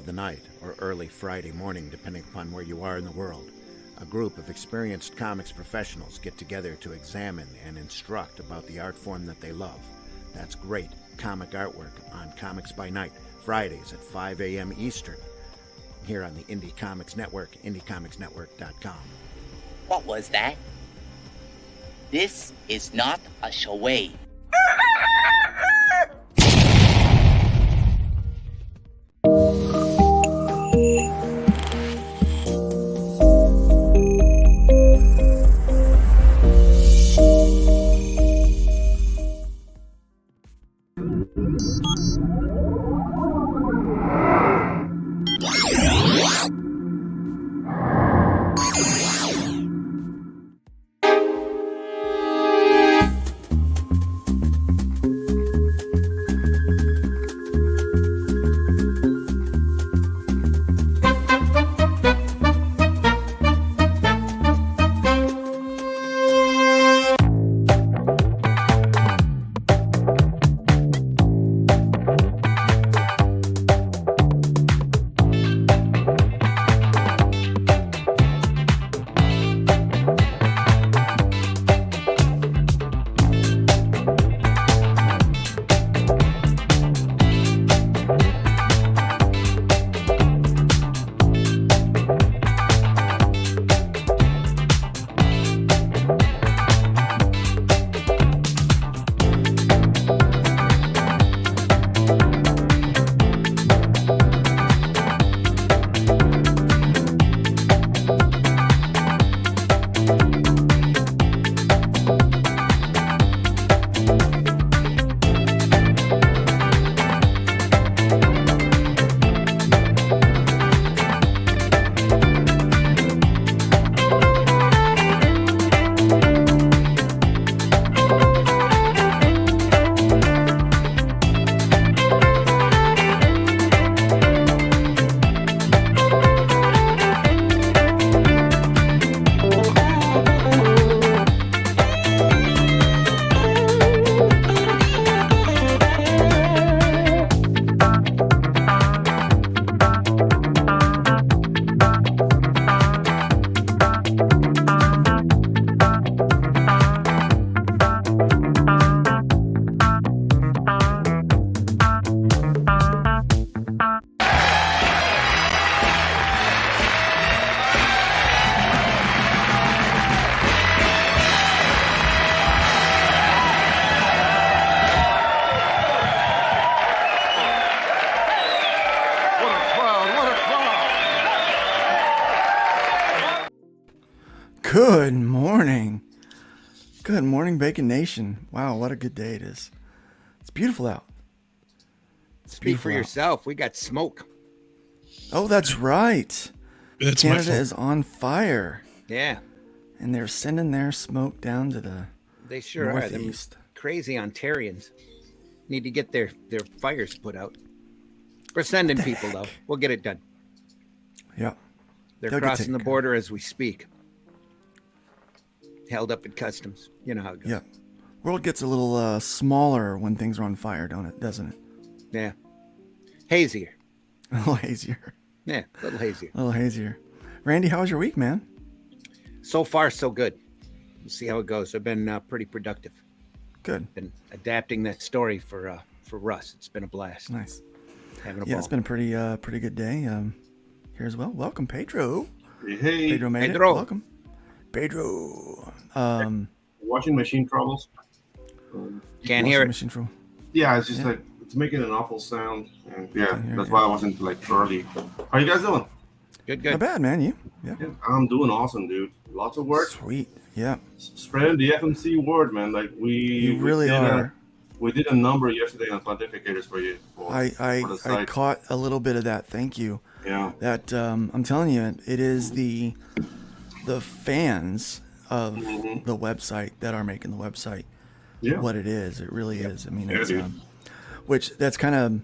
of the night or early Friday morning, depending upon where you are in the world, a group of experienced comics professionals get together to examine and instruct about the art form that they love. That's great comic artwork on Comics by Night, Fridays at 5 a.m. Eastern, here on the Indie Comics Network, indiecomicsnetwork.com. What was that? This is not a charade. Good morning. Good morning, Bacon Nation. Wow, what a good day it is. It's beautiful out. Speak for yourself. We got smoke. Oh, that's right. That's Canada is on fire. Yeah. And they're sending their smoke down to the They sure are. Them northeast. crazy Ontarians need to get their fires put out. We're sending people, though. We'll get it done. Yeah. They're They'll get crossing taken the care of. border as we speak. Held up at customs. You know how it goes. Yeah. World gets a little smaller when things are on fire, doesn't it? Yeah. Hazier. A little hazier. Yeah, a little hazier. A little hazier. Randy, how was your week, man? So far, so good. We'll see how it goes. I've been pretty productive. Good. Been adapting that story for Russ. It's been a blast. Nice. Having a Yeah, ball. it's been a pretty good day here as well. Welcome, Pedro. Hey, Pedro made Pedro. it. Welcome. Pedro. washing machine troubles. Can't hear it. Machine Troll. Yeah, it's just Yeah. like it's making an awful sound, and yeah, Can't hear that's it. why I wasn't like early. How you guys doing? Good, Not good. bad, man. You? Yeah. Yeah, I'm doing awesome, dude. Lots of work. Sweet. Yeah. Spreading the FMC word, man. Like You really are. We did a number yesterday on pontificators for you. For the I site. caught a little bit of that. Thank you. Yeah. That I'm telling you, it is the fans of the website that are making the website Yeah. what it is. It really is. I mean, Yeah, it's dude. which that's kind of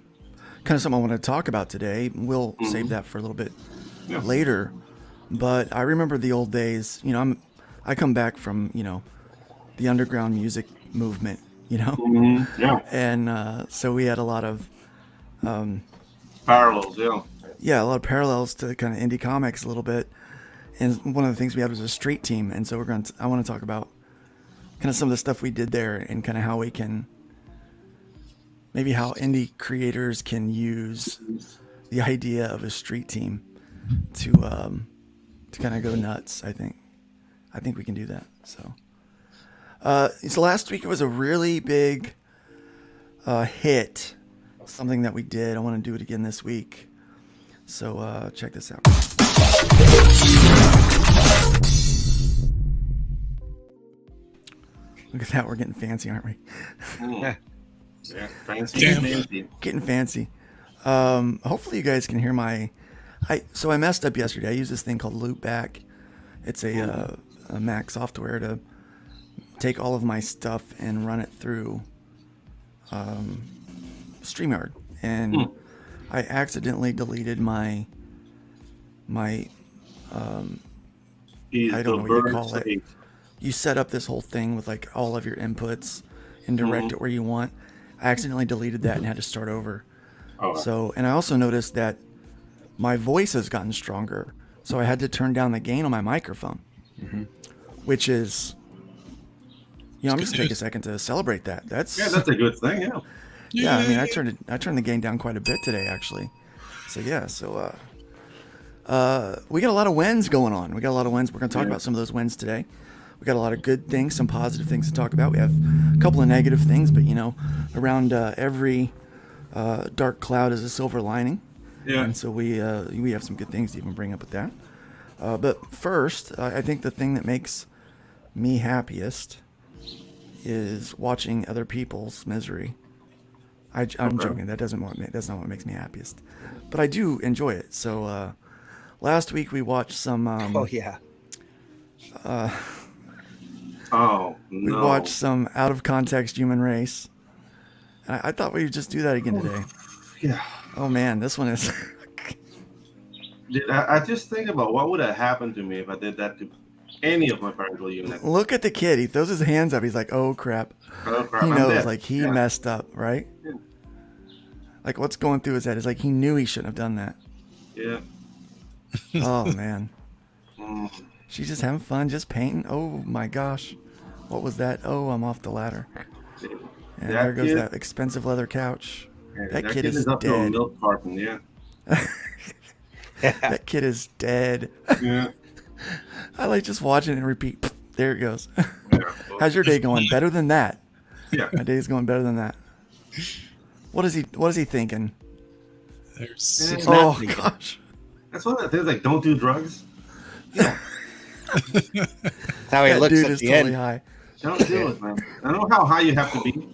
something I want to talk about today. We'll save that for a little bit Yeah. later. But I remember the old days. You know, I come back from the underground music movement. Yeah. And so we had a lot of Parallels. Yeah. yeah, a lot of parallels to kind of indie comics a little bit. And one of the things we had was a street team, and so I want to talk about kind of some of the stuff we did there and kind of how we can, maybe how indie creators can use the idea of a street team to kind of go nuts. I think we can do that. So last week it was a really big hit, something that we did. I want to do it again this week. So check this out. Look at that, we're getting fancy, aren't we? Yeah, fancy. Getting fancy. Hopefully you guys can hear so I messed up yesterday. I used this thing called Loopback. It's a Mac software to take all of my stuff and run it through StreamYard. And I accidentally deleted my I don't know what you call it. You set up this whole thing with like all of your inputs and direct it where you want. I accidentally deleted that and had to start over. So, and I also noticed that my voice has gotten stronger. So I had to turn down the gain on my microphone, which is, I'm just gonna take a second to celebrate that. That's a good thing. Yeah. Yeah, I mean, I turned the gain down quite a bit today, actually. So yeah, we got a lot of wins going on. We're going to talk about some of those wins today. We got a lot of good things, some positive things to talk about. We have a couple of negative things, but around every dark cloud is a silver lining. Yeah. And so we have some good things to even bring up with that. But first, I think the thing that makes me happiest is watching other people's misery. I'm joking. That's not what makes me happiest, but I do enjoy it. So last week we watched some. We watched some out of context Human Race. I thought we'd just do that again today. Yeah. Oh man, this one is. Dude, I just think about what would have happened to me if I did that to any of my parental units. Look at the kid. He throws his hands up. He's like, "Oh crap!" He knows, like he messed up, right? Yeah. Like what's going through his head is like he knew he shouldn't have done that. Yeah. Oh man. She's just having fun, just painting. Oh my gosh, what was that? Oh, I'm off the ladder. And there goes that expensive leather couch. Yeah, that kid is up to a dead. milk carton, yeah. That kid is dead. Yeah. I like just watching it and repeat. There it goes. Yeah, well, How's your day going? Better than that. Yeah. My day's going better than that. What is he thinking? There's Oh gosh. That's one of the things, like, don't do drugs. That's how he That looks dude at is the totally end. high. Don't do it, man. I don't know how high you have to be.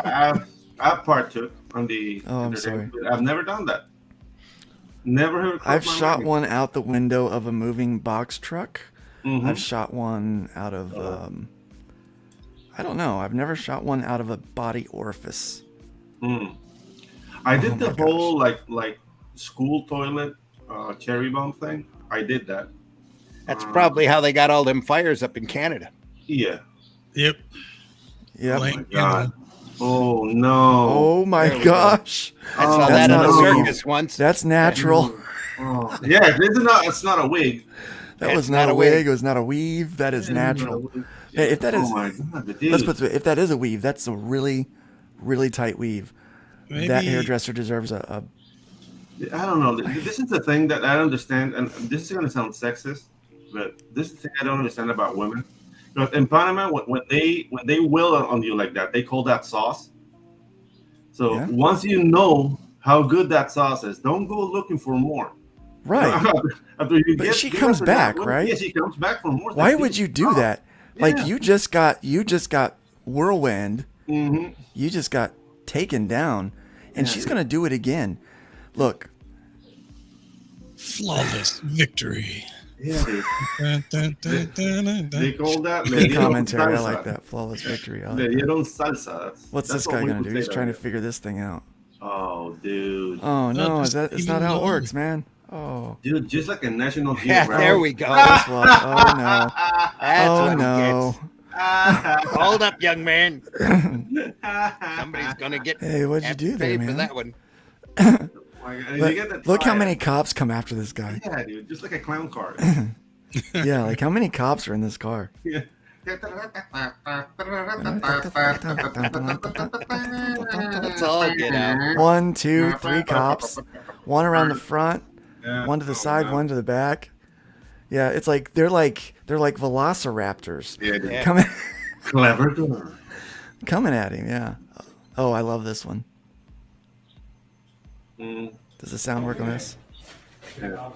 I partook on the. Oh, I'm sorry. I've never done that. Never heard. I've shot one out the window of a moving box truck. Mm-hmm. I've shot one out of I don't know. I've never shot one out of a body orifice. I did the my whole like school toilet cherry bomb thing. I did that. That's probably how they got all them fires up in Canada. Yeah. Yep. Yep. Like, Oh my God. Oh no. Oh my gosh. I saw Oh, that that's in a not a weave. circus once. That's natural. Oh. Yeah, it's not a wig. That was not a wig. It was not a weave. That is natural. Hey, if that is, Oh my God, dude. let's put it, if that is a weave, that's a really, really tight weave. maybe, That hairdresser deserves a I don't know. This is the thing that I understand, and this is going to sound sexist, but this is the thing I don't understand about women. Because in Panama, when they will on you like that, they call that sauce. So Yeah. once you know how good that sauce is, don't go looking for more. right. After you But get, she give comes her back, that, right? Yeah, she comes back for more. Why would you do that? Like Yeah. you just got whirlwind. Mm-hmm. You just got taken down, and she's gonna do it again. Look, flawless victory. Yeah, dude. Dun, dun, dun, dun, dun, They dun. call that good Ledieron commentary. I salsa. like that flawless victory. I like that. Ledieron salsa. What's That's this what guy we gonna would do? say He's trying to there. figure this thing out. Oh, dude. Oh no, just it's leave not it how it alone. works, man. Oh, Dude, just like a National Yeah, Geographic. there we go. guess what? Oh no. That's Oh what he no. gets. Hold up, young man. Somebody's gonna get Hey, what'd you do there, paid for man? that one. my God. And you get that Look how fire. many cops come after this guy. Yeah, dude, just like a clown car. Yeah, like how many cops are in this car? Yeah. Let's all get out. 1, 2, 3 cops. One around the front, Yeah. one to the Oh, side, man. one to the back. Yeah, it's like they're like velociraptors Yeah, dude. Yeah. coming Clever girl. coming at him. Yeah. Oh, I love this one. Mm, Does the sound work on this? yeah.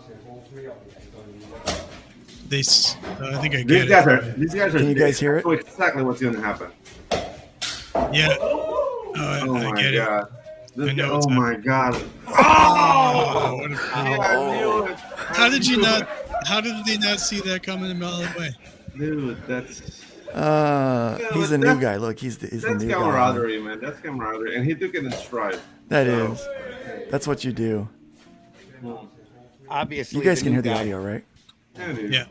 I think I These get guys it. are. These guys are. Can you guys hear it? Know exactly what's going to happen. Yeah. Oh, Oh I my get it. god. This I know guy, what's oh my god. Oh, what a- Yeah, I knew it. how did you not? How did they not see that coming a mile away? Dude, that's He's but a new that's- guy. Look, he's the that's new guy. camaraderie, man. That's camaraderie, and he took it in stride. That So, is. That's what you do. Obviously, You guys the can new hear the guy. audio, right? Yeah, dude. Yeah.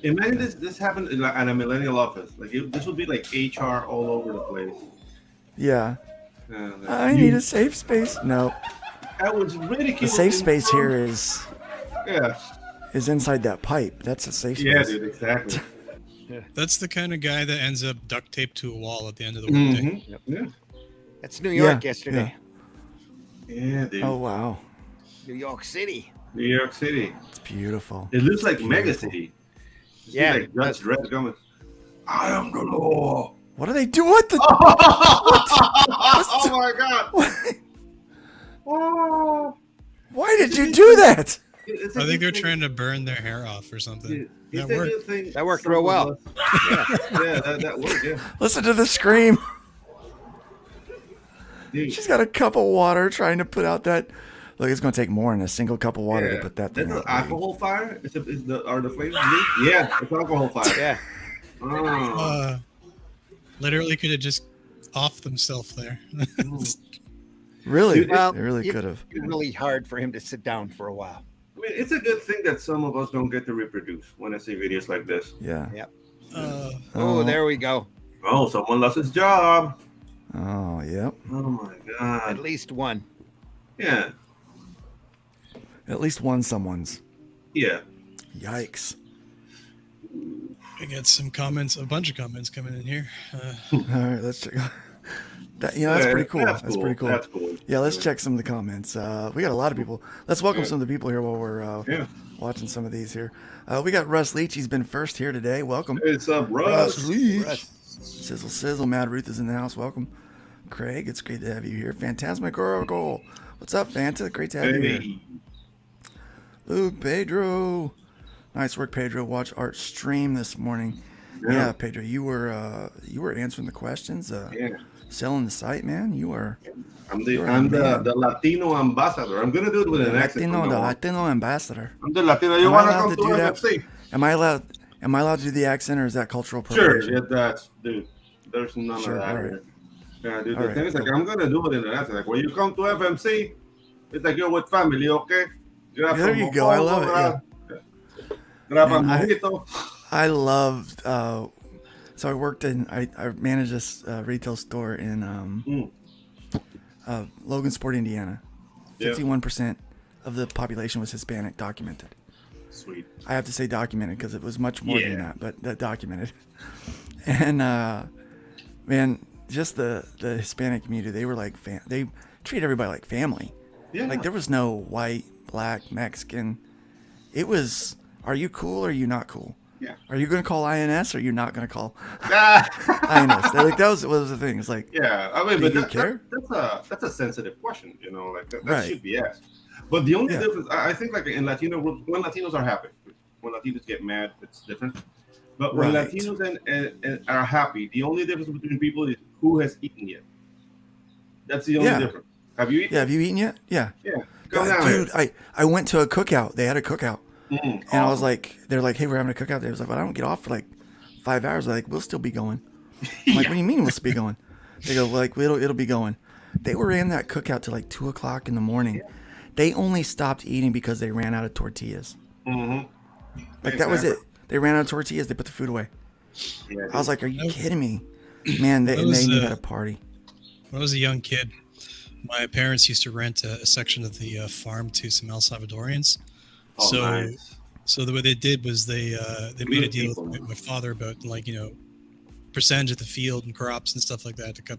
Imagine this happened at a millennial office. Like this would be like HR all over the place. Yeah. Yeah, like, I need a safe space. No, I was ridiculed. the safe space here is Yeah. inside that pipe. That's a safe space. Yeah, dude. Exactly. That's the kind of guy that ends up duct taped to a wall at the end of the workday. Mhm. Yeah. That's New York Yeah, yesterday. Yeah, dude. Oh wow, New York City. New York City. it's beautiful. It looks like Beautiful. mega city. You see, Yeah, like it does. Judge Dredd coming. I am the law. What are they doing? What the? Oh my god. What? Oh. Why did you do that? It's a I think good they're thing. trying to burn their hair off or something. It's That a worked. good thing. That worked some real of well. us- Yeah, that worked. Yeah. Listen to the scream. Dude, She's got a cup of water trying to put out that. Look, it's going to take more than a single cup of water to put that thing That's out. an alcohol fire. Are the flavors blue? Yeah, it's alcohol fire. Yeah. Oh. Literally could have just off themselves there. Really? Well, they really you- could have. It's really hard for him to sit down for a while. I mean, it's a good thing that some of us don't get to reproduce when I see videos like this. Yeah. Oh, there we go. Oh, someone lost his job. Oh, yep. Oh my At god. least one. Yeah. At least one someone's. Yeah. Yikes. I got some comments, a bunch of comments coming in here. All right, let's check. That, that's pretty cool. That's pretty cool. That's cool. Yeah, let's check some of the comments. We got a lot of people. Let's welcome some of the people here while we're Yeah. watching some of these here. We got Russ Leach. He's been first here today. Welcome. What's up, Russ? Leach. Sizzle Sizzle. Mad Ruth is in the house. Welcome. Craig, it's great to have you here. Phantasmagorical. What's up, Fanta? Great to have you here. Hey. Luke, Pedro. Nice work, Pedro. Watch Art stream this morning. Yeah, Pedro, you were answering the questions. Yeah. Selling the site, man. You are I'm You're the Latino ambassador. I'm gonna do it with an accent. from the now on. Latino ambassador. I'm the Latino. You Am I wanna allowed come to to do that? NFC? Am I allowed to do the accent, or is that cultural Sure. appropriation? Yeah, that's dude. There's none Sure, of that. all right. Here. Yeah, dude. All The right, thing is, like, cool. I'm gonna do it in an accent. Like, when you come to FMC, it's like you're with family, okay? Grab There some you go. I mofongo, love it, Grab a Man, mojito. I loved. So I worked in. I managed this retail store in Logansport, Indiana. Yeah. 51% of the population was Hispanic, documented. Sweet. I have to say documented because it was much more than Yeah. that, but that documented. And man, just the Hispanic community, they were like they treat everybody like family. Yeah. Like there was no white, black, Mexican. It was, are you cool or are you not cool? Yeah. Are you gonna call INS or are you not gonna call Ah. INS? Like that was the thing. It's like, Yeah, I mean, Do but you care? that's a sensitive question, you know, like that Right. should be asked. But the only Yeah. difference, I think, like in Latino, when Latinos are happy, when Latinos get mad, it's different. But when Right. Latinos and are happy, the only difference between people is who has eaten yet. That's the only Yeah. difference. Have you eaten? yeah, have you eaten yet? Yeah. Yeah. Come God, down dude, I went to a cookout. They had a cookout. here. And I was like, they're like, hey, we're having a cookout. They was like, but I don't get off for like 5 hours. They're like, we'll still be going. I'm like, what do you mean we'll still be going? They go, like, it'll be going. They were in that cookout till like 2:00 in the morning. They only stopped eating because they ran out of tortillas. Mm-hmm. Like that was it. They ran out of tortillas. They put the food away. Yeah, I was like, are you kidding me? Man, they That was, knew how to party. When I was a young kid, my parents used to rent a section of the farm to some El Salvadorians. Oh, so, nice. so the way they did was they made a deal people. with my father about, like, percentage of the field and crops and stuff like that to cut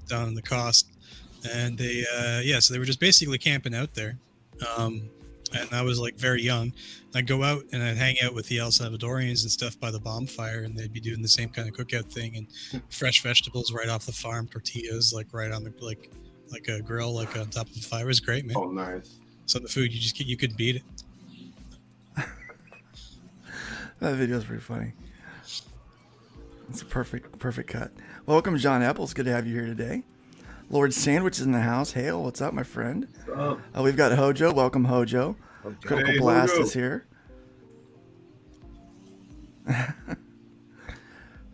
down on the cost. And they so they were just basically camping out there. And I was like very young. I'd go out and I'd hang out with the El Salvadorians and stuff by the bonfire, and they'd be doing the same kind of cookout thing, and fresh vegetables right off the farm, tortillas like right on the like a grill, like on top of the fire. It was great, man. Oh, nice. So the food, you could beat it. That video is pretty funny. It's a perfect cut. Welcome, John Apples. Good to have you here today. Lord Sandwich is in the house. Hail, what's up, my friend? Oh, We've got Hojo. Welcome, Hojo. Critical Hey, Blast Hojo. is here.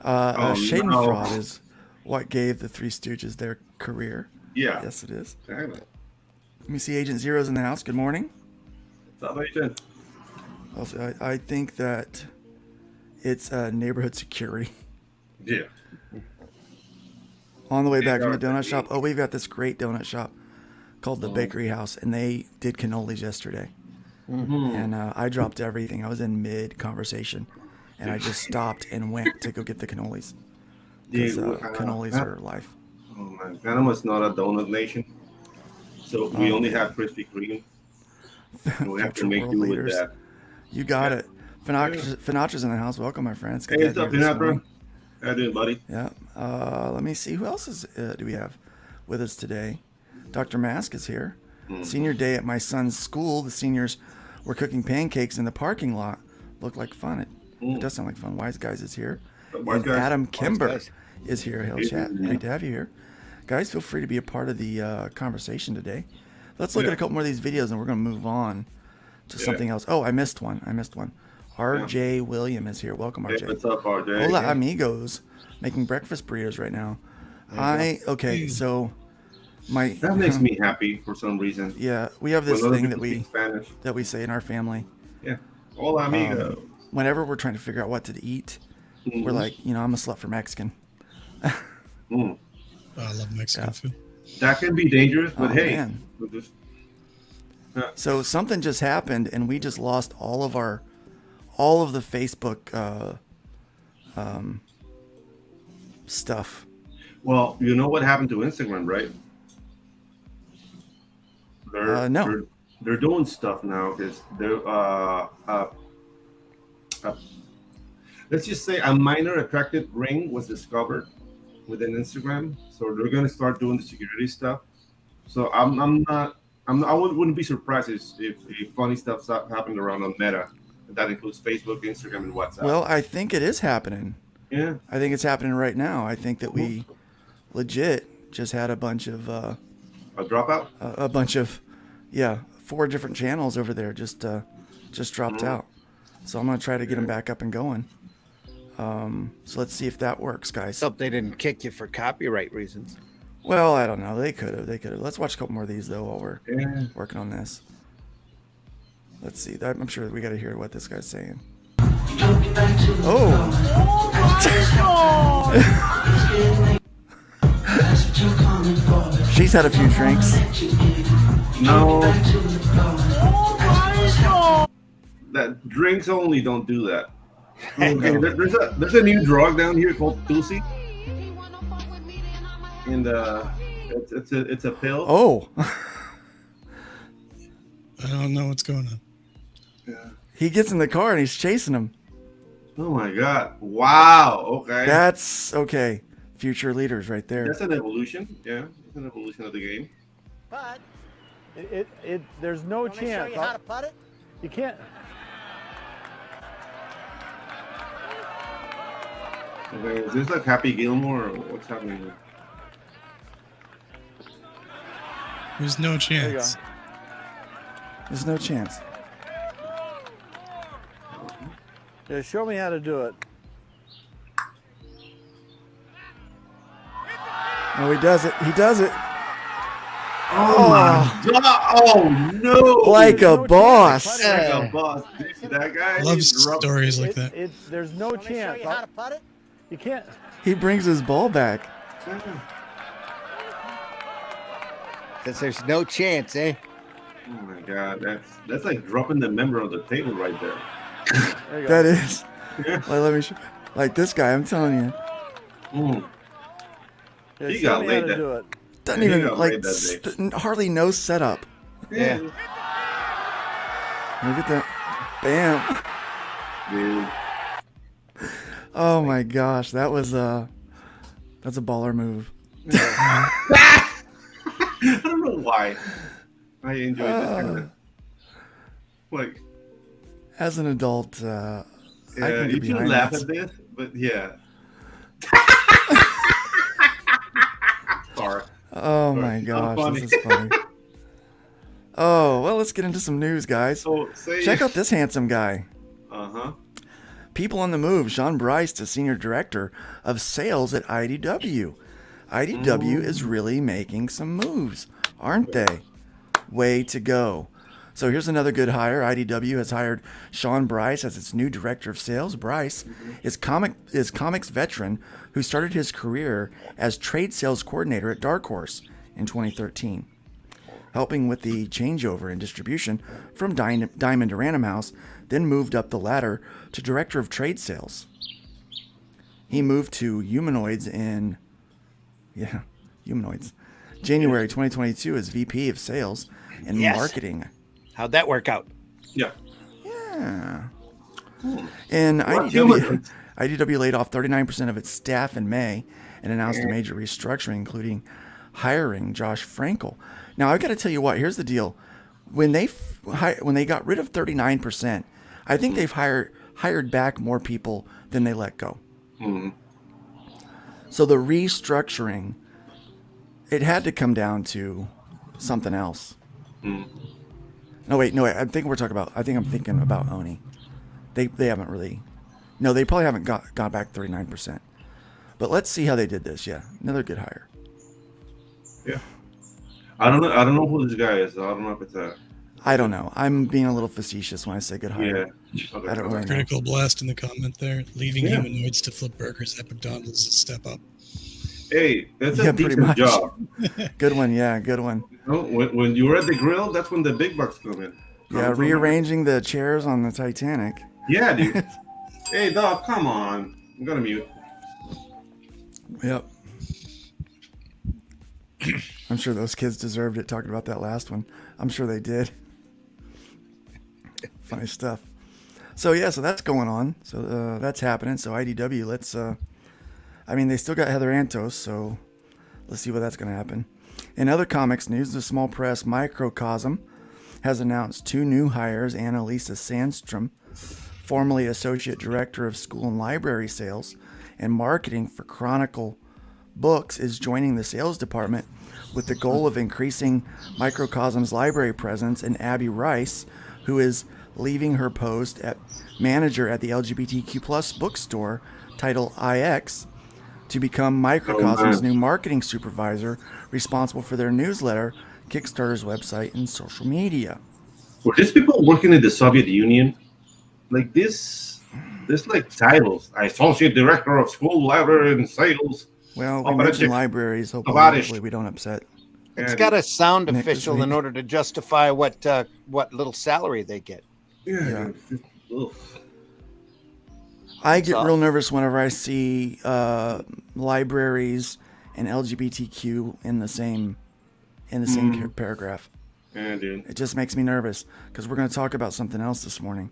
Oh, Schadenfreude no. is what gave the Three Stooges their career. yeah. Yes, it is. Exactly. Let me see. Agent Zero's in the house. Good morning. What's up, Agent? Also, I think that it's neighborhood security. Yeah. On the way back from the Yeah. donut shop. Oh, we've got this great donut shop called the Bakery House, and they did cannolis yesterday. And I dropped everything. I was in mid conversation, and I just stopped and went to go get the cannolis because cannolis are life. Oh man, Panama's not a donut nation, so we only have Krispy Kreme. And we have to Future make world do with leaders. that. You got it. Finatra's in the house. Welcome, my friends. Good Hey, to what's have you up, here this morning. Pinapra? How you doing, buddy? Yeah. Let me see. Who else do we have with us today? Dr. Mask is here. Senior day at my son's school. The seniors were cooking pancakes in the parking lot. Looked like fun. It does sound like fun. Wise Guys is here. Wise And Guys. Adam Wise Kimber Guys. is here. Hail Hey, chat. yeah. Great to have you here. Guys, feel free to be a part of the conversation today. Let's look Yeah. at a couple more of these videos and we're going to move on to Yeah. something else. Oh, I missed one. RJ William is here. Welcome, Hey, RJ. what's up, RJ? Hola, amigos. Making breakfast burritos right now. So my That makes me happy for some reason. yeah, we have this When other thing that people speak Spanish. we say in our family. Yeah. Hola, amigo. Whenever we're trying to figure out what to eat, we're like, I'm a slut for Mexican. Mm. Oh, I love Mexican food. That can be dangerous, but Oh, hey, man. we'll just- So something just happened, and we just lost all of the Facebook stuff. well, you know what happened to Instagram, right? No. They're doing stuff now because they're let's just say a minor attracted ring was discovered within Instagram, so they're gonna start doing the security stuff. So I wouldn't be surprised if funny stuff happened around on Meta. That includes Facebook, Instagram, and WhatsApp. Well, I think it is happening. yeah, I think it's happening right now. I think that we legit just had a bunch of a dropout. 4 different channels over there just dropped out. So I'm gonna try to get them back up and going. So let's see if that works, guys. Hope they didn't kick you for copyright reasons. Well, I don't know. They could have. Let's watch a couple more of these though while we're Yeah. working on this. Let's see. I'm sure we got to hear what this guy's saying. Oh. She's had a few drinks. No. That drinks only don't do that. Okay, there's a new drug down here called Tulsi, and it's a pill. Oh. I don't know what's going on. He gets in the car and he's chasing him. Oh my god! Wow. Okay. That's okay. Future leaders right there. That's an evolution. Yeah, it's an evolution of the game. But there's no chance. Show you how to putt it? You can't. Okay, is this like Happy Gilmore or what's happening here? There's no you chance. There's no chance. Yeah, show me how to do it. Oh, he does it. He does it. Oh my god! Oh no! Like a boss. Like a boss. Dude, that guy. I love is rough. stories like that. There's no chance. Show you how to putt it? You can't. He brings his ball back. Because there's no chance, eh? Oh my God, that's like dropping the member on the table right there. There you go. That is. Like, let me show. Like this guy, I'm telling you, Mm. Yeah, He show got me how laid to that- do it. doesn't He even got like laid that hardly no setup. Yeah. Look at that. Bam. Dude. Oh my gosh, that's a baller move. I don't know why. I enjoy this kind of like. As an adult, I Yeah, can you get should behind laugh that. at this, but yeah. Sorry. Oh my Sorry. gosh, Funny. this is funny. Oh, well, let's get into some news, guys. So say. Check out this handsome guy. Uh-huh. People on the move. Sean Bryce to Senior Director of Sales at IDW. IDW is really making some moves, aren't they? Way to go. So here's another good hire. IDW has hired Sean Bryce as its new Director of Sales. Bryce is comics veteran who started his career as Trade Sales Coordinator at Dark Horse in 2013. Helping with the changeover in distribution from Diamond to Random House, then moved up the ladder to Director of Trade Sales. He moved to Humanoids January 2022 as VP of Sales and Yes. Marketing. How'd that work out? Yeah. Yeah. And What IDW laid off 39% of its staff in May and announced a major restructuring, including hiring Josh Frankel. Now, I've got to tell you what. Here's the deal: when they got rid of 39%, I think they've hired back more people than they let go. So the restructuring, it had to come down to something else. No, wait. I think I'm thinking about Oni. They haven't really. No, they probably haven't got back 39%. But let's see how they did this. Yeah, another good hire. Yeah. I don't know who this guy is. So I don't know if it's a. I don't know. I'm being a little facetious when I say good hire. Yeah. Okay. I don't really know. Critical blast in the comment there. Leaving Yeah. humanoids to flip burgers at McDonald's is a step up. Hey, that's Yeah, a pretty decent much. job. Good one. Yeah, good one. You know, when you're at the grill, that's when the big bucks come in. Yeah, rearranging the chairs on the Titanic. Yeah, dude. Hey, dog, come on. I'm gonna mute. Yep. I'm sure those kids deserved it talking about that last one. I'm sure they did. Funny stuff. So yeah, so that's going on. So that's happening. So IDW, let's they still got Heather Antos, so let's see what that's going to happen. In other comics news, the small press Microcosm has announced two new hires. Annalisa Sandstrom, formerly Associate Director of School and Library Sales and Marketing for Chronicle Books, is joining the sales department with the goal of increasing Microcosm's library presence, and Abby Rice, who is leaving her post at manager at the LGBTQ plus bookstore Title IX, to become Microcosm's new marketing supervisor, responsible for their newsletter, Kickstarter's website, and social media. Were these people working in the Soviet Union? Like this like titles. Associate Director of School, Library, and Sales. Well, we Oh, mentioned but libraries. Tovarish. Hopefully we don't upset. It's Yeah, got to sound Nick this official in week. order to justify what little salary they get. Yeah. Ugh. I get So- real nervous whenever I see libraries and LGBTQ in the same paragraph. Yeah, dude. It just makes me nervous because we're going to talk about something else this morning.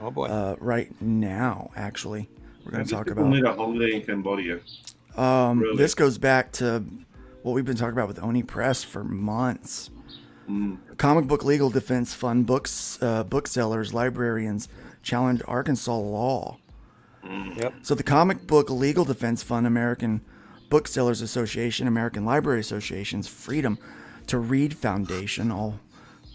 Oh boy. Right now, actually, we're going These to talk people about. need a holiday in Cambodia. Really? This goes back to what we've been talking about with Oni Press for months. Comic Book Legal Defense Fund booksellers, librarians challenge Arkansas law. Yep. So the Comic Book Legal Defense Fund, American Booksellers Association, American Library Association's Freedom to Read Foundation, all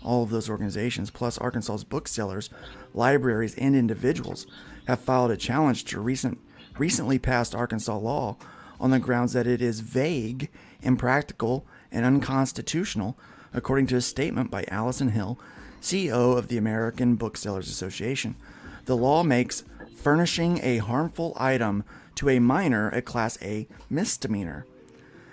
of those organizations, plus Arkansas's booksellers, libraries, and individuals have filed a challenge to recently passed Arkansas law on the grounds that it is vague, impractical, and unconstitutional, according to a statement by Allison Hill, CEO of the American Booksellers Association. The law makes furnishing a harmful item to a minor a Class A misdemeanor.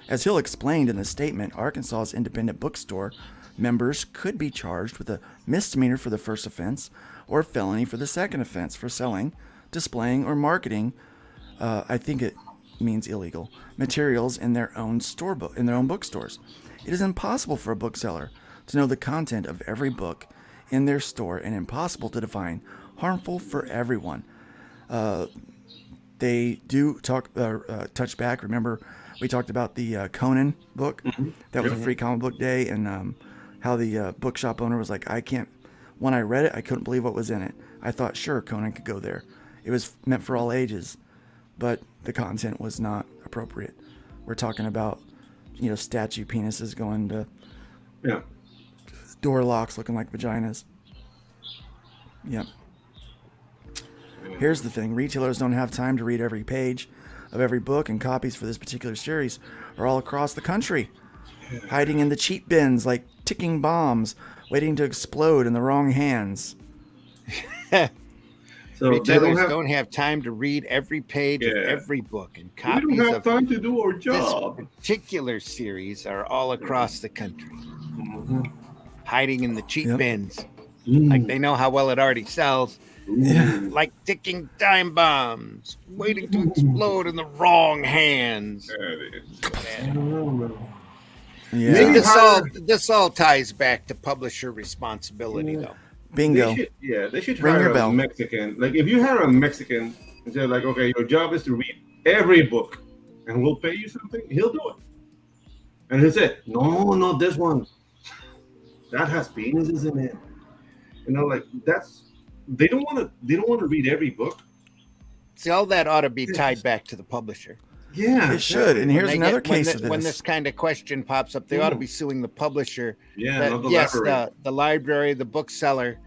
As Hill explained in the statement, Arkansas's independent bookstore members could be charged with a misdemeanor for the first offense or felony for the second offense for selling, displaying, or marketing, I think it means illegal, materials in their own in their own bookstores. It is impossible for a bookseller to know the content of every book in their store and impossible to define harmful for everyone. They do touch back. Remember, we talked about the Conan book. That was a free comic book day, and how the bookshop owner was like, when I read it, I couldn't believe what was in it. I thought, sure, Conan could go there. It was meant for all ages, but the content was not appropriate. We're talking about, statue penises going to door locks looking like vaginas. Yep. Here's the thing. Retailers don't have time to read every page of every book, and copies for this particular series are all across the country, hiding in the cheap bins like ticking bombs, waiting to explode in the wrong hands. So retailers don't have time to read every page of every book, and copies we don't have of time to do our job. this particular series are all across the country, hiding in the cheap bins. Like they know how well it already sells. Like ticking time bombs, waiting to explode in the wrong hands. Yeah. This all ties back to publisher responsibility, though. Bingo. They should Ring hire your a bell. Mexican. Like, if you hire a Mexican and say, like, okay, your job is to read every book and we'll pay you something, he'll do it. And he'll say, no, not this one. That has penises in it. Like, they don't want to read every book. See, all that ought to be tied back to the publisher. Yeah. It should. And here's another case of this. When this kind of question pops up, they ought to be suing the publisher. Yeah, not the yes, library. the library, the bookseller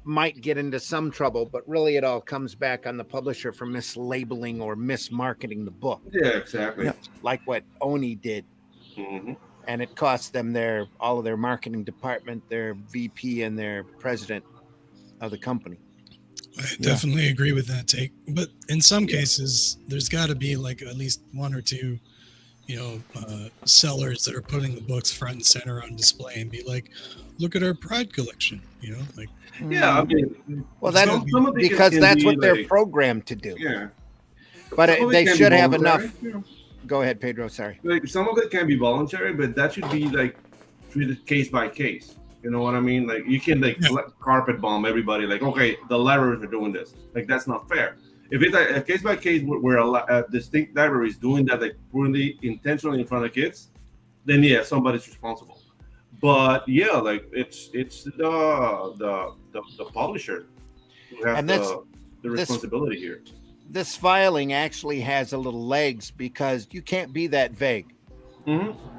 might get into some trouble, but really it all comes back on the publisher for mislabeling or mismarketing the book. Yeah, exactly. Like what Oni did. And it cost them all of their marketing department, their VP, and their president of the company. I definitely agree with that take, but in some cases, there's got to be like at least one or two, sellers that are putting the books front and center on display and be like, "Look at our Pride collection," Like. Yeah, I mean, well, that's because that's what they're programmed to do. Yeah, but they should have enough. Go ahead, Pedro. Sorry. Like, some of it can be voluntary, but that should be like treated case by case. You know what I mean? Like, you can carpet bomb everybody. Like, okay, the libraries are doing this. Like, that's not fair. If it's a case by case where a distinct library is doing that, like, really intentionally in front of kids, then somebody's responsible. But like, it's the publisher who has the responsibility here. This filing actually has a little legs because you can't be that vague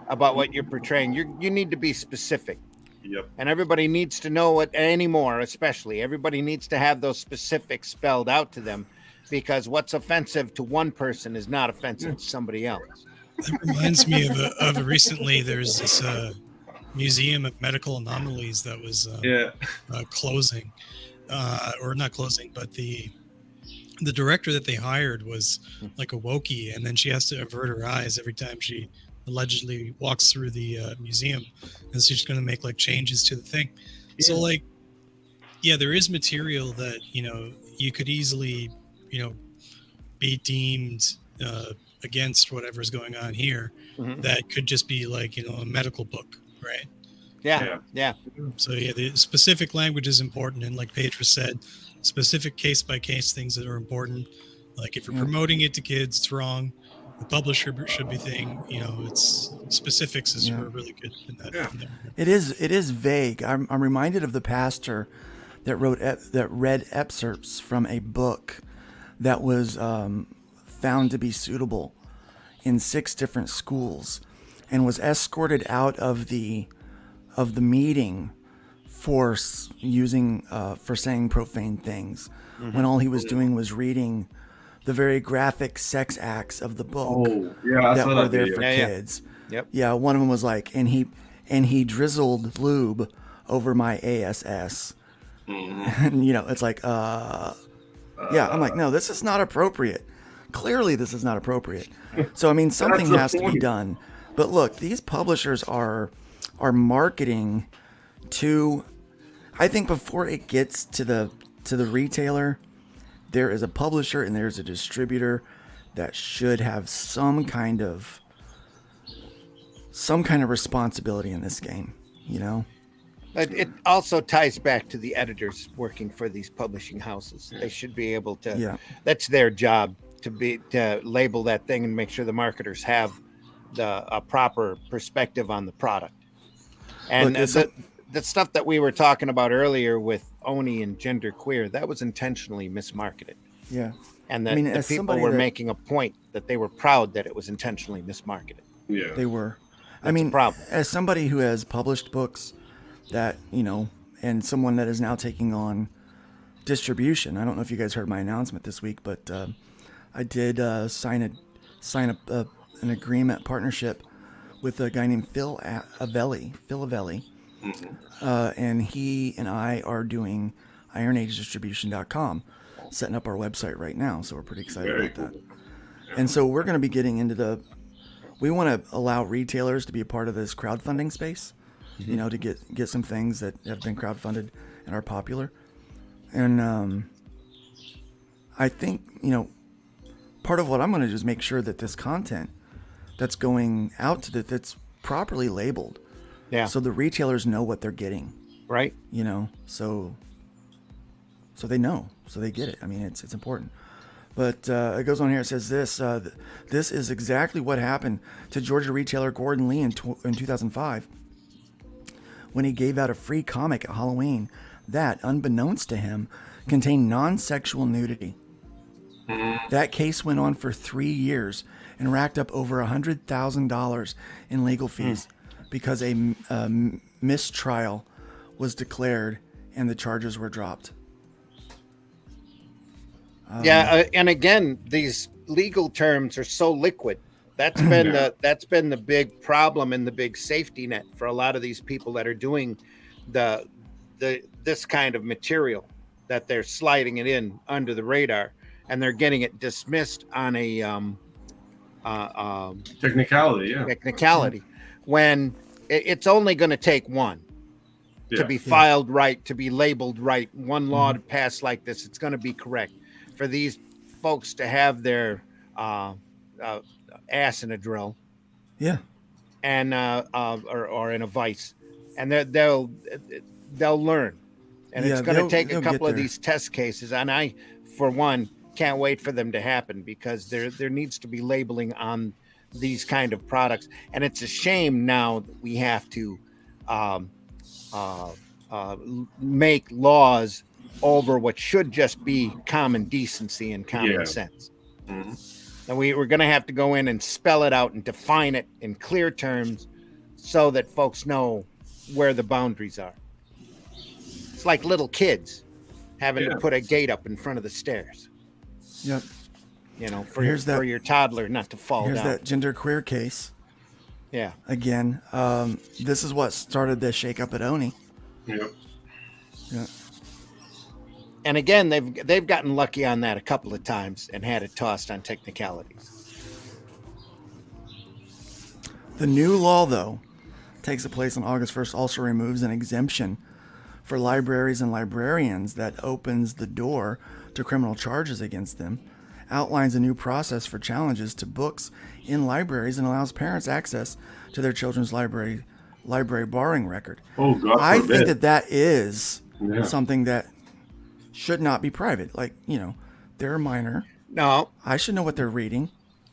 about what you're portraying. You need to be specific. Yep. And everybody needs to know it anymore, especially. Everybody needs to have those specifics spelled out to them, because what's offensive to one person is not offensive to somebody else. That reminds me of recently, there's this Museum of Medical Anomalies that was closing, or not closing, but the director that they hired was like a wokey, and then she has to avert her eyes every time she allegedly walks through the museum, and she's going to make like changes to the thing. So like, there is material that you could easily be deemed against whatever's going on here, that could just be like a medical book, right? Yeah. So the specific language is important, and like Pedro said, specific case by case things that are important. Like, if you're promoting it to kids, it's wrong. The publisher should be thinking, it's specifics is really good in that. It is vague. I'm reminded of the pastor that read excerpts from a book that was found to be suitable in 6 different schools, and was escorted out of the meeting for saying profane things, when all he was doing was reading the very graphic sex acts of the book that were there for kids. Yep. Yeah, one of them was like, and he drizzled lube over my ASS. And it's like, I'm like, no, this is not appropriate. clearly this is not appropriate. So I mean, something the has to be point. done. But look, these publishers are marketing to. I think before it gets to the retailer, there is a publisher and there's a distributor that should have some kind of responsibility in this game, you know? But it also ties back to the editors working for these publishing houses. They should be able to. Yeah. That's their job to label that thing and make sure the marketers have a proper perspective on the product. And Look, the stuff that we were talking about earlier with Oni and gender queer, that was intentionally mismarketed. Yeah. And the as people somebody were that- making a point that they were proud that it was intentionally mismarketed. Yeah. They were. I That's a mean, problem. as somebody who has published books that, you know, and someone that is now taking on distribution, I don't know if you guys heard my announcement this week, but I did sign an agreement partnership with a guy named Phil Avelli. And he and I are doing IronAgeDistribution.com, setting up our website right now. So we're pretty excited Very about that. And so we're going to be getting into we want to allow retailers to be a part of this crowdfunding space, you know, to get some things that have been crowdfunded and are popular. And I think, you know, part of what I'm going to do is make sure that this content that's going out to that's properly labeled. Yeah. So the retailers know what they're getting, Right. you know, so they know, so they get it. I mean, it's important. But it goes on here. It says this. This is exactly what happened to Georgia retailer Gordon Lee in 2005 when he gave out a free comic at Halloween that, unbeknownst to him, contained non-sexual nudity. That case went on for 3 years and racked up over $100,000 in legal fees because a mistrial was declared and the charges were dropped. And again, these legal terms are so liquid. That's been the big problem and the big safety net for a lot of these people that are doing this kind of material, that they're sliding it in under the radar and they're getting it dismissed on a Technicality, yeah. technicality when it's only going to take one to be filed right, to be labeled right. One law to pass like this, it's going to be correct. For these folks to have their ass in a drill, Yeah. and or in a vice, and they'll learn, and Yeah, it's going to they'll take a get couple of there. these test cases. And I, for one, can't wait for them to happen because there needs to be labeling on these kind of products, and it's a shame now that we have to make laws over what should just be common decency and common sense. And we're going to have to go in and spell it out and define it in clear terms so that folks know where the boundaries are. It's like little kids having to put a gate up in front of the stairs, Yep. you know, for Here's that- for your toddler not to fall Here's down. that genderqueer case. Yeah. Again, this is what started the shakeup at Oni. Yep. Yeah. And again, they've gotten lucky on that a couple of times and had it tossed on technicalities. The new law, though, takes place on August 1st, also removes an exemption for libraries and librarians that opens the door to criminal charges against them, outlines a new process for challenges to books in libraries, and allows parents access to their children's library borrowing record. Oh, God I forbid. think that is Yeah. something that should not be private. Like, you know, they're a minor. No, I should know what they're reading.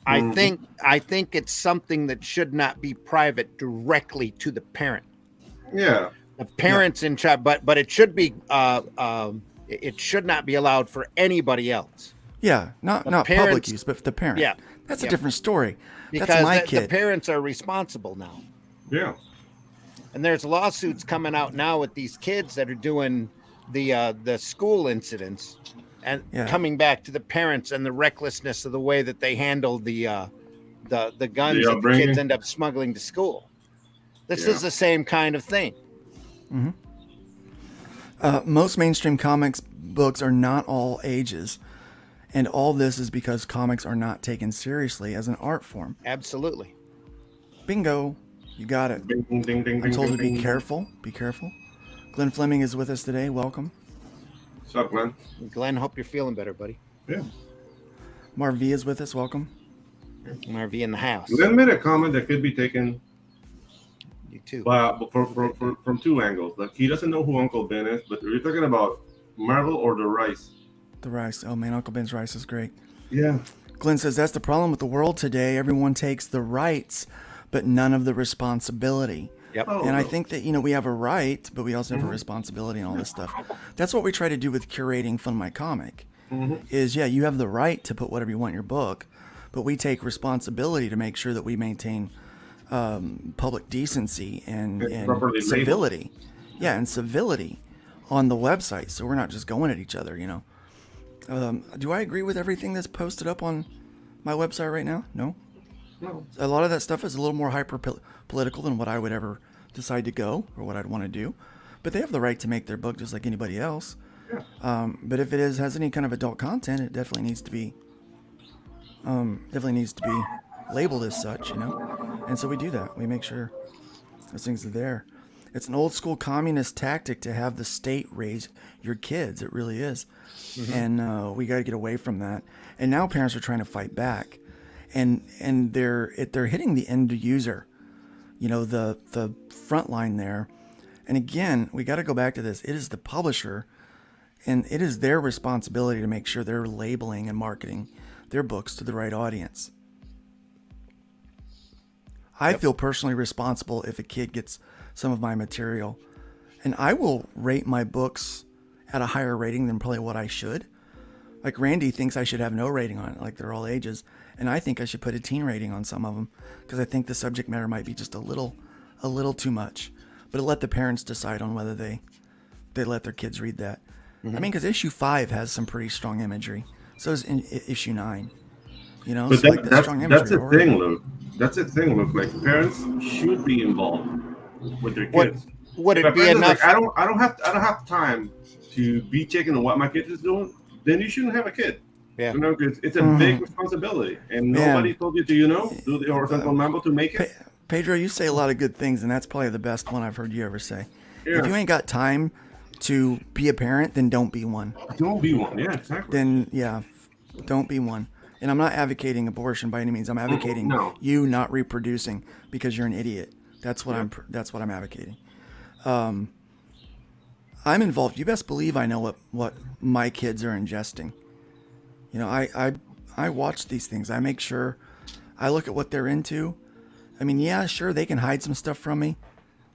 I think it's something that should not be private directly to the parent. Yeah. The parents in charge, but it should be it should not be allowed for anybody else. Yeah, not public parents- use, but for the parent. Yeah. That's Yeah. a different story. Because That's my the kid. parents are responsible now. Yeah. And there's lawsuits coming out now with these kids that are doing the school incidents and Yeah. coming back to the parents and the recklessness of the way that they handle the guns that the upbringing. kids end up smuggling to school. This Yeah. is the same kind of thing. Most mainstream comics books are not all ages, And all this is because comics are not taken seriously as an art form. Absolutely. Bingo. You got it. Ding, ding, ding, ding, I'm told to ding, be ding. careful. Be careful. Glenn Fleming is with us today. Welcome. What's up, Glenn? Glenn, hope you're feeling better, buddy. Yeah. Marv V is with us. Welcome. Marv in the house. Glenn made a comment that could be taken You too. from two angles. Like, he doesn't know who Uncle Ben is, but we're talking about Marvel or the Rice. The rice. Oh man, Uncle Ben's rice is great. Yeah. Glenn says that's the problem with the world today. Everyone takes the rights, but none of the responsibility. Yep. Oh, And I no. think that, we have a right, but we also have a responsibility and all this stuff. That's what we try to do with curating Fun My Comic. Is, you have the right to put whatever you want in your book, but we take responsibility to make sure that we maintain public decency and properly labeled. civility. Yeah, and civility on the website. So we're not just going at each other, Do I agree with everything that's posted up on my website right now? No. No. A lot of that stuff is a little more hyper political than what I would ever decide to go or what I'd want to do. But they have the right to make their book just like anybody else. But if it has any kind of adult content, it definitely needs to be labeled as such, And so we do that. We make sure those things are there. It's an old school communist tactic to have the state raise your kids. It really is. And we got to get away from that. And now parents are trying to fight back, and they're hitting the end user, the front line there. And again, we got to go back to this. It is the publisher, and it is their responsibility to make sure they're labeling and marketing their books to the right audience. I feel personally responsible if a kid gets some of my material, and I will rate my books at a higher rating than probably what I should. Like Randy thinks I should have no rating on it, like they're all ages, and I think I should put a teen rating on some of them because I think the subject matter might be just a little too much. But let the parents decide on whether they let their kids read that. I mean, because issue 5 has some pretty strong imagery. So is issue 9. But so that's the thing, Luke. That's the thing, Luke. Like, parents should be involved with their kids. Would If it a be parent is enough? like, I don't have time to be checking on what my kid is doing. Then you shouldn't have a kid. Yeah. 'Cause it's a big responsibility, and nobody told you to, do the horizontal mambo to make it. Pedro, you say a lot of good things, and that's probably the best one I've heard you ever say. Yeah. If you ain't got time to be a parent, then don't be one. Don't be one. Yeah, exactly. Then, don't be one. And I'm not advocating abortion by any means. I'm advocating No. you not reproducing because you're an idiot. That's what I'm advocating. I'm involved. You best believe I know what my kids are ingesting. I watch these things. I make sure I look at what they're into. I mean, yeah, sure, they can hide some stuff from me.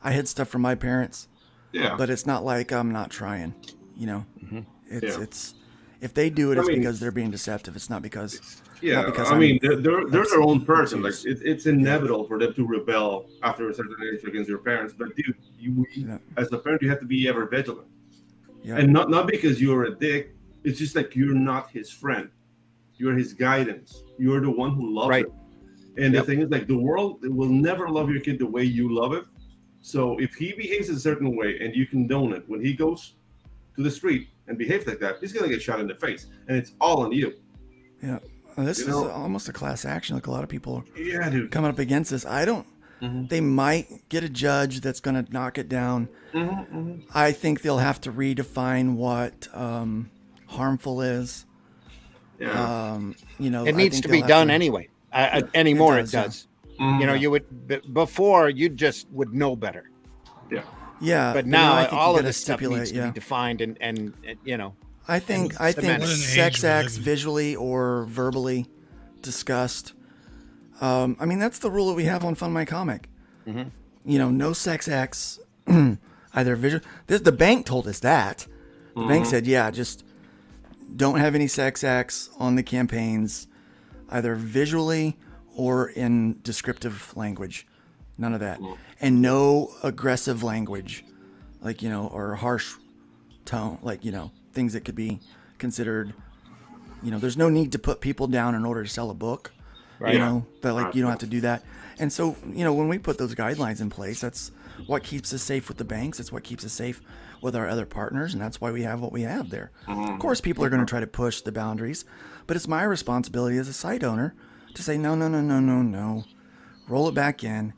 I hid stuff from my parents, Yeah. but it's not like I'm not trying. Yeah. It's if they do it, I it's mean- because they're being deceptive. It's not because. Yeah, not because I I'm- mean, they're their own person. Like, confused. it's inevitable for them to rebel after a certain age against their parents. But dude, as a parent, you have to be ever vigilant, Yeah. and not because you're a dick. It's just like you're not his friend. You're his guidance. You're the one who loves Right. it. And the thing is, like, the world will never love your kid the way you love it. So if he behaves a certain way and you condone it, when he goes to the street and behaves like that, he's gonna get shot in the face, and it's all on you. Yeah. Well, this You is know- almost a class action. Like a lot of people Yeah, dude. coming up against this. I don't. They might get a judge that's going to knock it down. I think they'll have to redefine what harmful is. Yeah. It needs to be done anyway. Anymore, it does, yeah. does. You would before you just would know better, Yeah. Yeah. but now I now think you all of gotta this stuff needs to yeah. be defined and I think What an age sex we live acts in. visually or verbally discussed. I mean, that's the rule that we have on Fun My Comic. No sex acts, either visual. The bank told us that. The bank said, just don't have any sex acts on the campaigns, either visually or in descriptive language. None of that. And no aggressive language, or harsh tone, things that could be considered, there's no need to put people down in order to sell a book. Right. You know, that like you don't have to do that. And so, you know, when we put those guidelines in place, that's what keeps us safe with the banks. It's what keeps us safe with our other partners, and that's why we have what we have there. Of course, people are going to try to push the boundaries, but it's my responsibility as a site owner to say no, no, no, no, no, no. Roll it back in.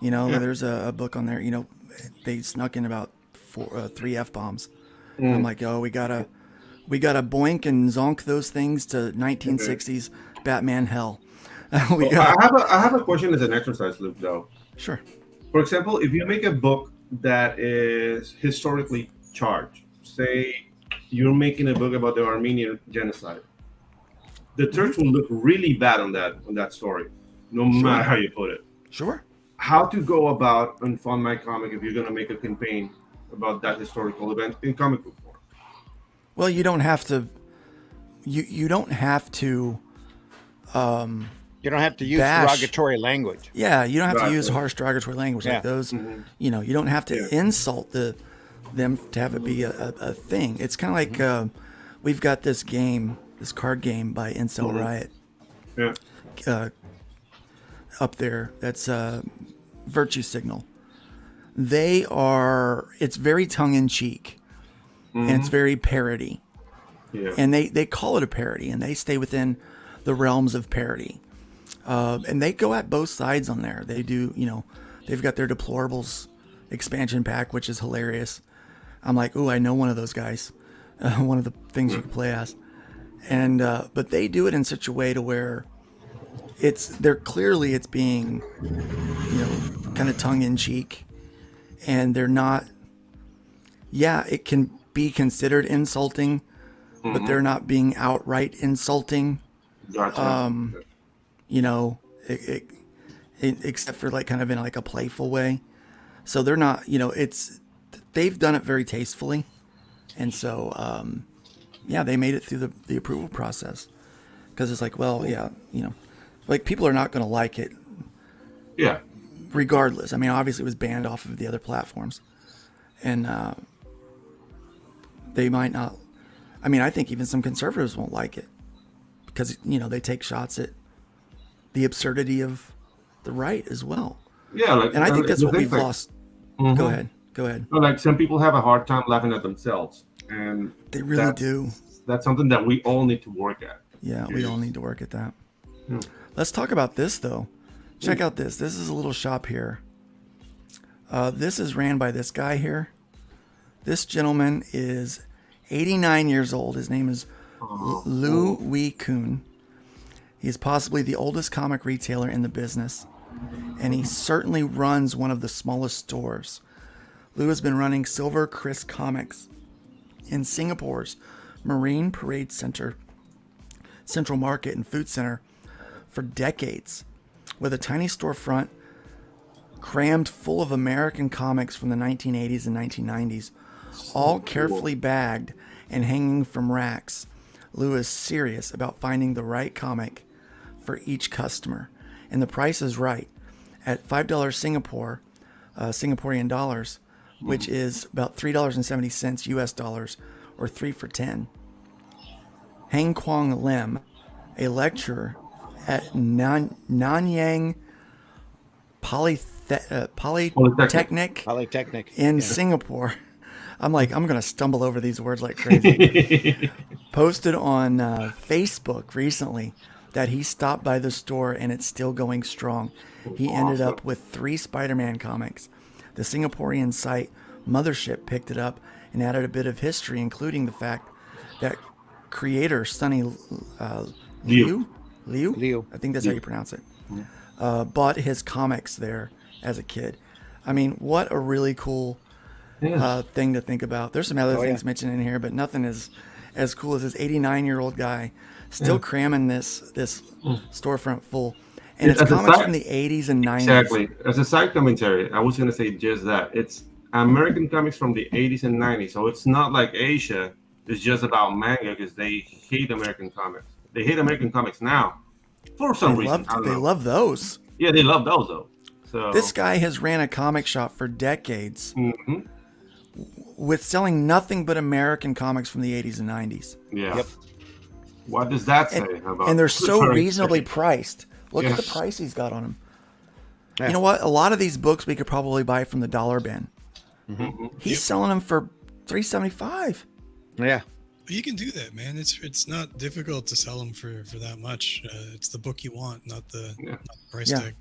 You know, there's a book on there. You know, they snuck in about 3 F-bombs. I'm like, oh, we gotta boink and zonk those things to 1960s Batman hell. I have a question as an exercise, Luke, though. Sure. For example, if you make a book that is historically charged, say you're making a book about the Armenian genocide, the Turks will look really bad on that story, no matter how you put it. Sure. How to go about and fund my comic if you're going to make a campaign about that historical event in comic book form? Well, you don't have to. You don't have to. You don't have to use bash. derogatory language. Yeah, you don't have to Right. use harsh derogatory language Yeah. like those. You know, you don't have to insult them to have it be a thing. It's kind of like we've got this card game by Incel Riot Yeah. up there. That's Virtue Signal. It's very tongue in cheek, and it's very parody. Yeah. And they call it a parody, and they stay within the realms of parody. And they go at both sides on there. They do, you know, they've got their Deplorables expansion pack, which is hilarious. I'm like, ooh, I know one of those guys. One of the things you can play as. And but they do it in such a way to where it's being, you know, kind of tongue in cheek, and they're not. Yeah, it can be considered insulting, but they're not being outright insulting. Gotcha. You know, except for like kind of in like a playful way. So they're not, you know, they've done it very tastefully. And so, yeah, they made it through the approval process, because it's like, well, yeah, you know, like people are not going to like it Yeah. regardless. I mean, obviously it was banned off of the other platforms, and they might not. I mean, I think even some conservatives won't like it, because, you know, they take shots at the absurdity of the right as well. Yeah. Like, And I think that's the what thing, we've like, lost. Go ahead. no, like some people have a hard time laughing at themselves, and They really do. That's something that we all need to work at. Yeah, we all need to work at that. Let's talk about this, though. Check out this. This is a little shop here. This is ran by this guy here. This gentleman is 89 years old. His name is Lou Wee Kuhn. He is possibly the oldest comic retailer in the business, and he certainly runs one of the smallest stores. Lou has been running Silver Chris Comics in Singapore's Marine Parade Center, Central Market and Food Center for decades, with a tiny storefront crammed full of American comics from the 1980s and 1990s, all carefully bagged and hanging from racks. Lou is serious about finding the right comic for each customer, and the price is right at $5 Singaporean dollars, which is about $3.70 US dollars, or 3 for $10. Hang Kwong Lim, a lecturer at Nanyang Polytechnic in Singapore. I'm going to stumble over these words like crazy. Posted on Facebook recently that he stopped by the store and it's still going strong. He ended up with 3 Spider-Man comics. The Singaporean site Mothership picked it up and added a bit of history, including the fact that creator Sonny Liu, I think that's how you pronounce it, bought his comics there as a kid. I mean, what a really cool thing to think about. There's some other things mentioned in here, but nothing is as cool as this 89-year-old guy still cramming this storefront full. And it's comics from the 80s and 90s. Exactly. As a side commentary, I was going to say just that. It's American comics from the 80s and 90s. So it's not like Asia is just about manga, because they hate American comics. They hate American comics now for some reason. They love those. Yeah, they love those, though. So this guy has ran a comic shop for decades with selling nothing but American comics from the 80s and 90s. Yeah. Yep. What does that say about? And they're so reasonably priced. Look at the Yes. price he's got on them. Yeah. You know what? A lot of these books we could probably buy from the dollar bin. He's selling them for $3.75. Yeah. You can do that, man. It's not difficult to sell them for that much. It's the book you want, not the price Yeah. tag.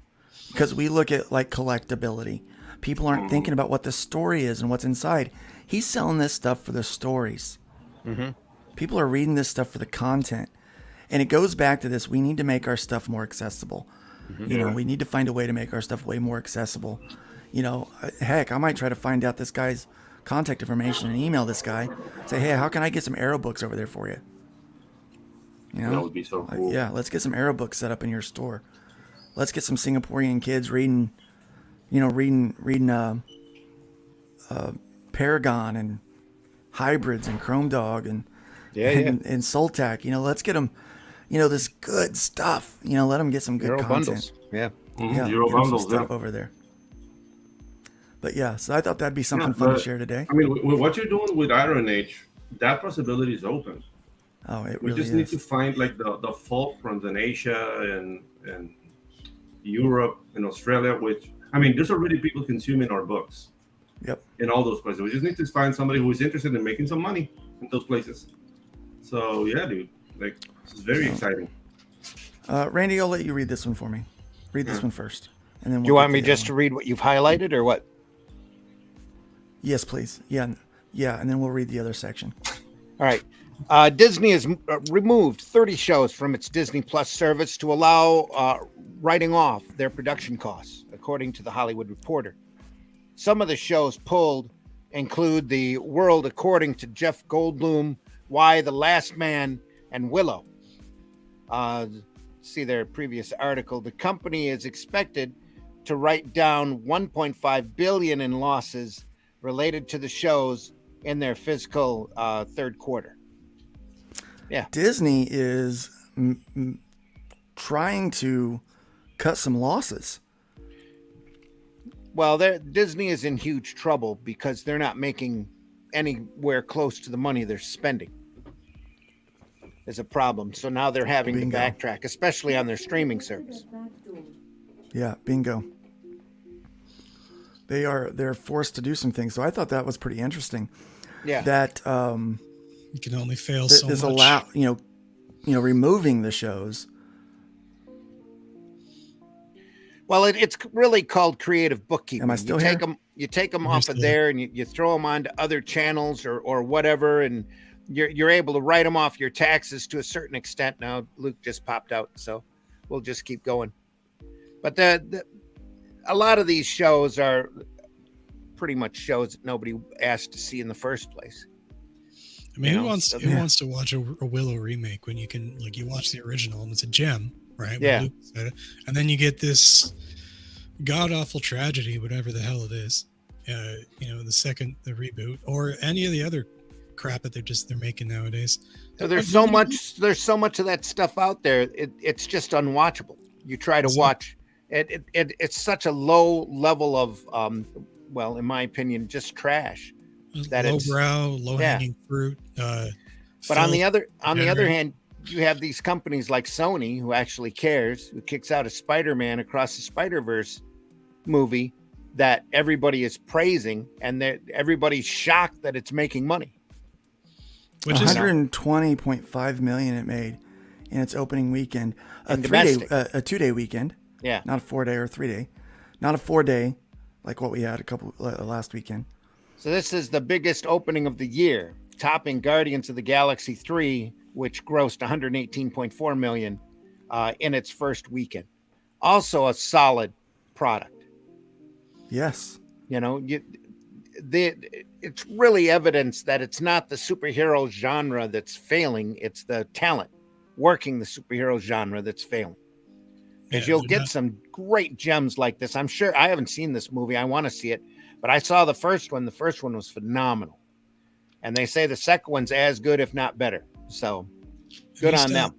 Because we look at like collectability. People aren't thinking about what the story is and what's inside. He's selling this stuff for the stories. People are reading this stuff for the content. And it goes back to this. We need to make our stuff more accessible. You know, we need to find a way to make our stuff way more accessible. You know, heck, I might try to find out this guy's contact information and email this guy. Say, hey, how can I get some Arrow books over there for you? You know, That would be so cool. yeah, let's get some Arrow books set up in your store. Let's get some Singaporean kids reading, Paragon and Hybrids and Chrome Dog and Soltac. You know, let's get them, this good stuff. You know, let them get some good Euro content. bundles. Yeah. Yeah, Euro get 'em some bundles, stuff yeah. over there. But yeah, so I thought that'd be something Yeah, fun to but, share today. I mean, with what you're doing with Iron Age, that possibility is open. Oh, it We really just need is. to find like the fulcrums in Asia and Europe and Australia, which I mean, there's already people consuming our books Yep. in all those places. We just need to find somebody who is interested in making some money in those places. So yeah, dude, like this is very exciting. Randy, I'll let you read this one for me. Read this one first, and then Do you want me just to read what you've highlighted or what? Yes, please. Yeah, and then we'll read the other section. All right. Disney has removed 30 shows from its Disney Plus service to allow writing off their production costs, according to the Hollywood Reporter. Some of the shows pulled include The World According to Jeff Goldblum, Why the Last Man, and Willow. See their previous article. The company is expected to write down $1.5 billion in losses related to the shows in their fiscal third quarter. Yeah. Disney is trying to cut some losses. Well, Disney is in huge trouble because they're not making anywhere close to the money they're spending. Is a problem. So now they're having Bingo. to backtrack, especially on their streaming service. Yeah, bingo. They're forced to do some things. So I thought that was pretty interesting. Yeah. That You can only fail so this much. removing the shows. Well, it's really called creative bookkeeping. Am I still you here? take them You're off still of there and you throw them onto other channels or whatever, and you're able to write them off your taxes to a certain extent. Now Luke just popped out, so we'll just keep going. But a lot of these shows are pretty much shows that nobody asked to see in the first place. I mean, You who know, wants so- who wants to watch a Willow remake when you can you watch the original and it's a gem, right? When Yeah. Luke said it. And then you get this god awful tragedy, whatever the hell it is. The reboot or any of the other crap that they're making nowadays. So there's so much of that stuff out there. It's just unwatchable. You try to watch it. It's such a low level of, well, in my opinion, just trash. That it's- Lowbrow, low hanging fruit. But on the other hand, you have these companies like Sony who actually cares, who kicks out a Spider-Man Across the Spider-Verse movie that everybody is praising, and that everybody's shocked that it's making money. which is 120.5 million it made in its opening weekend. A And 3-day, domestic. a 2-day weekend, Yeah. not a 4-day or 3-day, not a 4-day like what we had last weekend. So this is the biggest opening of the year, topping Guardians of the Galaxy 3, which grossed 118.4 million in its first weekend. Also a solid product. Yes. It's really evidence that it's not the superhero genre that's failing. It's the talent working the superhero genre that's failing. Because you'll get some great gems like this. I'm sure I haven't seen this movie. I want to see it, but I saw the first one. The first one was phenomenal. And they say the second one's as good, if not better. So good on them.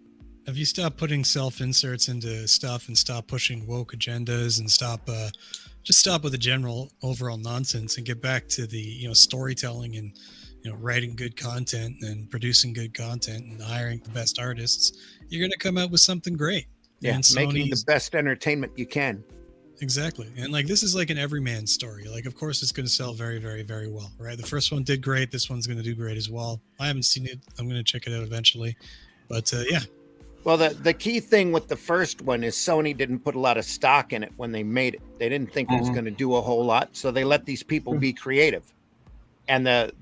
Have you stopped putting self-inserts into stuff and stop pushing woke agendas and stop with the general overall nonsense and get back to the storytelling and writing good content and producing good content and hiring the best artists? You're going to come out with something great. Yeah, And making the Sony's best entertainment you can. exactly. And like this is like an everyman story. Like of course it's going to sell very, very, very well, right? The first one did great. This one's going to do great as well. I haven't seen it. I'm going to check it out eventually. But yeah, Well, the key thing with the first one is Sony didn't put a lot of stock in it when they made it. They didn't think it was going to do a whole lot, so they let these people be creative. And the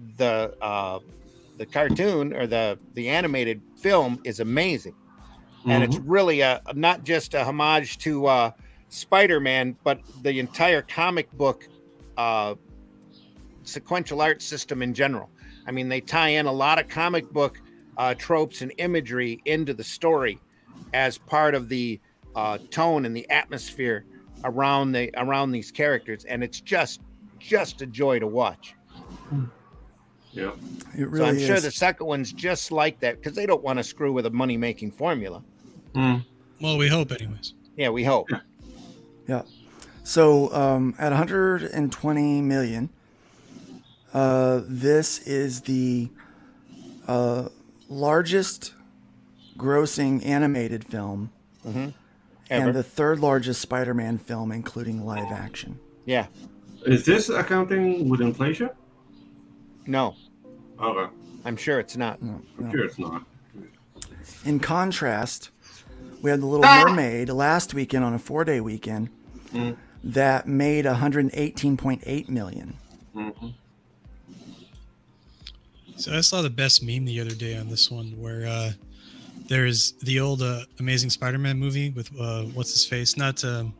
cartoon or the animated film is amazing, and it's really not just a homage to Spider-Man, but the entire comic book sequential art system in general. I mean, they tie in a lot of comic book tropes and imagery into the story as part of the tone and the atmosphere around these characters, and it's just a joy to watch. Yeah. It really So I'm is. sure the second one's just like that because they don't want to screw with a money-making formula. well, we hope anyways. Yeah, we hope. Yeah. So at 120 million, this is the largest grossing animated film Ever. and the third largest Spider-Man film, including live action. Yeah. Is this accounting with inflation? No, Okay. I'm sure it's not. I'm sure it's not. In contrast, we had The Little Mermaid last weekend on a 4-day weekend that made 118.8 million. So I saw the best meme the other day on this one where there's the old Amazing Spider-Man movie with what's his face? Not Tobey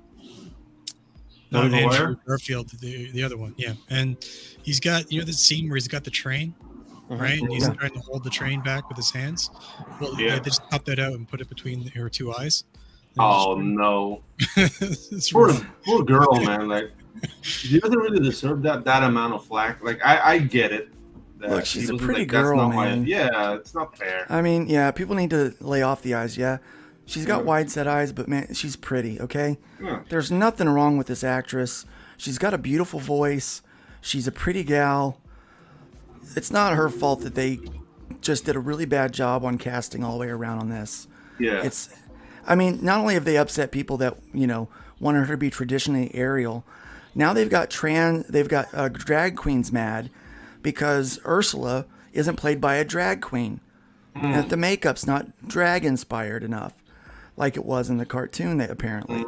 Andrew Maguire? Garfield, the other one. Yeah. And he's got, the scene where he's got the train, right? And he's trying to hold the train back with his hands. Well, Yeah. they just pop that out and put it between her two eyes. Oh no. It's Poor, really- poor girl, man. Like, she doesn't really deserve that amount of flack. Like, I get it. that Look, she's he a was pretty like, "That's girl, not man." Yeah, it's not fair. I mean, yeah, people need to lay off the eyes. Yeah, she's got wide set eyes, but man, she's pretty. Okay, Yeah. there's nothing wrong with this actress. She's got a beautiful voice. She's a pretty gal. It's not her fault that they just did a really bad job on casting all the way around on this. Yeah. I mean, not only have they upset people that wanted her to be traditionally Ariel, now they've got drag queens mad because Ursula isn't played by a drag queen. And that the makeup's not drag inspired enough, like it was in the cartoon. They apparently.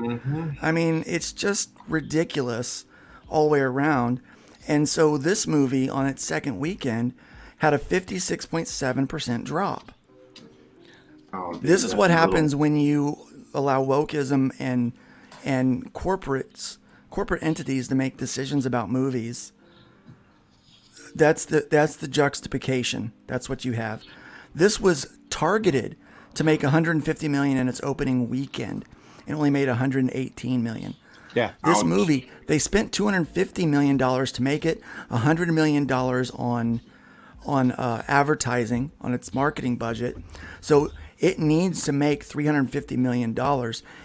I mean, it's just ridiculous all the way around. And so this movie on its second weekend had a 56.7% drop. Oh, dude, This is that's what a little- happens when you allow wokeism and corporate entities to make decisions about movies. That's the juxtaposition. That's what you have. This was targeted to make 150 million in its opening weekend. It only made 118 million. Yeah. This Ouch. movie, they spent $250 million to make it, $100 million on advertising, on its marketing budget. So it needs to make $350 million.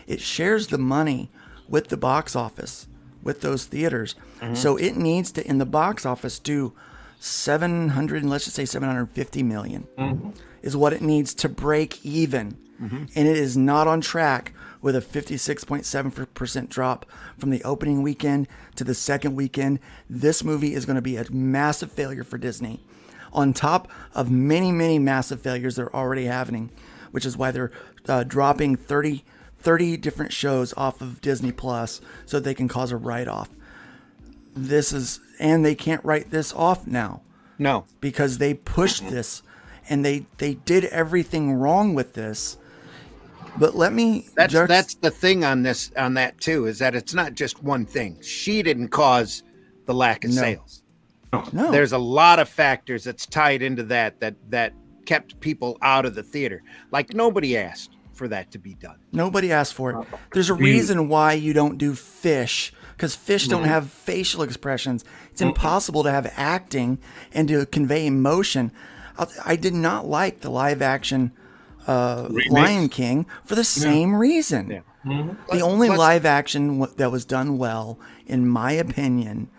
It shares the money with the box office, with those theaters. So it needs to, in the box office, do 700, let's just say 750 million is what it needs to break even. And it is not on track with a 56.7% drop from the opening weekend to the second weekend. This movie is going to be a massive failure for Disney, on top of many, many massive failures they're already having, which is why they're dropping 30 different shows off of Disney Plus so they can cause a write-off. And they can't write this off now No. because they pushed this and they did everything wrong with this. But let me That's the thing on that too, is that it's not just one thing. She didn't cause the lack of No. sales. no. There's a lot of factors that's tied into that kept people out of the theater. Like nobody asked for that to be done. Nobody asked for it. There's a reason why you don't do fish, because fish don't have facial expressions. It's impossible to have acting and to convey emotion. I did not like the live action Lion King for the same reason. Yeah. The only live action that was done well, in my opinion,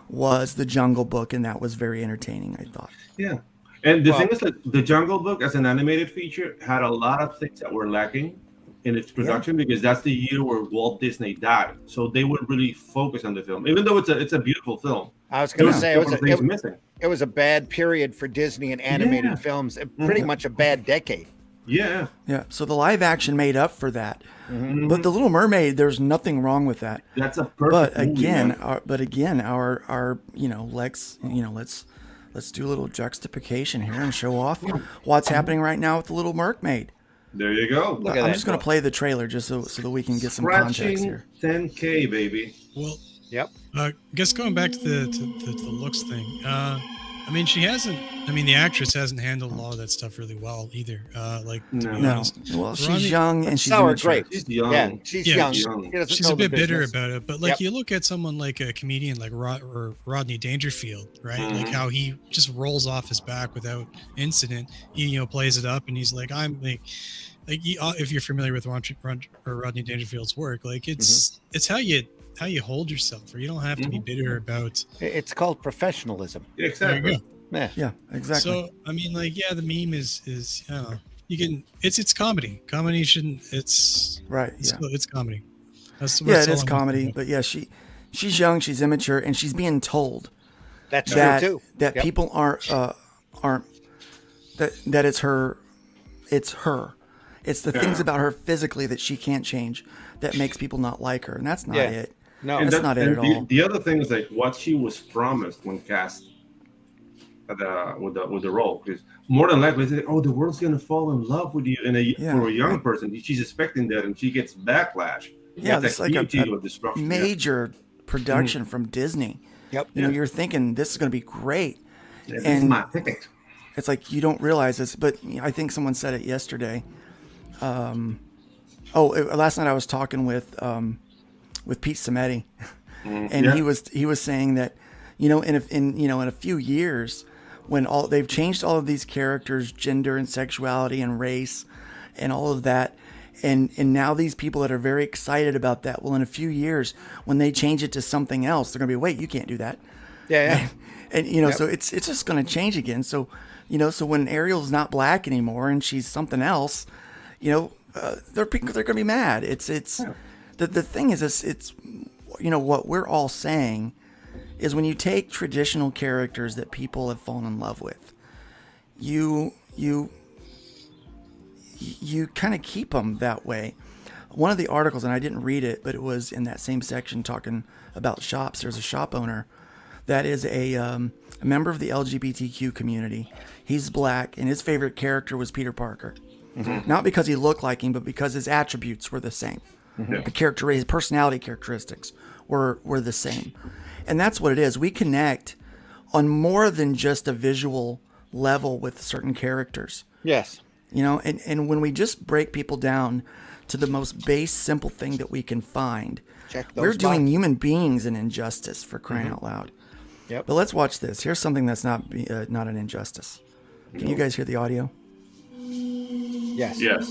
was The Jungle Book, and that was very entertaining, I thought. Yeah. And the thing is that the Jungle Book as an animated feature had a lot of things that were lacking. in its production because that's the year where Walt Disney died. So they would really focus on the film, even though it's a beautiful film. I was going to say Missing. it was a bad period for Disney and animated films, and pretty much a bad decade. Yeah. Yeah. So the live action made up for that. But The Little Mermaid, there's nothing wrong with that. That's a perfect But movie, again, man. our let's do a little juxtaposition here and show off what's happening right now with The Little Mermaid. There you go. Look at I'm that. just going to play the trailer just so that we can get some context Scratching here. 10K, baby. Well, Yep. I guess going back to the looks thing. I mean, the actress hasn't handled a lot of that stuff really well either. To be No. No, honest. well, she's Rodney- young and she's Sour immature. grapes. She's young. Yeah, she's Yeah, young. she's She doesn't She's know a bit the bitter business. about it, but you look at someone like a comedian like Rodney Dangerfield, right? Like how he just rolls off his back without incident. He plays it up, and he's like, I'm like if you're familiar with Rodney Dangerfield's work, like it's how you hold yourself, or you don't have to be bitter about. It's called professionalism. There you Exactly. go. Yeah. Yeah, exactly. So I mean, the meme is I don't know. You can it's comedy. Comedy shouldn't. It's Right. It's, Yeah. it's comedy. That's Yeah, all it is I'm comedy, looking but yeah, she's young, she's immature, and she's being told That's that true too. that Yep. people aren't that it's her. It's the things about her physically that she can't change that makes people not like her, and that's not Yeah. it. No, And That's not it and at all. The other thing is like what she was promised when cast with the role, because more than likely, they say, "Oh, the world's gonna fall in love with you." And for a young person, she's expecting that, and she gets backlash. Yeah, That's it's like a huge of destruction. major production from Disney. Yep. You know, you're thinking this is going to be great. Yeah, this is and- my ticket. It's like you don't realize this, but I think someone said it yesterday. Last night I was talking with Pete Sametti, and Yeah. he was saying that, in a few years, when they've changed all of these characters, gender and sexuality and race, and all of that, and now these people that are very excited about that, well, in a few years, when they change it to something else, they're gonna be, wait, you can't do that. Yeah. And so it's just going to change again. So so when Ariel's not black anymore and she's something else, they're going to be mad. It's the thing is it's what we're all saying is when you take traditional characters that people have fallen in love with, you kind of keep them that way. One of the articles, and I didn't read it, but it was in that same section talking about shops. There's a shop owner that is a member of the LGBTQ community. He's black, and his favorite character was Peter Parker. Not because he looked like him, but because his attributes were the same. His personality characteristics were the same. And that's what it is. We connect on more than just a visual level with certain characters. Yes. And when we just break people down to the most base, simple thing that we can find, Check those we're doing boxes. human beings an injustice, for crying out loud. Yep. But let's watch this. Here's something that's not an injustice. Can you guys hear the audio? Yes. Yes.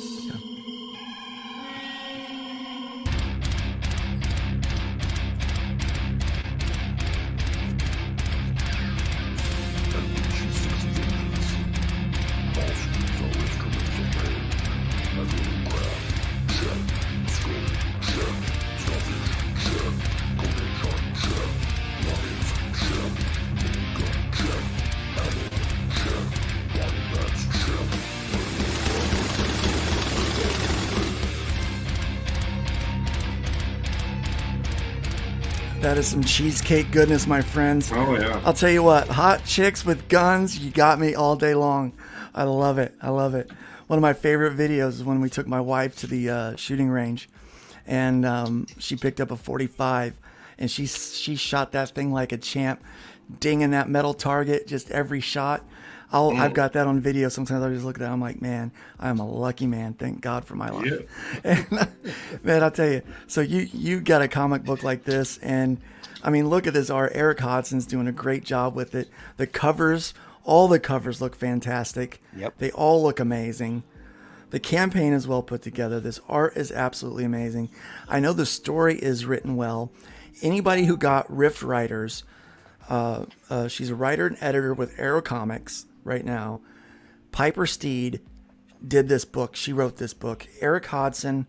That is some cheesecake goodness, my friends. Oh yeah. I'll tell you what, hot chicks with guns, you got me all day long. I love it. I love it. One of my favorite videos is when we took my wife to the shooting range, and she picked up a 45, and she shot that thing like a champ, dinging that metal target just every shot. I've got that on video. Sometimes I just look at that. I'm like, man, I'm a lucky man. Thank God for my life. Yeah. And, man, I'll tell you. So you got a comic book like this, and I mean, look at this art. Eric Hodson's doing a great job with it. The covers, all the covers look fantastic. Yep. They all look amazing. The campaign is well put together. This art is absolutely amazing. I know the story is written well. Anybody who got Rift Writers, she's a writer and editor with Arrow Comics right now. Piper Steed did this book. She wrote this book. Eric Hodson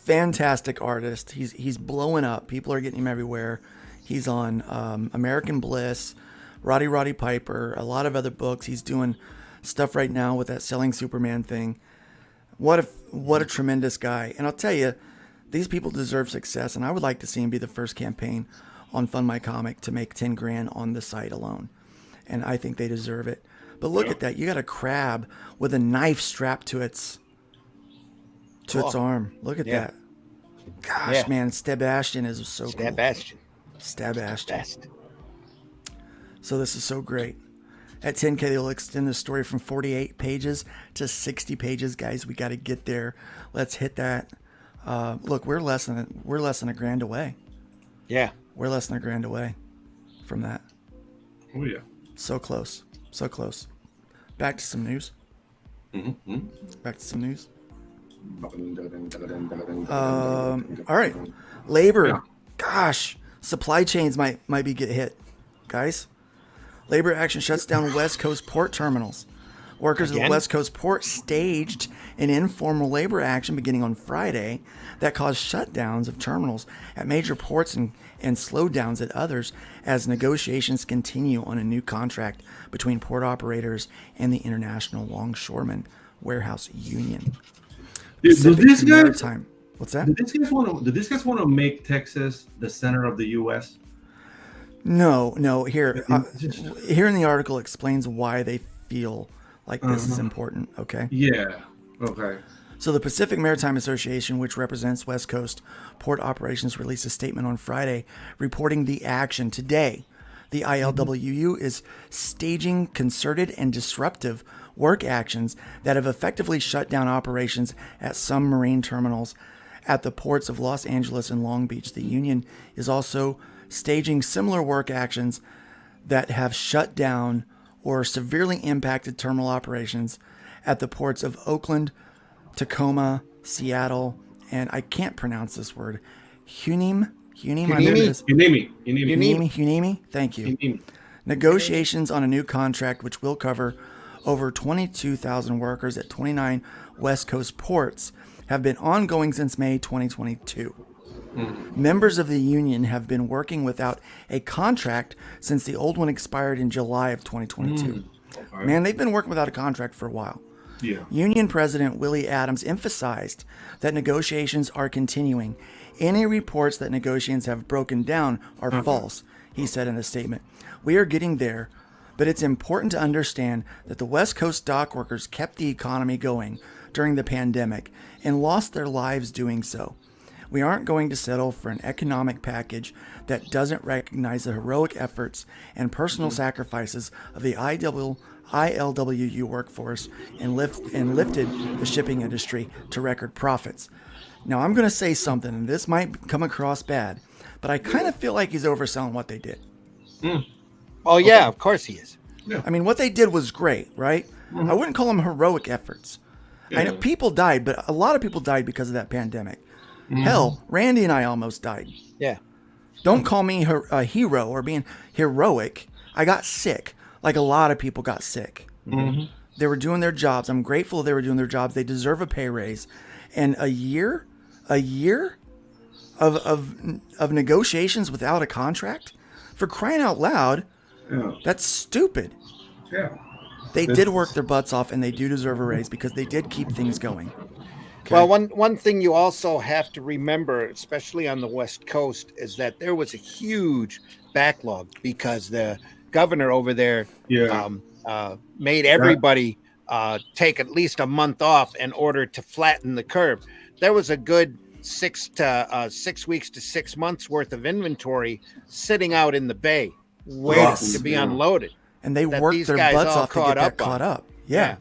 fantastic artist. He's blowing up. People are getting him everywhere. He's on American Bliss, Roddy Piper, a lot of other books. He's doing stuff right now with that Selling Superman thing. What a tremendous guy. And I'll tell you, these people deserve success, and I would like to see him be the first campaign on Fund My Comic to make 10 grand on the site alone. And I think they deserve it. But look at that. You got a crab with a knife strapped to its arm. Look at that. Gosh, man, Sebastian is so cool. Sebastian. So this is so great. At 10K, they'll extend the story from 48 pages to 60 pages, guys. We got to get there. Let's hit that. Look, we're less than $1,000 away. Yeah, we're less than $1,000 away from that. Oh yeah, so close. Back to some news. All right, labor. Yeah. Gosh, supply chains might be get hit, guys. Labor action shuts down West Coast port terminals. Workers at the West Coast port staged an informal labor action beginning on Friday that caused shutdowns of terminals at major ports and slowdowns at others as negotiations continue on a new contract between port operators and the International Longshoremen Warehouse Union. What's that? Did these guys want to make Texas the center of the U.S.? No. Here in the article explains why they feel like this is important. Okay. Yeah. Okay. So the Pacific Maritime Association, which represents West Coast port operations, released a statement on Friday reporting the action. Today, the ILWU is staging concerted and disruptive work actions that have effectively shut down operations at some marine terminals at the ports of Los Angeles and Long Beach. The union is also staging similar work actions that have shut down or severely impacted terminal operations at the ports of Oakland, Tacoma, Seattle, and I can't pronounce this word, Hueneme. Thank you. Hueneme. Negotiations on a new contract which will cover over 22,000 workers at 29 West Coast ports have been ongoing since May 2022. Members of the union have been working without a contract since the old one expired in July of 2022. Okay. Man, they've been working without a contract for a while. Yeah. Union President Willie Adams emphasized that negotiations are continuing. Any reports that negotiations have broken down are false, he said in a statement. We are getting there, but it's important to understand that the West Coast dock workers kept the economy going during the pandemic and lost their lives doing so. We aren't going to settle for an economic package that doesn't recognize the heroic efforts and personal sacrifices of the ILWU workforce and lifted the shipping industry to record profits. Now, I'm going to say something, and this might come across bad, but I kind of feel like he's overselling what they did. Oh, yeah, of course he is. Yeah. I mean, what they did was great, right? I wouldn't call them heroic efforts. I know people died, but a lot of people died because of that pandemic. Hell, Randy and I almost died. Yeah. Don't call me a hero or being heroic. I got sick, like a lot of people got sick. They were doing their jobs. I'm grateful they were doing their jobs. They deserve a pay raise. And a year of negotiations without a contract? For crying out loud, that's stupid. Yeah. They did work their butts off, and they do deserve a raise because they did keep things going. Okay. Well, one thing you also have to remember, especially on the West Coast, is that there was a huge backlog because the governor over there made everybody take at least a month off in order to flatten the curve. There was a good 6 weeks to 6 months worth of inventory sitting out in the bay waiting to be unloaded. And they worked their butts off to get that caught up. Yeah.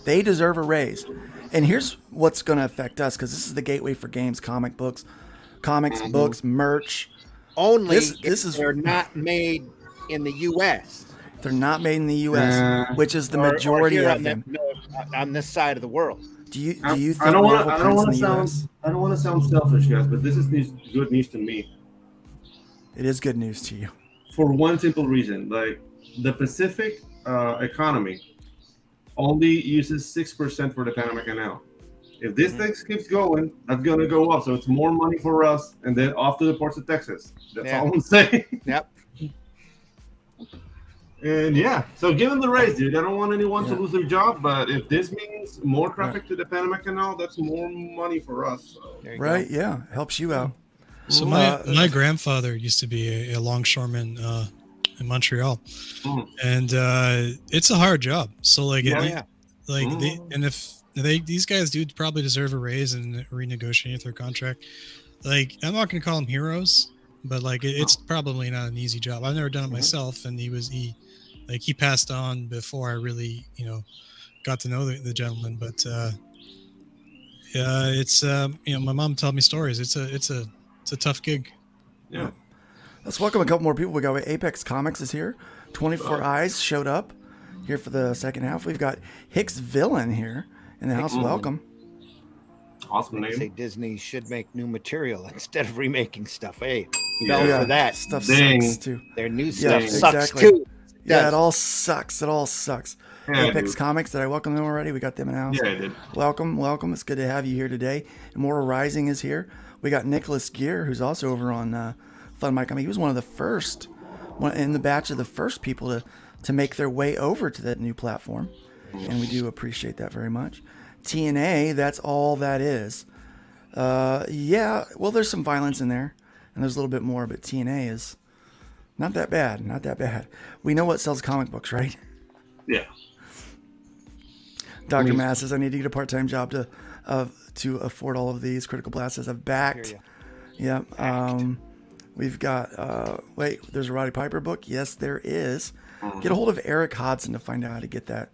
They deserve a raise. And here's what's going to affect us, because this is the gateway for games, books, merch. Only if they're not made in the U.S. They're not made in the U.S., which is the majority of them. On this side of the world. Do you think I don't want to sound selfish, guys, but this is good news to me. It is good news to you. For one simple reason, like the Pacific economy only uses 6% for the Panama Canal. If this thing keeps going, that's gonna go up. So it's more money for us, and then off to the ports of Texas. That's all I'm saying. Yep. And yeah, so give them the raise, dude. I don't want anyone to lose their job, but if this means more traffic to the Panama Canal, that's more money for us. So. Right? Yeah, helps you out. So my grandfather used to be a longshoreman in Montreal, and it's a hard job. So like, these guys do probably deserve a raise and renegotiate their contract. Like, I'm not going to call them heroes, but like it's probably not an easy job. I've never done it myself, and he passed on before I really got to know the gentleman. But it's my mom told me stories. It's a tough gig. Yeah. Let's welcome a couple more people. We got Apex Comics is here. 24 Eyes showed up here for the second half. We've got Hicks Villain here in the house. Welcome. Awesome I name. say Disney should make new material instead of remaking stuff. Hey, Yeah. bell for that. Stuff Dang. sucks too. Their new Yeah, stuff sucks exactly. too. Yeah, it all sucks. It all sucks. Yeah, Apex dude. Comics, did I welcome them already? We got them in the house. Yeah, I did. Welcome. It's good to have you here today. Immortal Rising is here. We got Nicholas Gear, who's also over on Fun Mike. I mean, he was one of the first, in the batch of the first people to make their way over to that new platform. And we do appreciate that very much. TNA, that's all that is. Yeah, well, there's some violence in there, and there's a little bit more, but TNA is not that bad. Not that bad. We know what sells comic books, right? Yeah. Dr. Mass says, I need to get a part-time job to afford all of these. Critical Blast says, I've backed. Yeah. We've got, there's a Roddy Piper book. Yes, there is. Get a hold of Eric Hodson to find out how to get that.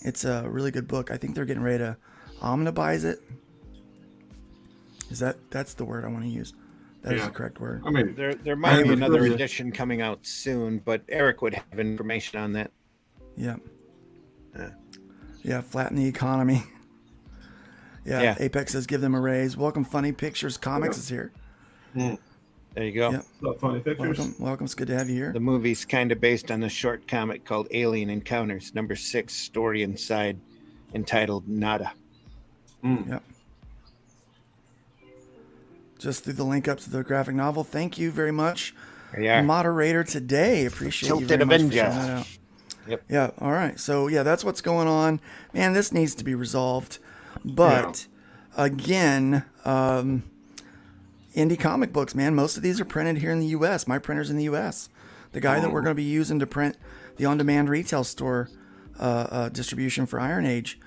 It's a really good book. I think they're getting ready to omnibize it. That's the word I want to use. That is the correct word. I mean, There might be another edition coming out soon, but Eric would have information on that. Yeah. Yeah, flatten the economy. Yeah, Apex says give them a raise. Welcome, Funny Pictures Comics is here. There you go. Yeah. funny pictures. Welcome. It's good to have you here. The movie's kind of based on a short comic called Alien Encounters, #6 story inside, entitled Nada. Yep. Just threw the link up to the graphic novel. Thank you very much. There you are. Moderator today. Appreciate you Tilted very much for Avenger. showing that out. Yep. Yeah. All right. So yeah, that's what's going on. Man, this needs to be resolved. But again, indie comic books, man, most of these are printed here in the U.S. My printer's in the U.S. The guy that we're going to be using to print the on-demand retail store distribution for Iron Age,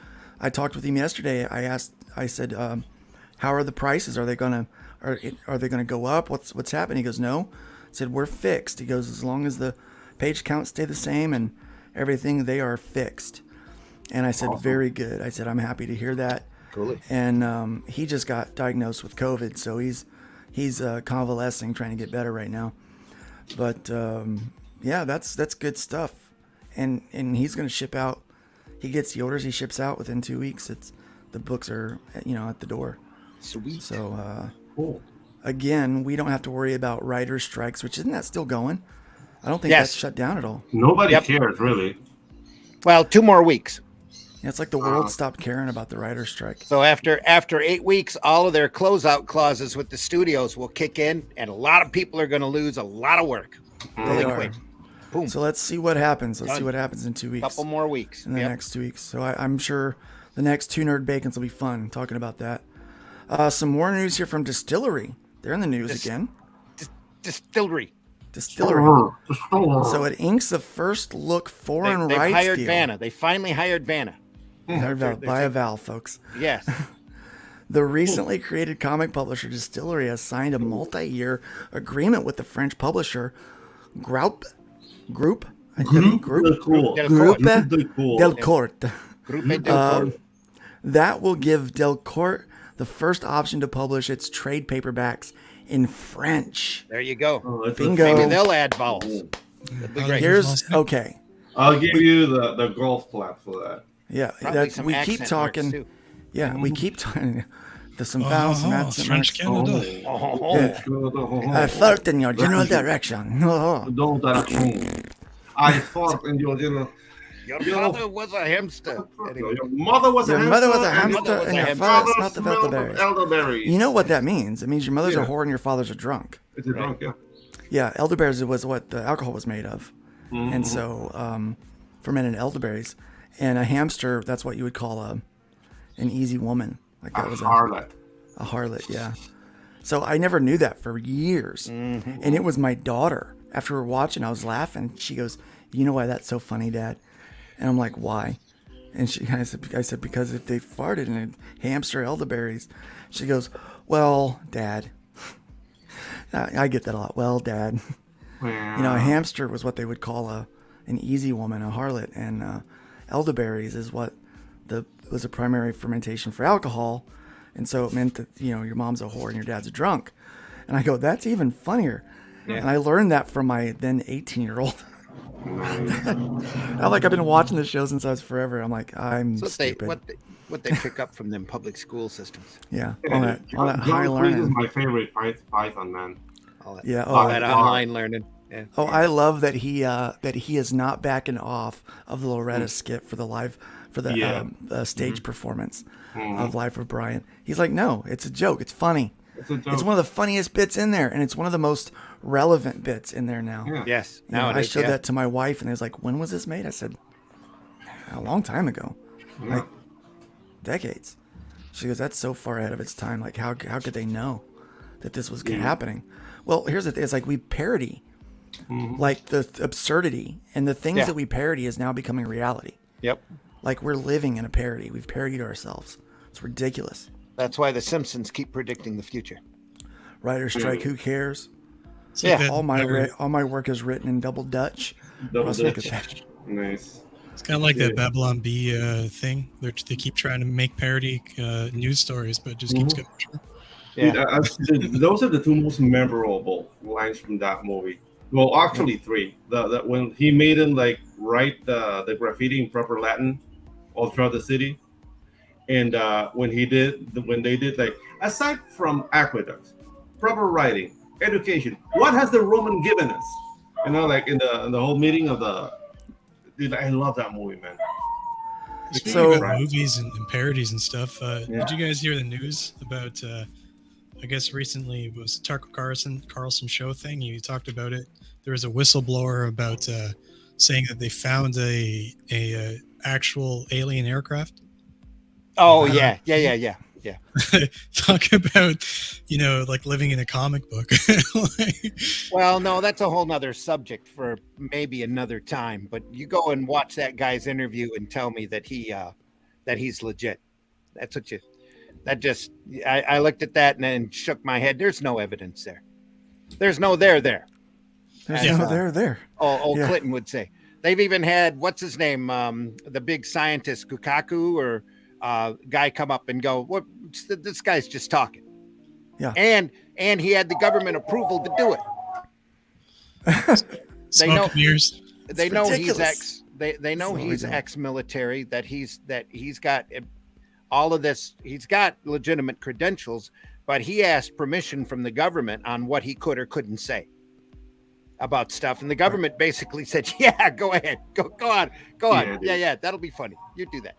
I talked with him yesterday. I said, how are the prices? Are they going to go up? What's happening? He goes, no. I said, we're fixed. He goes, as long as the page counts stay the same and everything, they are fixed. And I said, very good. I said, I'm happy to hear that. Cool. And he just got diagnosed with COVID, so he's convalescing, trying to get better right now. But yeah, that's good stuff. And he's going to ship out. He gets the orders, he ships out within 2 weeks. The books are at the door. Sweet. So Cool. again, we don't have to worry about writer strikes, which isn't that still going? I don't think that's shut down at all. Nobody cares, really. Well, 2 more weeks. Yeah, it's like the world stopped caring about the writer strike. So after 8 weeks, all of their closeout clauses with the studios will kick in, and a lot of people are going to lose a lot of work. Really quick. Boom. So let's see what happens. Let's Done. see what happens in 2 weeks. Couple more weeks. In the next 2 weeks. So I'm sure the next 2 Nerd Bacons will be fun talking about that. Some more news here from Distillery. They're in the news again. Distillery. So it inks the first look foreign They've rights hired deal. Vanna. They finally hired Vanna. By a Val, folks. Yes. The recently created comic publisher Distillery has signed a multi-year agreement with the French publisher Groupe Delcourt. That will give Delcourt the first option to publish its trade paperbacks in French. There you go. Bingo. Maybe they'll add vowels. That'd be great. Here's okay. I'll give you the golf clap for that. Yeah, Probably some we keep accent marks, talking. too. Yeah, we keep talking. There's some vowels, some accent French marks. Canada. I fart in your general direction. Don't direction. I fart in your general. Your You know, father was a hamster. Anyway. Your mother was a Your hamster. mother was a and hamster mother was and a your hamster. father father smelled of smelled of elderberries. elderberries. You know what that means? It means your mother's a Yeah. whore and your father's a drunk. It's a drunk, yeah. Yeah, elderberries was what the alcohol was made of. Mm-hmm. And so fermented elderberries. And a hamster, that's what you would call an easy woman. Like that was Harlot. a harlot, yeah. So I never knew that for years. And it was my daughter. After we were watching, I was laughing. She goes, "You know why that's so funny, Dad?" And I'm like, "Why?" And I said, "Because if they farted in a hamster elderberries." She goes, "Well, Dad." I get that a lot. Well, Dad. You know, a hamster was what they would call an easy woman, a harlot, and elderberries is what was a primary fermentation for alcohol, and so it meant that your mom's a whore and your dad's a drunk. And I go, that's even funnier. Yeah. And I learned that from my then 18-year-old. I've been watching this show since I was forever. I'm like, I'm stupid. What they pick up from them public school systems. Yeah, all that high John Cleese learning. is my favorite Python man. All that, Yeah, all that online learning. Yeah. Oh, I love that he is not backing off of the Loretta skit for the stage performance of Life of Brian. He's like, no, it's a joke. It's funny. It's one of the funniest bits in there, and it's one of the most relevant bits in there now. Yeah. Yes. I showed that to my wife, and they was like, when was this made? I said, a long time ago, like decades. She goes, that's so far ahead of its time. Like, how could they know that this was happening? Well, here's the thing. It's like we parody, like the absurdity, and the things that we parody is now becoming reality. Yep. Like we're living in a parody. We've parodied ourselves. It's ridiculous. That's why the Simpsons keep predicting the future. Writer strike. Who cares? Yeah. All my work is written in double Dutch. Double Let's look Dutch. at that. Nice. It's kind of like that Babylon Bee thing. They keep trying to make parody news stories, but it just keeps getting true. Yeah. Dude, those are the two most memorable lines from that movie. Well, actually, three. The when he made him write the graffiti in proper Latin all throughout the city, and when they did aside from aqueducts, proper writing, education, what has the Roman given us? In the whole meeting of the. Dude, I love that movie, man. Speaking about movies and parodies and stuff, did you guys hear the news about? I guess recently it was Tucker Carlson show thing. He talked about it. There was a whistleblower about saying that they found a actual alien aircraft. Oh yeah. Talk about living in a comic book. Well, no, that's a whole nother subject for maybe another time. But you go and watch that guy's interview and tell me that he's legit. That's what you. That just I looked at that and then shook my head. There's no evidence there. There's no there. There's no there. Clinton would say. They've even had what's his name, the big scientist Kukaku or guy come up and go, "What? This guy's just talking." Yeah. And he had the government approval to do it. They know he's ex. They know he's ex-military. That he's got all of this. He's got legitimate credentials, but he asked permission from the government on what he could or couldn't say about stuff, and the government basically said, "Yeah, go ahead, go on, yeah, that'll be funny. You do that."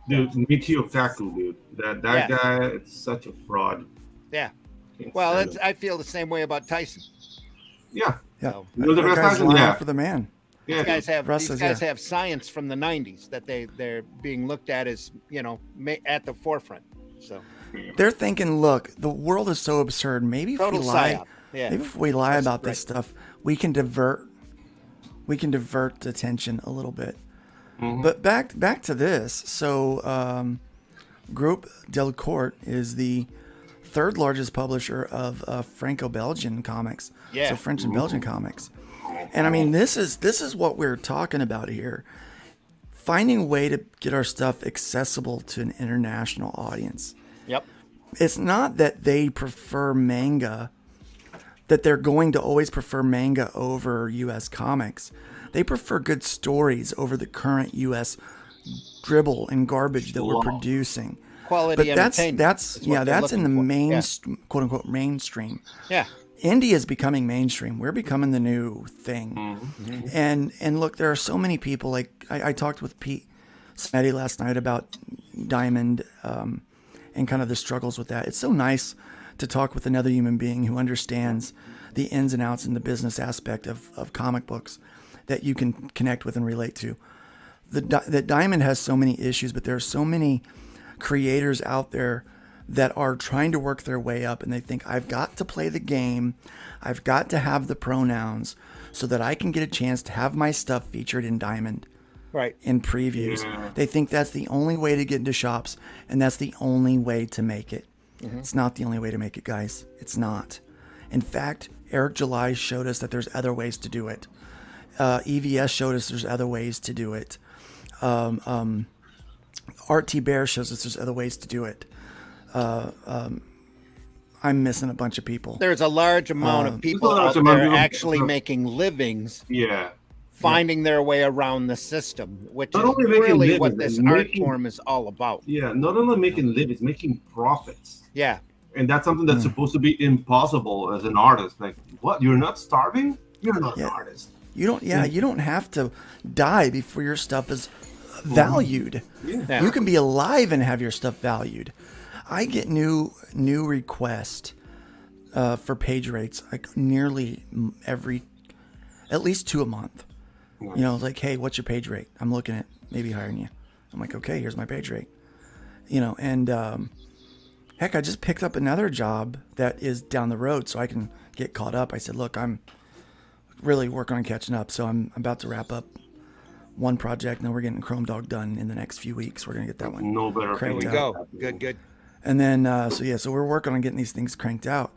Dude, Michio Kaku, dude. That guy, it's such a fraud. Yeah. Well, I feel the same way about Tyson. Yeah. Yeah. So, The best guy's Tyson, lying for the man. Yeah. these guys have science from the 90s that they're being looked at as, at the forefront. So They're thinking, look, the world is so absurd. Maybe if total we lie, psyop. Yeah. maybe if we lie That's about this stuff, we can divert attention a little bit. But back to this. So, Groupe Delcourt is the third largest publisher of Franco-Belgian comics. Yeah. So French and Belgian comics. And I mean, this is what we're talking about here. Finding a way to get our stuff accessible to an international audience. Yep. It's not that they prefer manga, that they're going to always prefer manga over U.S. comics. They prefer good stories over the current U.S. dribble and garbage that we're producing. Quality But that's entertainment. that's in the Yeah. quote unquote mainstream. Yeah. indie is becoming mainstream. We're becoming the new thing. And look, there are so many people. Like I talked with Pete Smetty last night about Diamond and kind of the struggles with that. It's so nice to talk with another human being who understands the ins and outs and the business aspect of comic books that you can connect with and relate to. That Diamond has so many issues, but there are so many creators out there that are trying to work their way up, and they think, I've got to play the game, I've got to have the pronouns so that I can get a chance to have my stuff featured in Diamond, Right. in previews. They think that's the only way to get into shops, and that's the only way to make it. It's not the only way to make it, guys. It's not. In fact, Eric July showed us that there's other ways to do it. EVS showed us there's other ways to do it. RT Bear shows us there's other ways to do it. I'm missing a bunch of people. There's a large amount of people large out amount of there people- actually making livings, Yeah. finding their way around the system, which Not is only making really what livings, this and art making- form is all about. Yeah. Not only making livings, making profits. Yeah. And that's something that's supposed to be impossible as an artist. Like, what? You're not starving? You're not an artist. You don't have to die before your stuff is valued. Yeah. You can be alive and have your stuff valued. I get new requests for page rates like nearly at least 2 a month. You know, like, hey, what's your page rate? I'm looking at maybe hiring you. I'm like, okay, here's my page rate. You know, and heck, I just picked up another job that is down the road so I can get caught up. I said, look, I'm really working on catching up, so I'm about to wrap up one project, and then we're getting Chrome Dog done in the next few weeks. We're gonna get that one No better cranked feeling. out. Go. Good. And then, so we're working on getting these things cranked out.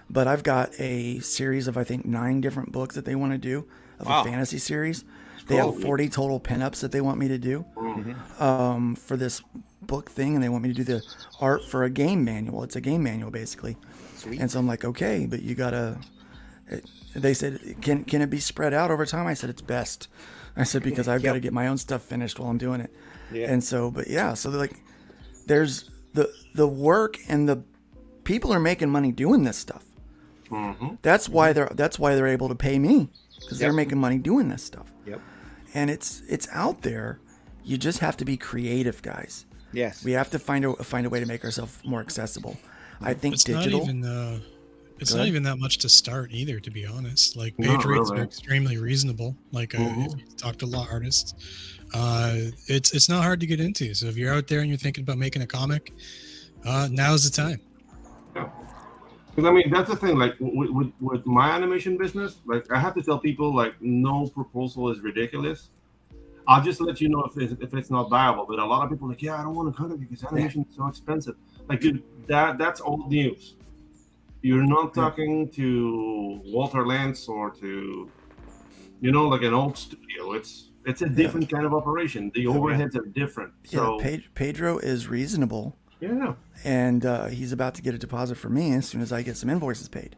But I've got a series of, I think, 9 different books that they want to do of Wow. a fantasy series. They have 40 total pinups that they want me to do for this book thing, and they want me to do the art for a game manual. It's a game manual, basically. Sweet. And so I'm like, okay, but you gotta. They said, can it be spread out over time? I said, it's best. I said, because I've got to get my own stuff finished while I'm doing it. Yeah. And so, but yeah, so like, there's the work, and the people are making money doing this stuff. That's why they're able to pay me, because they're making money doing this stuff. Yep. And it's out there. You just have to be creative, guys. Yes. We have to find a way to make ourselves more accessible. I think It's digital. not even it's Go not ahead. even that much to start either, to be honest. Like page Not rates really. are extremely reasonable. Like if you talk to a lot of artists, it's not hard to get into. So if you're out there and you're thinking about making a comic, now's the time. Because I mean, that's the thing. Like with my animation business, like I have to tell people, like, no proposal is ridiculous. I'll just let you know if it's not viable. But a lot of people are like, yeah, I don't want to cut it because animation is so expensive. Like, dude, that's old news. You're not talking to Walter Lantz or to, like an old studio. It's a different kind of operation. The overheads are different. So Pedro is reasonable. yeah. And he's about to get a deposit from me as soon as I get some invoices paid.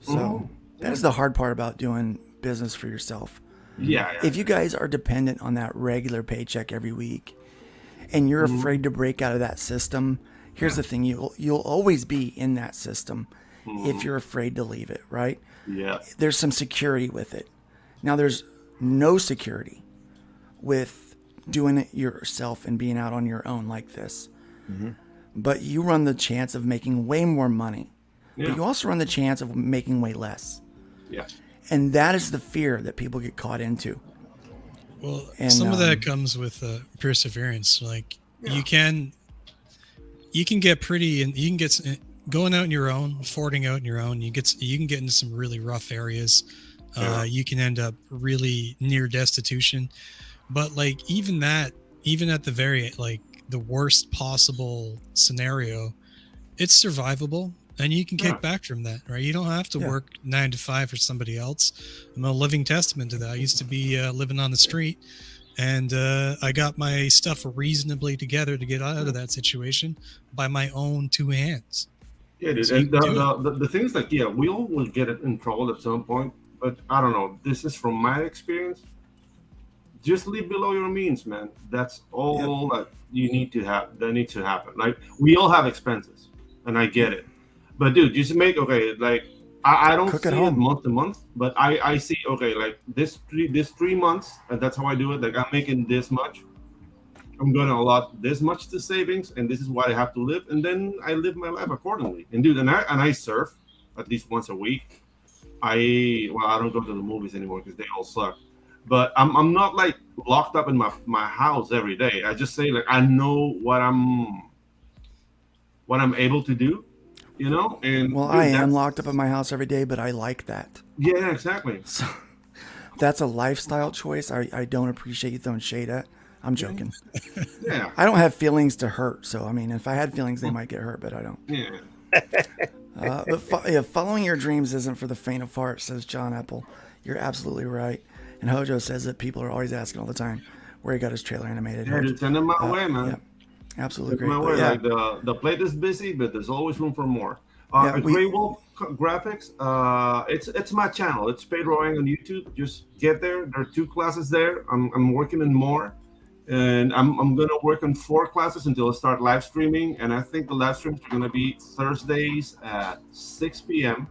So that is the hard part about doing business for yourself. Yeah. If you guys are dependent on that regular paycheck every week, and you're afraid to break out of that system, here's the thing: you'll always be in that system if you're afraid to leave it. Right? Yeah. There's some security with it. Now there's no security with doing it yourself and being out on your own like this. But you run the chance of making way more money. Yeah. But you also run the chance of making way less. Yeah. And that is the fear that people get caught into. Well, And, some of that comes with perseverance. Like you can get pretty, and you can get going out on your own, affording out on your own. You can get into some really rough areas. You can end up really near destitution. But like even at the very the worst possible scenario, it's survivable. And you can kick back from that, right? You don't have to work 9 to 5 for somebody else. I'm a living testament to that. I used to be living on the street, and I got my stuff reasonably together to get out of that situation by my own 2 hands. Yeah, dude. So And you can do the thing is, like, yeah, we all will get it in trouble at some point, but I don't know. This is from my experience. Just live below your means, man. That's all that you need to have. That needs to happen. Like, we all have expenses, and I get it. But dude, just make I don't Cook see at it home. month to month, but I see, okay, like this 3 months, and that's how I do it. Like I'm making this much. I'm going to allot this much to savings, and this is what I have to live, and then I live my life accordingly. And dude, and I surf at least once a week. I don't go to the movies anymore because they all suck. But I'm not like locked up in my house every day. I just say like I know what I'm able to do, you know. And Well, dude, I am locked up in my house every day, but I like that. Yeah, exactly. So that's a lifestyle choice. I don't appreciate you throwing shade at. I'm joking. Yeah. I don't have feelings to hurt. So, I mean, if I had feelings, they might get hurt, but I don't. Yeah. But following your dreams isn't for the faint of heart, says John Apple. You're absolutely right. And Hojo says that people are always asking all the time where he got his trailer animated. Yeah, just send them my way, man. Yeah, absolutely Send them great. my way. But yeah, Like the plate is busy, but there's always room for more. Yeah, Grey Wolf Graphics. It's my channel. It's Paid Rowing on YouTube. Just get there. There are 2 classes there. I'm working on more, and I'm gonna work on 4 classes until I start live streaming. And I think the live streams are gonna be Thursdays at 6 p.m.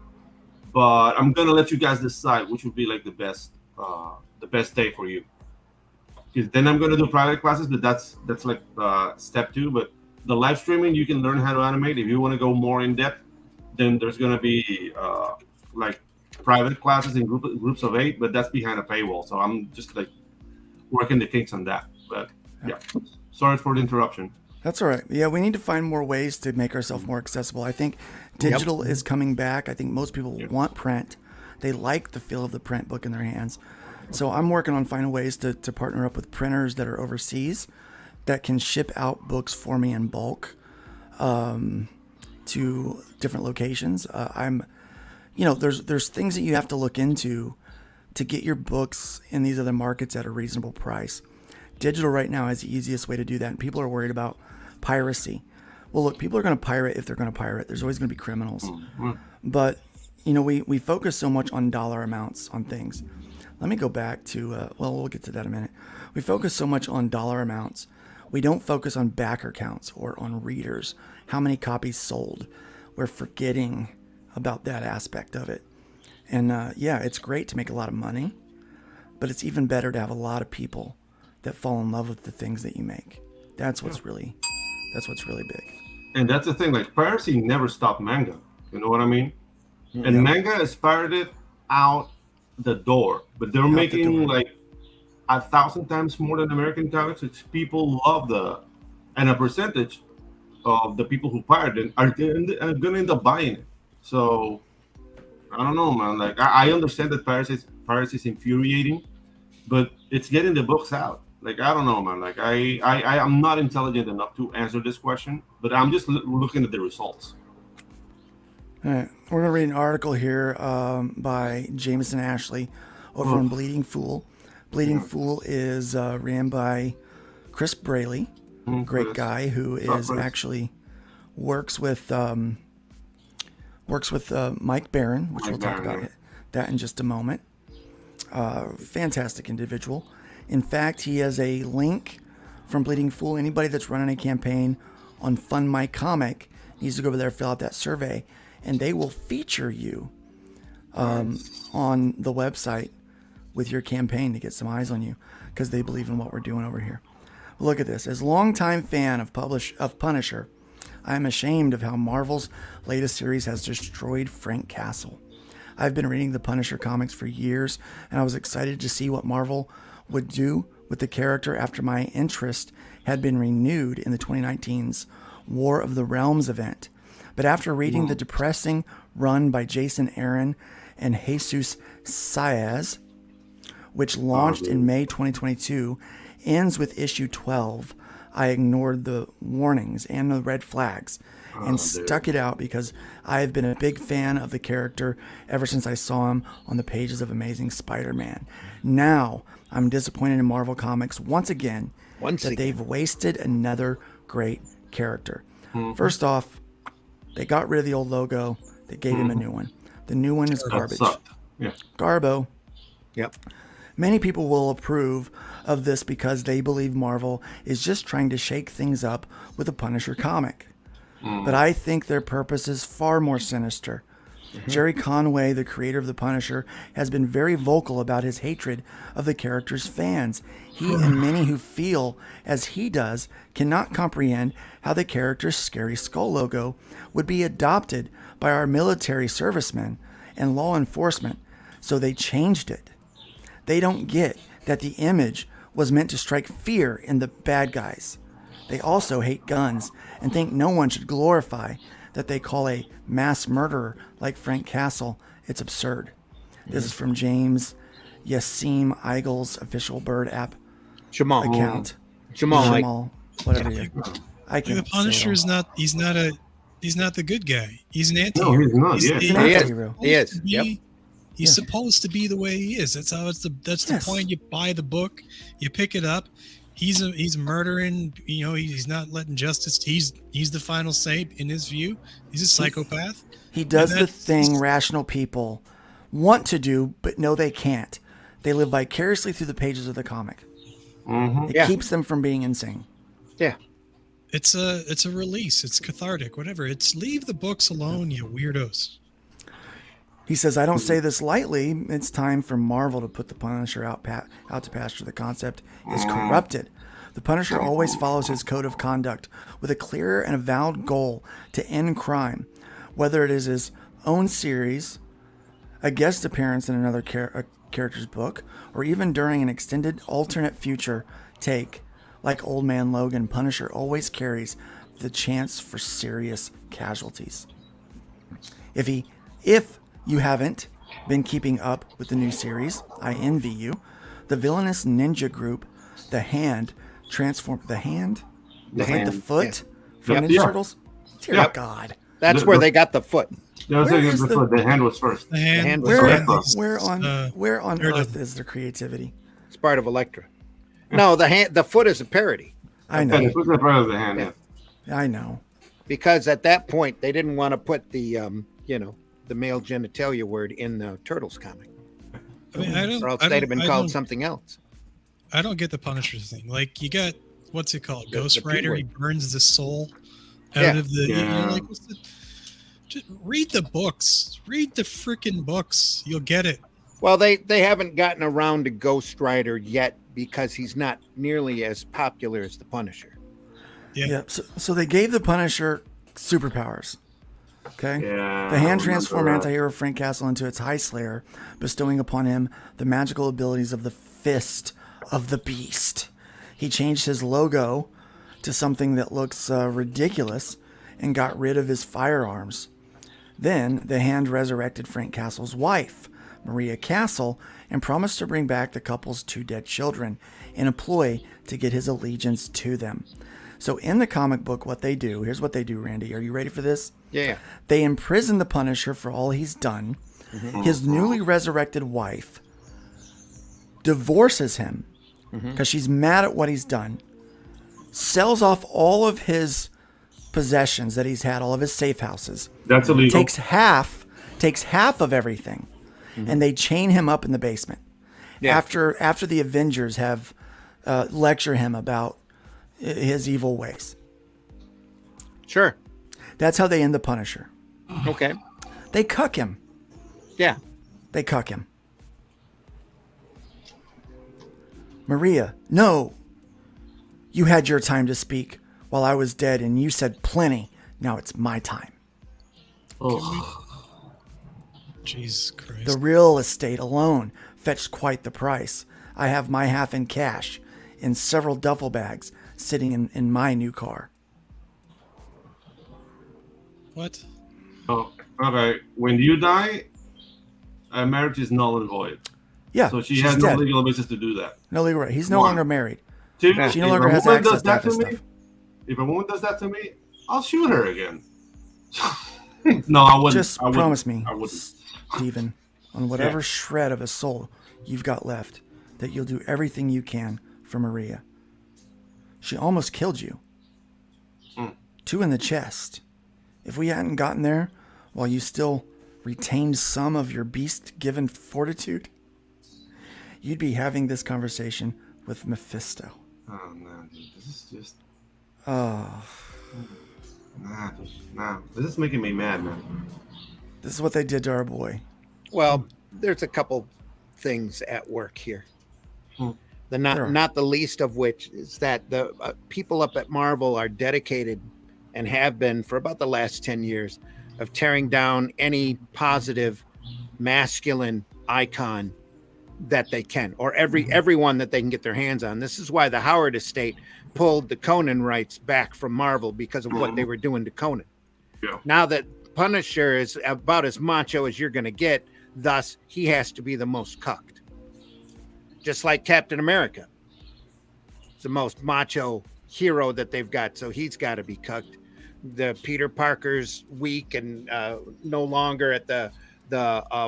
But I'm gonna let you guys decide which would be like the best day for you. Because then I'm gonna do private classes, but that's like step 2. But the live streaming, you can learn how to animate. If you want to go more in depth, then there's gonna be like private classes in groups of 8, but that's behind a paywall. So I'm just like working the kinks on that. But yeah, sorry for the interruption. that's all right. Yeah, we need to find more ways to make ourselves more accessible. I think digital is coming back. I think most people want print. They like the feel of the print book in their hands. So I'm working on finding ways to partner up with printers that are overseas that can ship out books for me in bulk to different locations. There's things that you have to look into to get your books in these other markets at a reasonable price. Digital right now is the easiest way to do that, and people are worried about piracy. Well, look, people are going to pirate if they're going to pirate. There's always going to be criminals. But, we focus so much on dollar amounts on things. Let me go back to, we'll get to that in a minute. We focus so much on dollar amounts. We don't focus on backer counts or on readers, how many copies sold. We're forgetting about that aspect of it. And it's great to make a lot of money, but it's even better to have a lot of people that fall in love with the things that you make. That's what's really big. And that's the thing. Like piracy never stopped manga. You know what I mean? And manga has pirated out the door, but they're making like 1,000 times more than American comics, which people love and a percentage of the people who pirate it are gonna end up buying it. So I don't know, man. Like I understand that piracy is infuriating, but it's getting the books out. Like I don't know, man. Like I'm not intelligent enough to answer this question, but I'm just looking at the results. All right. We're going to read an article here by Jameson Ashley over on Bleeding Fool. Bleeding Fool is ran by Chris Braley, great guy who is actually works with Mike Barron, which we'll talk about that in just a moment. Fantastic individual. In fact, he has a link from Bleeding Fool. Anybody that's running a campaign on Fund My Comic needs to go over there, fill out that survey, and they will feature you on the website with your campaign to get some eyes on you because they believe in what we're doing over here. Look at this. As a longtime fan of Punisher, I am ashamed of how Marvel's latest series has destroyed Frank Castle. I've been reading the Punisher comics for years, and I was excited to see what Marvel would do with the character after my interest had been renewed in the 2019's War of the Realms event. But after reading the depressing run by Jason Aaron and Jesus Saez, which launched in May 2022, ends with issue 12, I ignored the warnings and the red flags and stuck it out because I have been a big fan of the character ever since I saw him on the pages of Amazing Spider-Man. Now, I'm disappointed in Marvel Comics once again that they've wasted another great character. First off, they got rid of the old logo. They gave him a new one. The new one is garbage. Yeah. Garbo. Yep. Many people will approve of this because they believe Marvel is just trying to shake things up with a Punisher comic. But I think their purpose is far more sinister. Jerry Conway, the creator of The Punisher, has been very vocal about his hatred of the character's fans. He and many who feel as he does cannot comprehend how the character's scary skull logo would be adopted by our military servicemen and law enforcement, so they changed it. They don't get that the image was meant to strike fear in the bad guys. They also hate guns and think no one should glorify that they call a mass murderer like Frank Castle. It's absurd. This is from James Yassim Eigel's official Bird app Jamal. account. Jamal. Whatever you. I The can. Punisher is not. He's not the good guy. He's an No, anti-hero. he's not. He's Yeah. the- He's an He is. anti-hero. He is. to be- Yep. He's supposed to be the way he is. That's how it's that's the Yes. point. You buy the book, you pick it up. He's murdering. He's not letting justice. He's the final say in his view. He's a psychopath. He does And the that's- thing rational people want to do, but no, they can't. They live vicariously through the pages of the comic. It Yeah. keeps them from being insane. Yeah. It's a release. It's cathartic. Whatever. It's leave the books alone, you weirdos. He says, I don't say this lightly. It's time for Marvel to put the Punisher out to pasture. The concept is corrupted. The Punisher always follows his code of conduct with a clear and avowed goal to end crime, whether it is his own series, a guest appearance in another character's book, or even during an extended alternate future take. Like Old Man Logan, Punisher always carries the chance for serious casualties. If you haven't been keeping up with the new series, I envy you. The villainous ninja group, The Hand, transformed the hand? The Like Hand, the foot from Yep. Ninja Yeah. Turtles? Dear Yep. God. That's The- where the- they got the foot. That was Where like is the hand was first. The hand. hand was Where, correct. is, where on Daredevil. earth is the creativity? It's part of Elektra. No, the foot is a parody I Yeah, know. they put that part of the hand. Yeah. I know. because at that point they didn't want to put the the male genitalia word in the Turtles comic, I mean, I don't. or else I they'd don't- have been I called don't- something else. I don't get the Punisher thing. Like you got what's it called? The Ghost P Rider. word. He burns the soul out Yeah. of the. Yeah. Like, just read the books. Read the freaking books. You'll get it. Well, they haven't gotten around to Ghost Rider yet because he's not nearly as popular as the Punisher. Yeah. Yeah. So they gave the Punisher superpowers. Okay. Yeah, The I hand remember transformed that. anti-hero Frank Castle into its High Slayer, bestowing upon him the magical abilities of the Fist of the Beast. He changed his logo to something that looks ridiculous and got rid of his firearms. Then the Hand resurrected Frank Castle's wife, Maria Castle, and promised to bring back the couple's 2 dead children in a ploy to get his allegiance to them. So in the comic book, what they do, here's what they do, Randy. Are you ready for this? Yeah. They imprison the Punisher for all he's done. His newly resurrected wife divorces him because she's mad at what he's done, sells off all of his possessions that he's had, all of his safe houses, That's illegal. takes half of everything, and they chain him up in the basement. Yeah. After the Avengers have lecture him about his evil ways. Sure. That's how they end the Punisher. Okay. They cuck him. Yeah. They cuck him. Maria, no. You had your time to speak while I was dead, and you said plenty. Now it's my time. Jesus Christ. The real estate alone fetched quite the price. I have my half in cash in several duffel bags sitting in my new car. What? Oh, okay. When you die, a marriage is null and void. Yeah, So she she's has no dead. legal basis to do that. No legal right. He's no One. longer married. Two, She no if longer a has woman access does to half that his me, stuff. if a woman does that to me, I'll shoot her again. No, I wouldn't. Just I wouldn't. promise me, I wouldn't. Stephen, on whatever shred of a soul you've got left, that you'll do everything you can for Maria. She almost killed you. 2 in the chest. If we hadn't gotten there while you still retained some of your beast-given fortitude, you'd be having this conversation with Mephisto. Oh no, dude. This is just. Oh, Nah, dude. Nah. This is making me mad, man. This is what they did to our boy. Well, there's a couple things at work here. The Sure. not the least of which is that the people up at Marvel are dedicated and have been for about the last 10 years of tearing down any positive masculine icon that they can, or everyone that they can get their hands on. This is why the Howard estate pulled the Conan rights back from Marvel because of what they were doing to Conan. Yeah. Now that Punisher is about as macho as you're going to get, thus he has to be the most cucked. Just like Captain America. It's the most macho hero that they've got, so he's got to be cucked. The Peter Parker's weak and no longer at the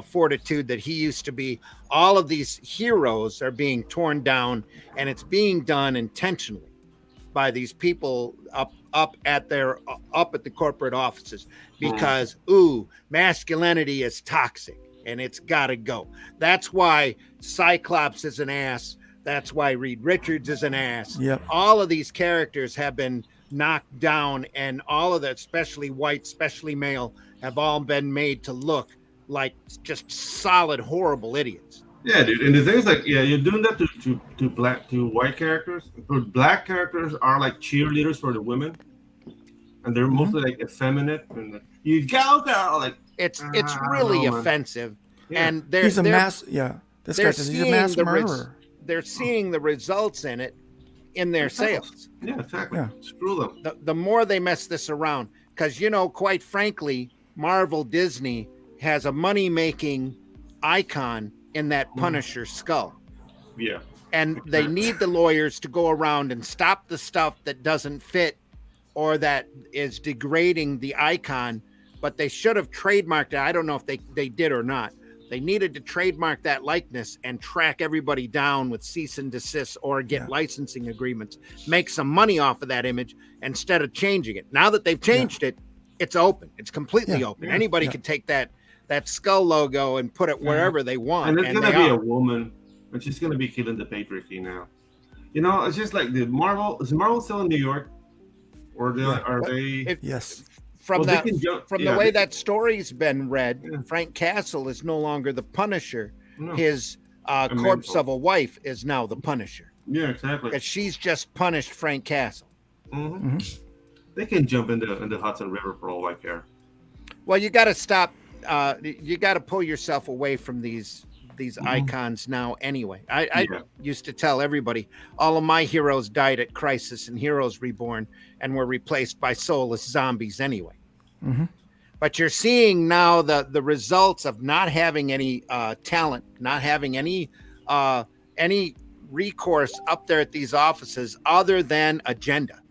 fortitude that he used to be. All of these heroes are being torn down, and it's being done intentionally by these people up at the corporate offices because masculinity is toxic and it's got to go. That's why Cyclops is an ass. That's why Reed Richards is an ass. Yep. All of these characters have been knocked down, and all of that, especially white, especially male, have all been made to look like just solid, horrible idiots. Yeah, dude. And the thing is, like, you're doing that to white characters. But black characters are like cheerleaders for the women, and they're mostly like effeminate. And you go, girl, like it's really offensive. Yeah. And He's a mass. Yeah, this guy says he's a mass murderer. They're seeing the results in it in their sales. Yeah, exactly. Yeah. Screw them. The more they mess this around, because quite frankly, Marvel Disney has a money-making icon in that Punisher skull. Yeah. And they need the lawyers to go around and stop the stuff that doesn't fit or that is degrading the icon, but they should have trademarked it. I don't know if they did or not. They needed to trademark that likeness and track everybody down with cease and desist or get licensing agreements, make some money off of that image instead of changing it. Now that they've changed it, it's open. It's completely open. Anybody can take that skull logo and put it wherever they want. And it's going to be a woman, and she's going to be killing the patriarchy now. It's just like is Marvel still in New York? Or are they? Yes. From the way that story's been read, Frank Castle is no longer the Punisher. No. His corpse of a wife is now the Punisher. Yeah, exactly. Because she's just punished Frank Castle. Mm-hmm. They can jump into the Hudson River for all I care. Well, you got to stop. You got to pull yourself away from these icons now. Anyway, I used to tell everybody all of my heroes died at Crisis and Heroes Reborn and were replaced by soulless zombies anyway. Mm-hmm. But you're seeing now the results of not having any talent, not having any recourse up there at these offices other than agenda.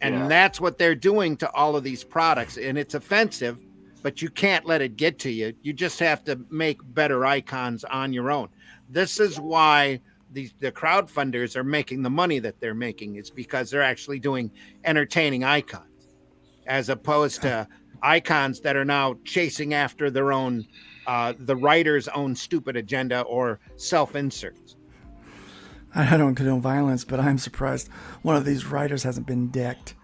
And that's what they're doing to all of these products. And it's offensive, but you can't let it get to you. You just have to make better icons on your own. This is why the crowdfunders are making the money that they're making. It's because they're actually doing entertaining icons as opposed to icons that are now chasing after their own, the writer's own stupid agenda or self-inserts. I don't condone violence, but I'm surprised one of these writers hasn't been decked.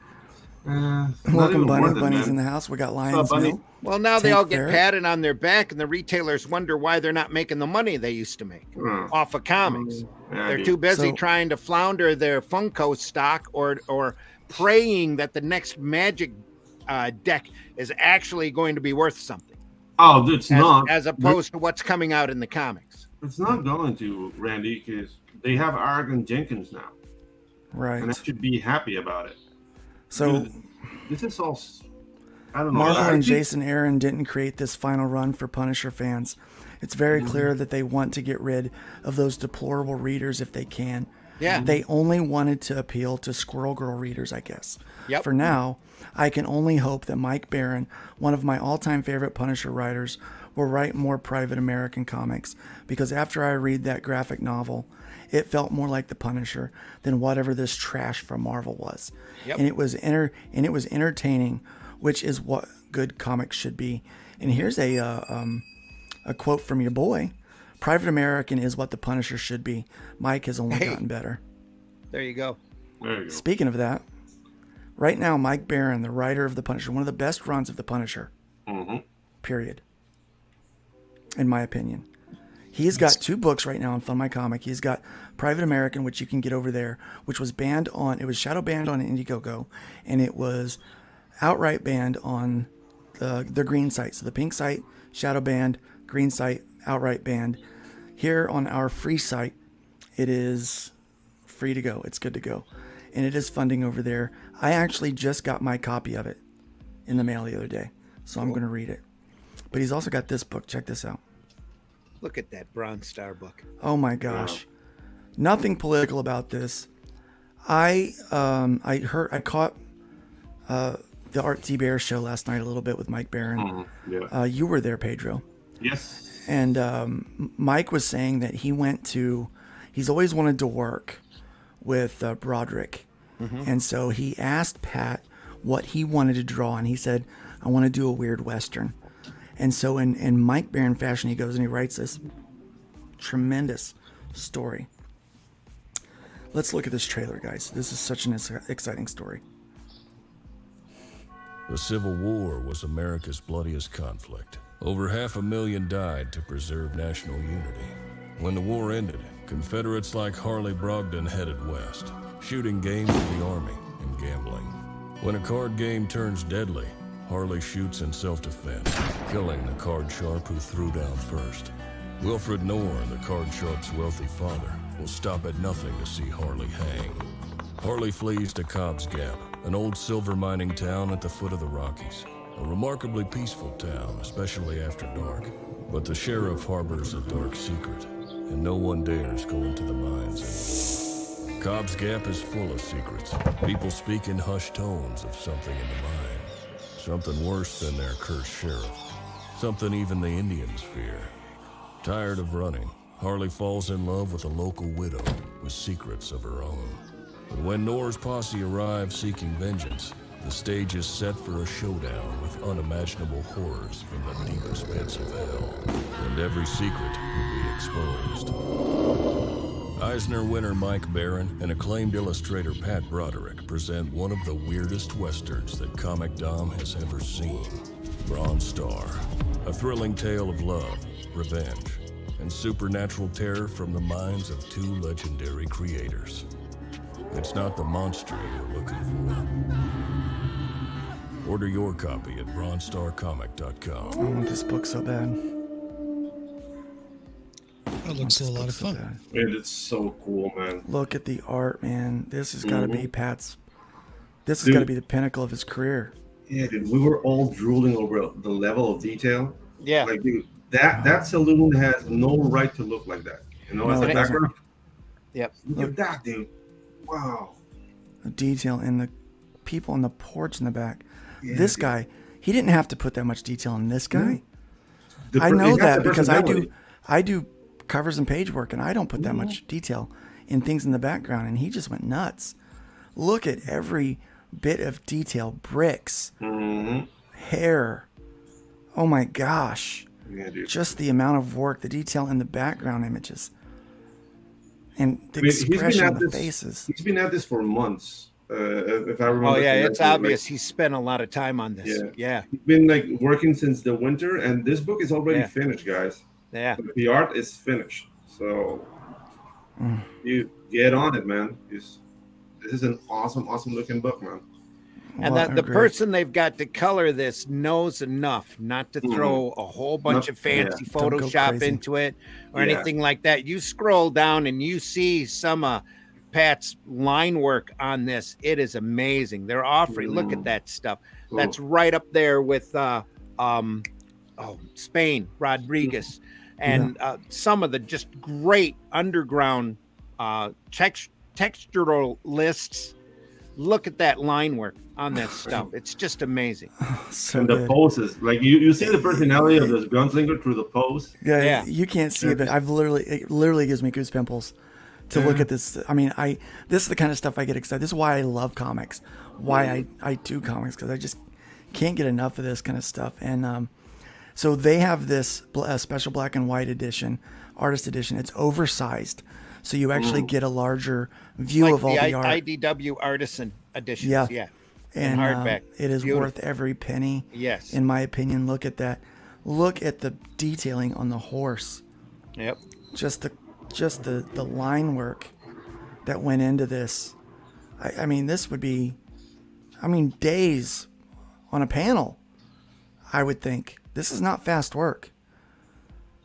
Welcome, Bunny. Bunny's in the house. We got Lions Mill. Well, now they all get patted on their back, and the retailers wonder why they're not making the money they used to make off of comics. They're too busy trying to flounder their Funko stock or praying that the next Magic deck is actually going to be worth something. Oh, it's not. As opposed to what's coming out in the comics. It's not going to, Randy, because they have Argon Jenkins now. Right. And I should be happy about it. So this is all, I don't know. Marvel and Jason Aaron didn't create this final run for Punisher fans. It's very clear that they want to get rid of those deplorable readers if they can. Yeah. They only wanted to appeal to Squirrel Girl readers, I guess. Yep. For now, I can only hope that Mike Baron, one of my all-time favorite Punisher writers, will write more Private American comics, because after I read that graphic novel, it felt more like the Punisher than whatever this trash from Marvel was. Yep. And it was entertaining, which is what good comics should be. And here's a quote from your boy: "Private American is what the Punisher should be. Mike has only gotten better." There you go. There you go. Speaking of that, right now Mike Baron, the writer of the Punisher, one of the best runs of the Punisher, period. In my opinion. He's got 2 books right now on Fun My Comic. He's got Private American, which you can get over there, which was it was shadow banned on Indiegogo, and it was outright banned on the green site. So the pink site, shadow banned, green site, outright banned. Here on our free site, it is free to go. It's good to go. And it is funding over there. I actually just got my copy of it in the mail the other day, so I'm going to read it. But he's also got this book. Check this out. Look at that Bronze Star book. Oh my gosh. Nothing political about this. I caught the Art T Bear show last night a little bit with Mike Barron. You were there, Pedro. Yes. And Mike was saying that he's always wanted to work with Broderick. And so he asked Pat what he wanted to draw, and he said, I want to do a weird Western. And so in Mike Barron fashion, he goes and he writes this tremendous story. Let's look at this trailer, guys. This is such an exciting story. The Civil War was America's bloodiest conflict. Over 500,000 died to preserve national unity. When the war ended, Confederates like Harley Brogdon headed west, shooting game for the Army and gambling. When a card game turns deadly, Harley shoots in self-defense, killing the card sharp who threw down first. Wilfred Knorr, the card sharp's wealthy father, will stop at nothing to see Harley hang. Harley flees to Cobb's Gap, an old silver mining town at the foot of the Rockies. A remarkably peaceful town, especially after dark. But the sheriff harbors a dark secret, and no one dares go into the mines anymore. Cobb's Gap is full of secrets. People speak in hushed tones of something in the mine. Something worse than their cursed sheriff. Something even the Indians fear. Tired of running, Harley falls in love with a local widow with secrets of her own. But when Knorr's posse arrives seeking vengeance, the stage is set for a showdown with unimaginable horrors from the deepest pits of hell. And every secret will be exposed. Eisner winner Mike Barron and acclaimed illustrator Pat Broderick present one of the weirdest westerns that Comic Dom has ever seen. Bronze Star, a thrilling tale of love, revenge, and supernatural terror from the minds of 2 legendary creators. It's not the monster you're looking for. Order your copy at bronzestarcomic.com. I want this book so bad. That looks a lot of fun. It's so cool, man. Look at the art, man. This has got to be Pat's. This has got to be the pinnacle of his career. Yeah, dude. We were all drooling over the level of detail. Yeah. Like, dude, that saloon has no right to look like that. You know, as a background. Yep. Look at that, dude. Wow. The detail in the people on the porch in the back. Yeah, this dude. guy, he didn't have to put that much detail in this guy. I know that because I do covers and page work, and I don't put that much detail in things in the background, and he just went nuts. Look at every bit of detail. Bricks, hair. Oh my gosh. Yeah, dude. Just the amount of work, the detail in the background images, and the expression of the faces. He's been at this for months. If I remember. Oh yeah, it's obvious he's spent a lot of time on this. Yeah. He's been like working since the winter, and this book is already finished, guys. Yeah. The art is finished, so you get on it, man. This is an awesome looking book, man. And the person they've got to color this knows enough not to throw a whole bunch of fancy Photoshop into it or anything like that. You scroll down and you see some Pat's line work on this. It is amazing. They're offering. Look at that stuff. That's right up there with Spain, Rodriguez, and some of the just great underground textural lists. Look at that line work on that stuff. It's just amazing. So and the poses, like you see the personality of this gunslinger through the pose. Yeah, you can't see it, but it literally gives me goose pimples to look at this. I mean, this is the kind of stuff I get excited. This is why I love comics. Why I do comics, because I just can't get enough of this kind of stuff. And so they have this special black and white edition, artist edition. It's oversized, so you actually get a larger view of all the art. IDW Artisan editions. Yeah. And hardback. It is worth every penny. Yes. In my opinion, look at that. look at the detailing on the horse. Yep. Just the line work that went into this. I mean, this would be, days on a panel, I would think. This is not fast work.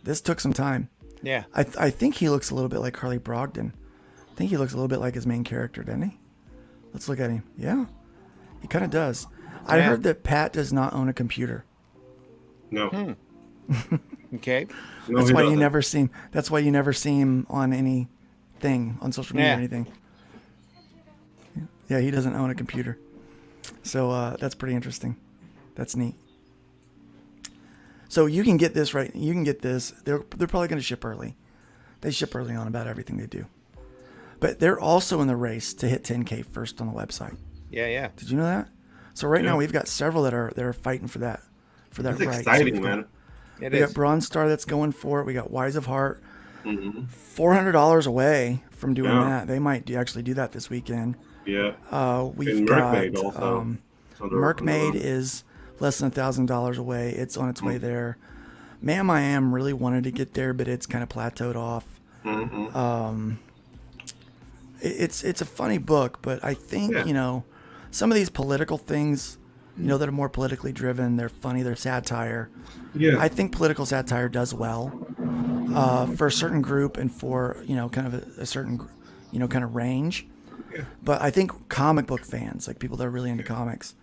This took some time. Yeah. I think he looks a little bit like Harley Brogdon. I think he looks a little bit like his main character, doesn't he? Let's look at him. Yeah, he kind of does. I heard that Pat does not own a computer. No. Okay. No, That's he why you doesn't. never see him. That's why you never see him on anything on social media Yeah. or anything. Yeah, he doesn't own a computer. So that's pretty interesting. That's neat. So you can get this right. You can get this. They're probably going to ship early. They ship early on about everything they do. But they're also in the race to hit 10K first on the website. Yeah. Did you know that? So right now we've got several that are fighting for that It's right. exciting, So man. It we is. got Bronze Star that's going for it. We got Wise of Heart. $400 away from doing Yeah. that. They might actually do that this weekend. Yeah. We've And got Merkmaid also. Merkmaid is less than $1,000 away. It's on its way there. Ma'am, I Am really wanted to get there, but it's kind of plateaued off. It's a funny book, but I think some of these political things, that are more politically driven, they're funny, they're satire. Yeah. I think political satire does well for a certain group and for kind of a certain kind of range. But I think comic book fans, like people that are really into comics,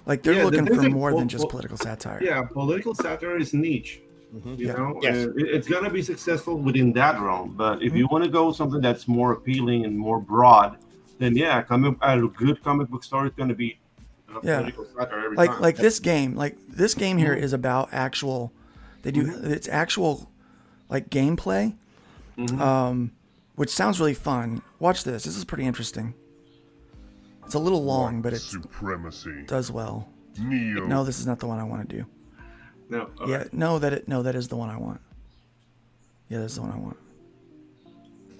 like they're looking for more than just political satire. Yeah, political satire is niche. You know, Yes. it's gonna be successful within that realm. But if you want to go something that's more appealing and more broad, then a good comic book story is gonna be political satire every time. Like this game here is about actual. They do it's actual like gameplay, which sounds really fun. Watch this. This is pretty interesting. It's a little long, but it Supremacy. does well. Neo. No, this is not the one I want to do. No, Yeah, no, that is the one I want. Yeah, that's the one I want.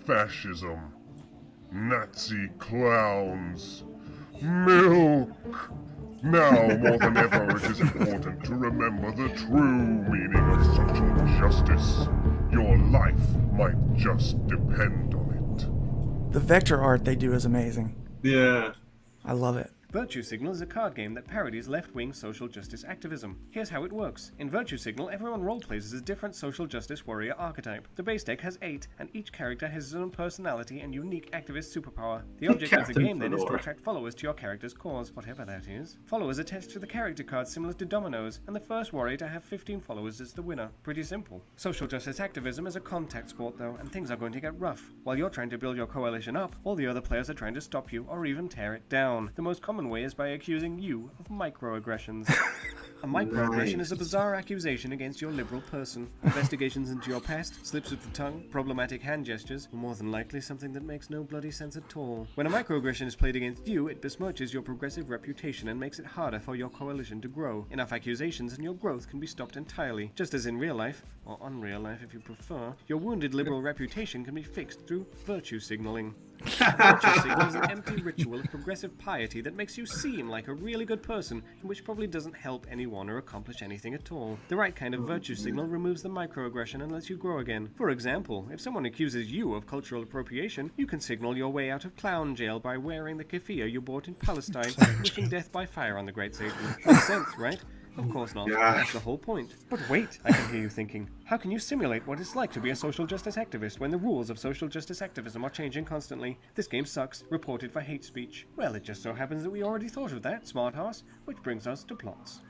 Fascism. Nazi clowns. Milk. Now more than ever, it is important to remember the true meaning of social justice. Your life might just depend on it. The vector art they do is amazing. Yeah. I love it. Virtue Signal is a card game that parodies left-wing social justice activism. Here's how it works. In Virtue Signal, everyone roleplays as a different social justice warrior archetype. The base deck has 8, and each character has his own personality and unique activist superpower. The object of the Captain game then is to Fedora. attract followers to your character's cause, whatever that is. Followers attached to the character cards similar to dominoes, and the first warrior to have 15 followers is the winner. Pretty simple. Social justice activism is a contact sport though, and things are going to get rough. While you're trying to build your coalition up, all the other players are trying to stop you or even tear it down. The most common way is by accusing you of microaggressions. A microaggression is a bizarre accusation against your liberal person. Investigations into your past, slips of the tongue, problematic hand gestures, or more than likely something that makes no bloody sense at all. When a microaggression is played against you, it besmirches your progressive reputation and makes it harder for your coalition to grow. Enough accusations and your growth can be stopped entirely. Just as in real life, or unreal life if you prefer, your wounded liberal reputation can be fixed through virtue signaling. Virtue signal is an empty ritual of progressive piety that makes you seem like a really good person, and which probably doesn't help anyone or accomplish anything at all. The right kind of virtue signal removes the microaggression and lets you grow again. For example, if someone accuses you of cultural appropriation, you can signal your way out of clown jail by wearing the keffiyeh you bought in Palestine and wishing death by fire on the great Satan. Makes sense, right? Of course not. That's the whole point. But wait, I can hear you thinking, how can you simulate what it's like to be a social justice activist when the rules of social justice activism are changing constantly? This game sucks, reported for hate speech. Well, it just so happens that we already thought of that, smart ass, which brings us to plots.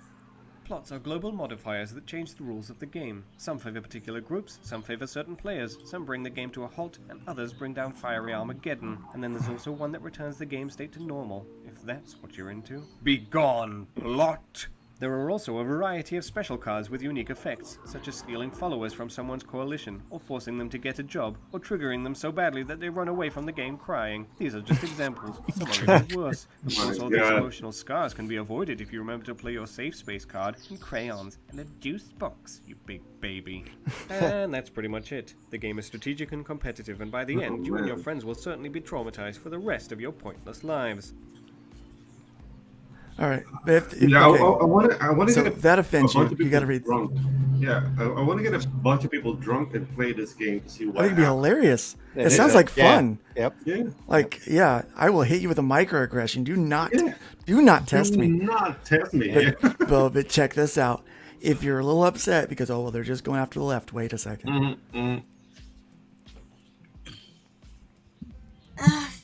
Plots are global modifiers that change the rules of the game. Some favor particular groups, some favor certain players, some bring the game to a halt, and others bring down fiery Armageddon. And then there's also one that returns the game state to normal, if that's what you're into. Be gone, plot! There are also a variety of special cards with unique effects, such as stealing followers from someone's coalition, or forcing them to get a job, or triggering them so badly that they run away from the game crying. These are just examples. Some are even worse. Of course, all these emotional scars can be avoided if you remember to play your safe space card in crayons and a juice box, you big baby. And that's pretty much it. The game is strategic and competitive, and by the end, you and your friends will certainly be traumatized for the rest of your pointless lives. All right, but if Yeah, okay. I want to. So that offends you. You got to read. Yeah, I want to get a bunch of people drunk and play this game to see I what think it'd be happens. hilarious. It It is. sounds like Yeah. fun. Yep. Yeah. Like, yeah, I will hit you with a microaggression. Do not test Do me. not test me. But check this out. If you're a little upset because, oh, well, they're just going after the left, wait a second.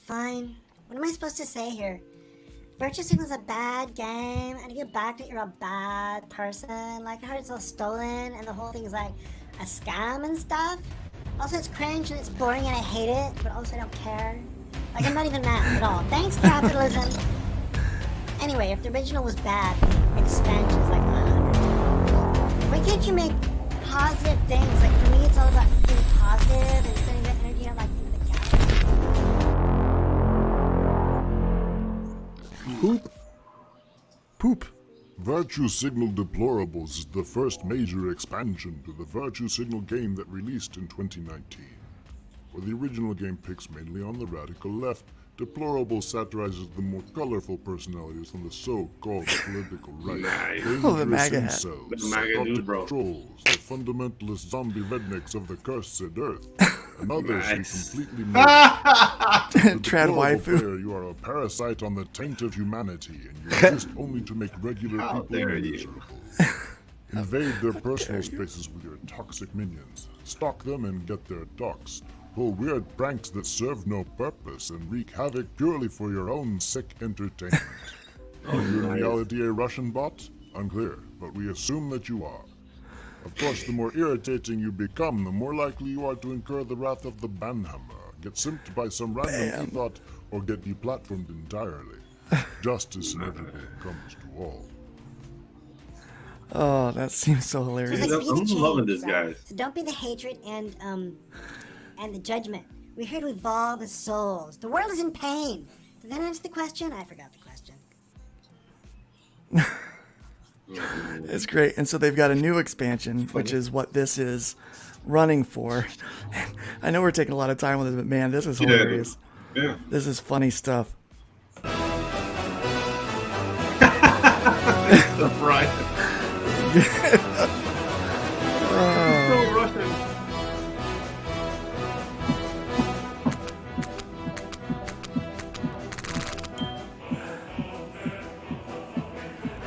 Fine. What am I supposed to say here? Virtue Signal's a bad game, and you get back that you're a bad person. Like, I heard it's all stolen, and the whole thing is like a scam and stuff. Also, it's cringe and it's boring and I hate it, but also I don't care. Like, I'm not even mad at all. Thanks, capitalism. Anyway, if the original was bad, the expansion is like 100. Why can't you make positive things? Like, for me, it's all about being positive and sending that energy out, like, into the galaxy. Poop. Virtue Signal Deplorables is the first major expansion to the Virtue Signal game that released in 2019. Where the original game picks mainly on the radical left, Deplorable satirizes the more colorful personalities on the so-called political right. Nice. Oh, the MAGA hat. incels, The MAGA dude, bro. trolls, the fundamentalist zombie rednecks of the cursed Earth, and others Nice. who completely murder. The Trad deplorable waifu. player, you are a parasite on the taint of humanity, and you exist only to make regular How people dare you. miserable. Invade their personal spaces with your toxic minions. Stalk them and get their docs. Pull weird pranks that serve no purpose and wreak havoc purely for your own sick entertainment. Are you in reality a Russian bot? Unclear, but we assume that you are. Of course, the more irritating you become, the more likely you are to incur the wrath of the banhammer, get simped by some random e-thought, or get deplatformed entirely. Justice inevitably comes to all. Oh, that seems so So hilarious. it's like, be the I'm change, loving this, right? guys. So don't be the hatred and the judgment. We're here to evolve as souls. The world is in pain. Did that answer the question? I forgot the question. It's great. And so they've got a new expansion, which is what this is running for. I know we're taking a lot of time with this, but man, this is hilarious. Yeah. This is funny stuff. Right. So Russian.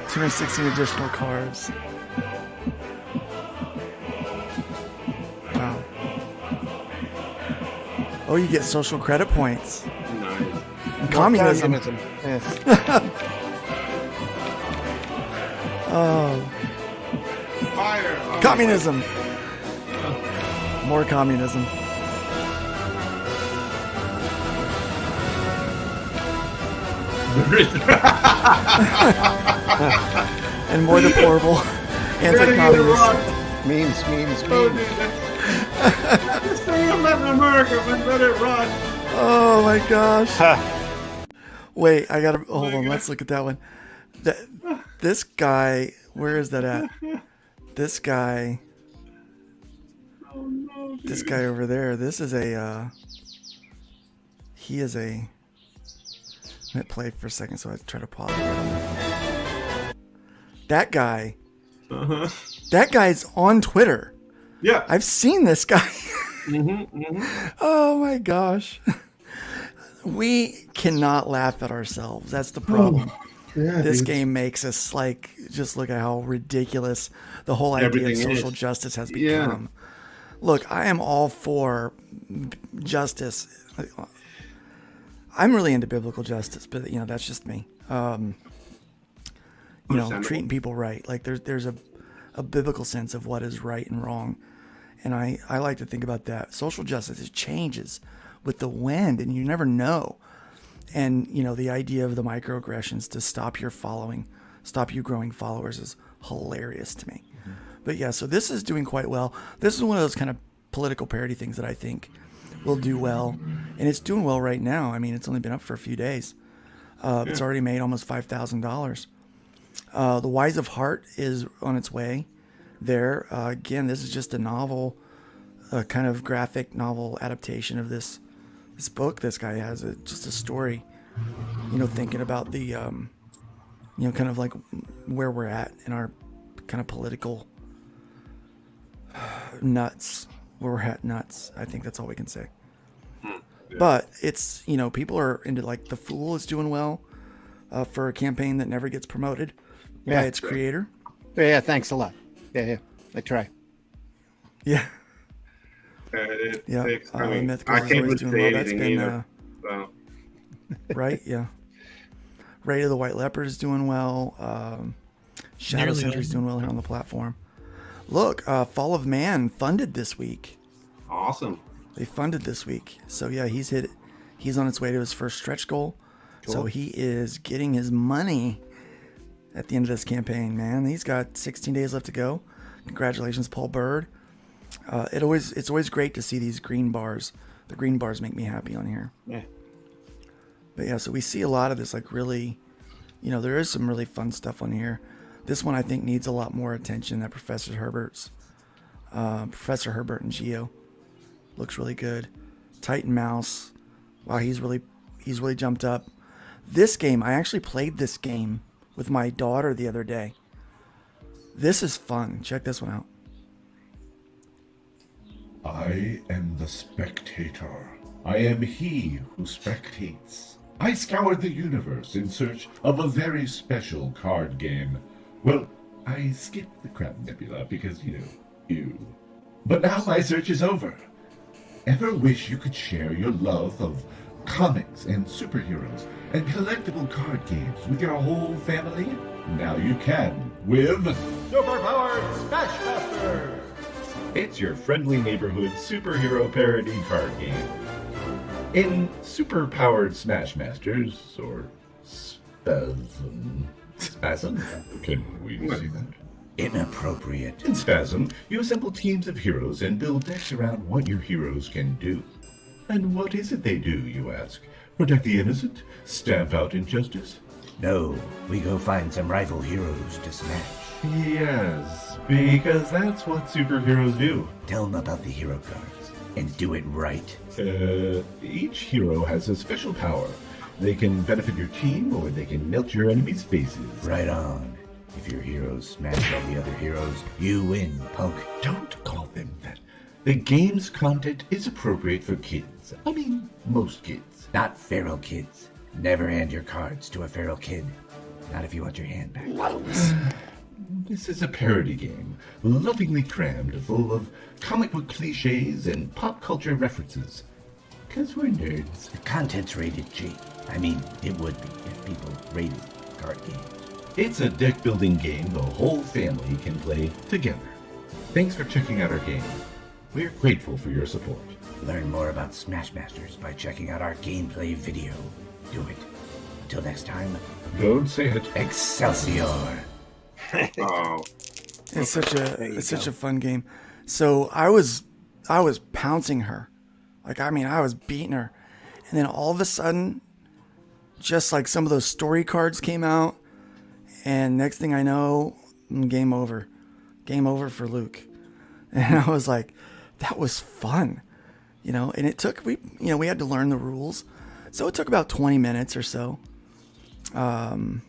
216 additional cars. Wow. Oh, you get social credit points. Nice. Communism. Yeah. Oh, Fire. Oh, communism. More communism. And more deplorable anti-communist. Memes. Oh, dude, this thing in Latin America, but let it run. Oh my gosh. Wait, I gotta hold on. Let's look at that one. This guy, where is that at? This guy. This guy over there. This is a. He is a. Let me play for a second, so I try to pause it. That guy. That guy's on Twitter. Yeah. I've seen this guy. Oh my gosh. We cannot laugh at ourselves. That's the problem. This game makes us like just look at how ridiculous the whole idea Everything of social is. justice has Yeah. become. Look, I am all for justice. I'm really into biblical justice, but that's just me. Understandable. Treating people right. Like there's a biblical sense of what is right and wrong. And I like to think about that. Social justice, it changes with the wind and you never know. And, the idea of the microaggressions to stop your following, stop you growing followers is hilarious to me. Mm-hmm. But yeah, so this is doing quite well. This is one of those kind of political parody things that I think will do well. And it's doing well right now. I mean, it's only been up for a few days. It's already made almost $5,000. The Wise of Heart is on its way there. Again, this is just a novel, kind of graphic novel adaptation of this book. This guy has just a story, thinking about the, kind of like where we're at in our kind of political nuts. We're hat nuts. I think that's all we can say. Yeah. But it's, you know, people are into, like, The Fool is doing well for a campaign that never gets promoted by its creator. Yeah, thanks a lot. Yeah, I try. Yeah. Yeah. Mythical I is can't always really doing say well. That's anything been either. So. right. Yeah. Raid of the White Leopard is doing well. Shadow Nearly Sentry is done. doing well here on the platform. Look, Fall of Man funded this week. Awesome. They funded this week. So yeah, he's on its way to his first stretch goal. Cool. So he is getting his money at the end of this campaign, man. He's got 16 days left to go. Congratulations, Paul Bird. It's always great to see these green bars. The green bars make me happy on here. Yeah. But yeah, so we see a lot of this, like, really, you know, there is some really fun stuff on here. This one I think needs a lot more attention. That Professor Herbert and Geo looks really good. Titan Mouse, wow, he's really jumped up. This game, I actually played this game with my daughter the other day. This is fun. Check this one out. I am the spectator. I am he who spectates. I scoured the universe in search of a very special card game. Well, I skipped the Crab Nebula because, you. But now my search is over. Ever wish you could share your love of comics and superheroes and collectible card games with your whole family? Now you can with Superpowered Smashmasters! It's your friendly neighborhood superhero parody card game. In Superpowered Smashmasters, or Spasm. Can we see that? Inappropriate. In Spasm, you assemble teams of heroes and build decks around what your heroes can do. And what is it they do, you ask? Protect the innocent? Stamp out injustice? No, we go find some rival heroes to smash. Yes, because that's what superheroes do. Tell them about the hero cards, and do it right. Each hero has a special power. They can benefit your team, or they can melt your enemies' faces. Right on. If your heroes smash all the other heroes, you win, punk. Don't call them that. The game's content is appropriate for kids. I mean, most kids. Not feral kids. Never hand your cards to a feral kid. Not if you want your hand back. This is a parody game, lovingly crammed full of comic book cliches and pop culture references. 'Cause we're nerds. The content's rated G. I mean, it would be if people rated card games. It's a deck-building game the whole family can play together. Thanks for checking out our game. We're grateful for your support. Learn more about Smashmasters by checking out our gameplay video. Do it. Until next time. Don't say it. Excelsior! Oh. It's such a fun game. So I was pouncing her. Like, I mean, I was beating her. And then all of a sudden, just like some of those story cards came out. And next thing I know, game over. Game over for Luke. And I was like, that was fun. You know, and it took, we had to learn the rules. So it took about 20 minutes or so. 20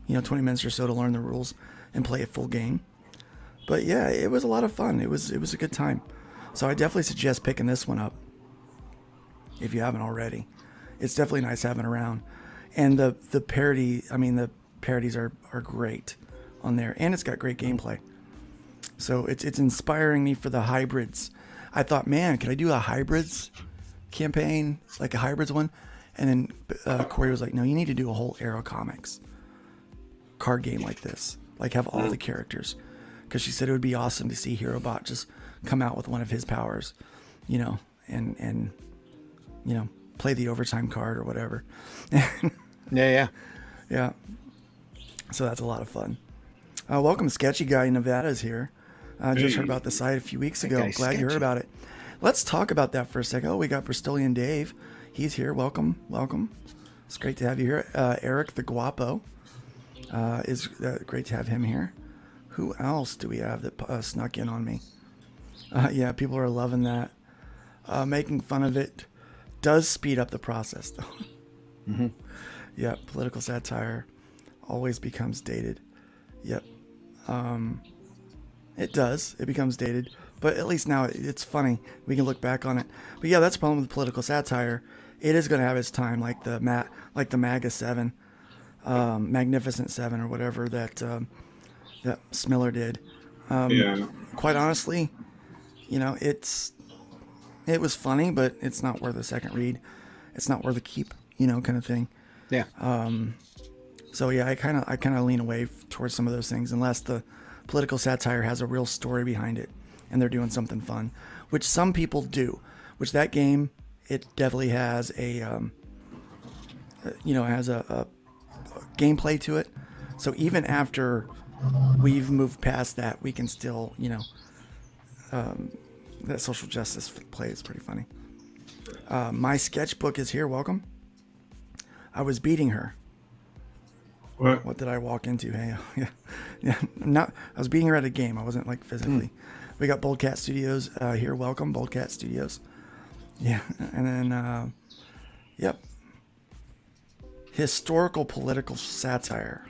minutes or so to learn the rules and play a full game. But yeah, it was a lot of fun. It was a good time. So I definitely suggest picking this one up if you haven't already. It's definitely nice having around. And the parodies are great on there, and it's got great gameplay. So it's inspiring me for the hybrids. I thought, man, could I do a hybrids campaign, like a hybrids one? And then Corey was like, no, you need to do a whole Arrow Comics card game like this, like have all the characters, because she said it would be awesome to see HeroBot just come out with one of his powers, and play the overtime card or whatever. Yeah. So that's a lot of fun. Welcome, Sketchy Guy in Nevada is here. I just heard about the site a few weeks ago. Glad you heard about it. Let's talk about that for a second. Oh, we got Bristolian Dave. He's here. Welcome. It's great to have you here. Eric the Guapo is great to have him here. Who else do we have that snuck in on me? Yeah, people are loving that. Making fun of it does speed up the process, though. Mm-hmm. Yeah, political satire always becomes dated. Yep. It does. It becomes dated, But at least now it's funny. We can look back on it. But yeah, that's the problem with political satire. It is going to have its time, like the MAGA 7, Magnificent 7, or whatever that Smiller did. Quite honestly, it was funny, but it's not worth a second read. It's not worth a keep, kind of thing. Yeah. So yeah, I kind of lean away towards some of those things unless the political satire has a real story behind it and they're doing something fun, which some people do. Which that game, it definitely has a gameplay to it. So even after we've moved past that, we can still, that social justice play is pretty funny. My sketchbook is here. Welcome. I was beating her. What did I walk into? Hey, yeah. I was beating her at a game. I wasn't like physically. We got Bold Cat Studios here. Welcome, Bold Cat Studios. Yeah, and then yep. Historical political satire.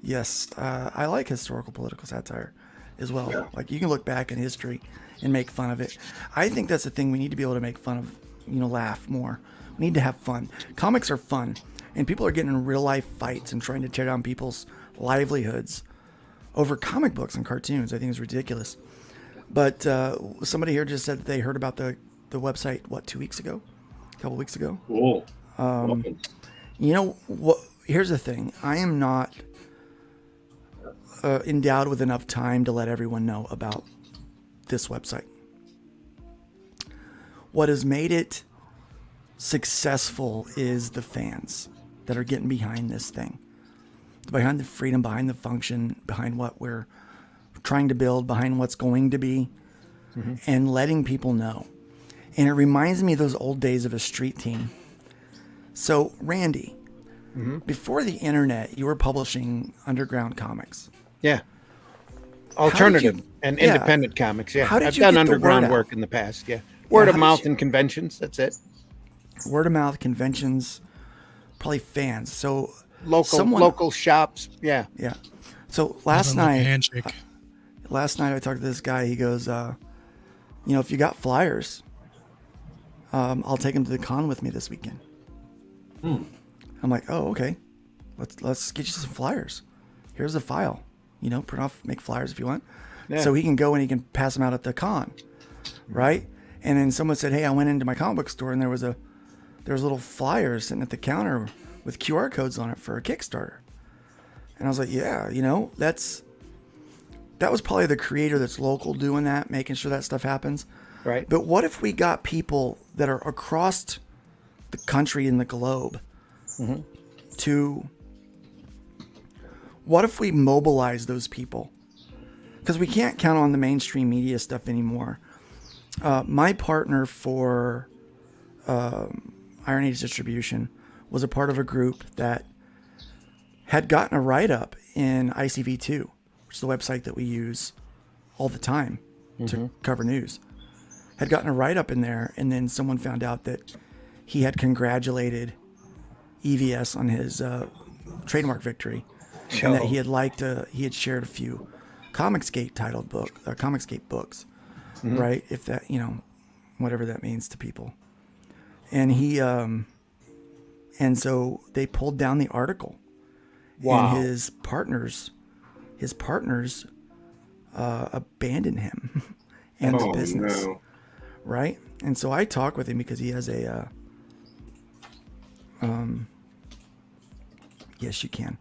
Yes, I like historical political satire as well. Yeah. Like you can look back in history and make fun of it. I think that's the thing. We need to be able to make fun of, laugh more. We need to have fun. Comics are fun. And people are getting in real life fights and trying to tear down people's livelihoods over comic books and cartoons. I think it's ridiculous. But somebody here just said that they heard about the website, 2 weeks ago? A couple weeks ago? Cool. You know what? Here's the thing. I am not endowed with enough time to let everyone know about this website. What has made it successful is the fans that are getting behind this thing, behind the freedom, behind the function, behind what we're trying to build, behind what's going to be, and letting people know. And it reminds me of those old days of a street team. So, Randy, before the internet, you were publishing underground comics. Yeah. Alternative and independent comics, yeah. How did I've you done get the underground word out? work in the past, yeah. Word of mouth and conventions, that's it. Word of mouth, conventions, probably fans. So local shops, yeah. Yeah. So last Like a night, handshake. I talked to this guy. He goes, if you got flyers, I'll take them to the con with me this weekend. I'm like, oh, okay. Let's get you some flyers. Here's a file. Print off, make flyers if you want. Yeah. So he can go and he can pass them out at the con, right? And then someone said, hey, I went into my comic book store and there was little flyers sitting at the counter with QR codes on it for a Kickstarter. And I was like, yeah, that was probably the creator that's local doing that, making sure that stuff happens. Right. But what if we got people that are across the country and the globe what if we mobilize those people? Because we can't count on the mainstream media stuff anymore. My partner for Iron Age Distribution was a part of a group that had gotten a write-up in ICV2, which is the website that we use all the time to cover news. Had gotten a write-up in there, and then someone found out that he had congratulated EVS on his trademark victory, and that he had shared a few Comicsgate Comicsgate books, right? If that, whatever that means to people. And he, and so they pulled down the article. Wow. And his partners abandoned him and the business. No. Right? And so I talked with him because he has a, yes, you can.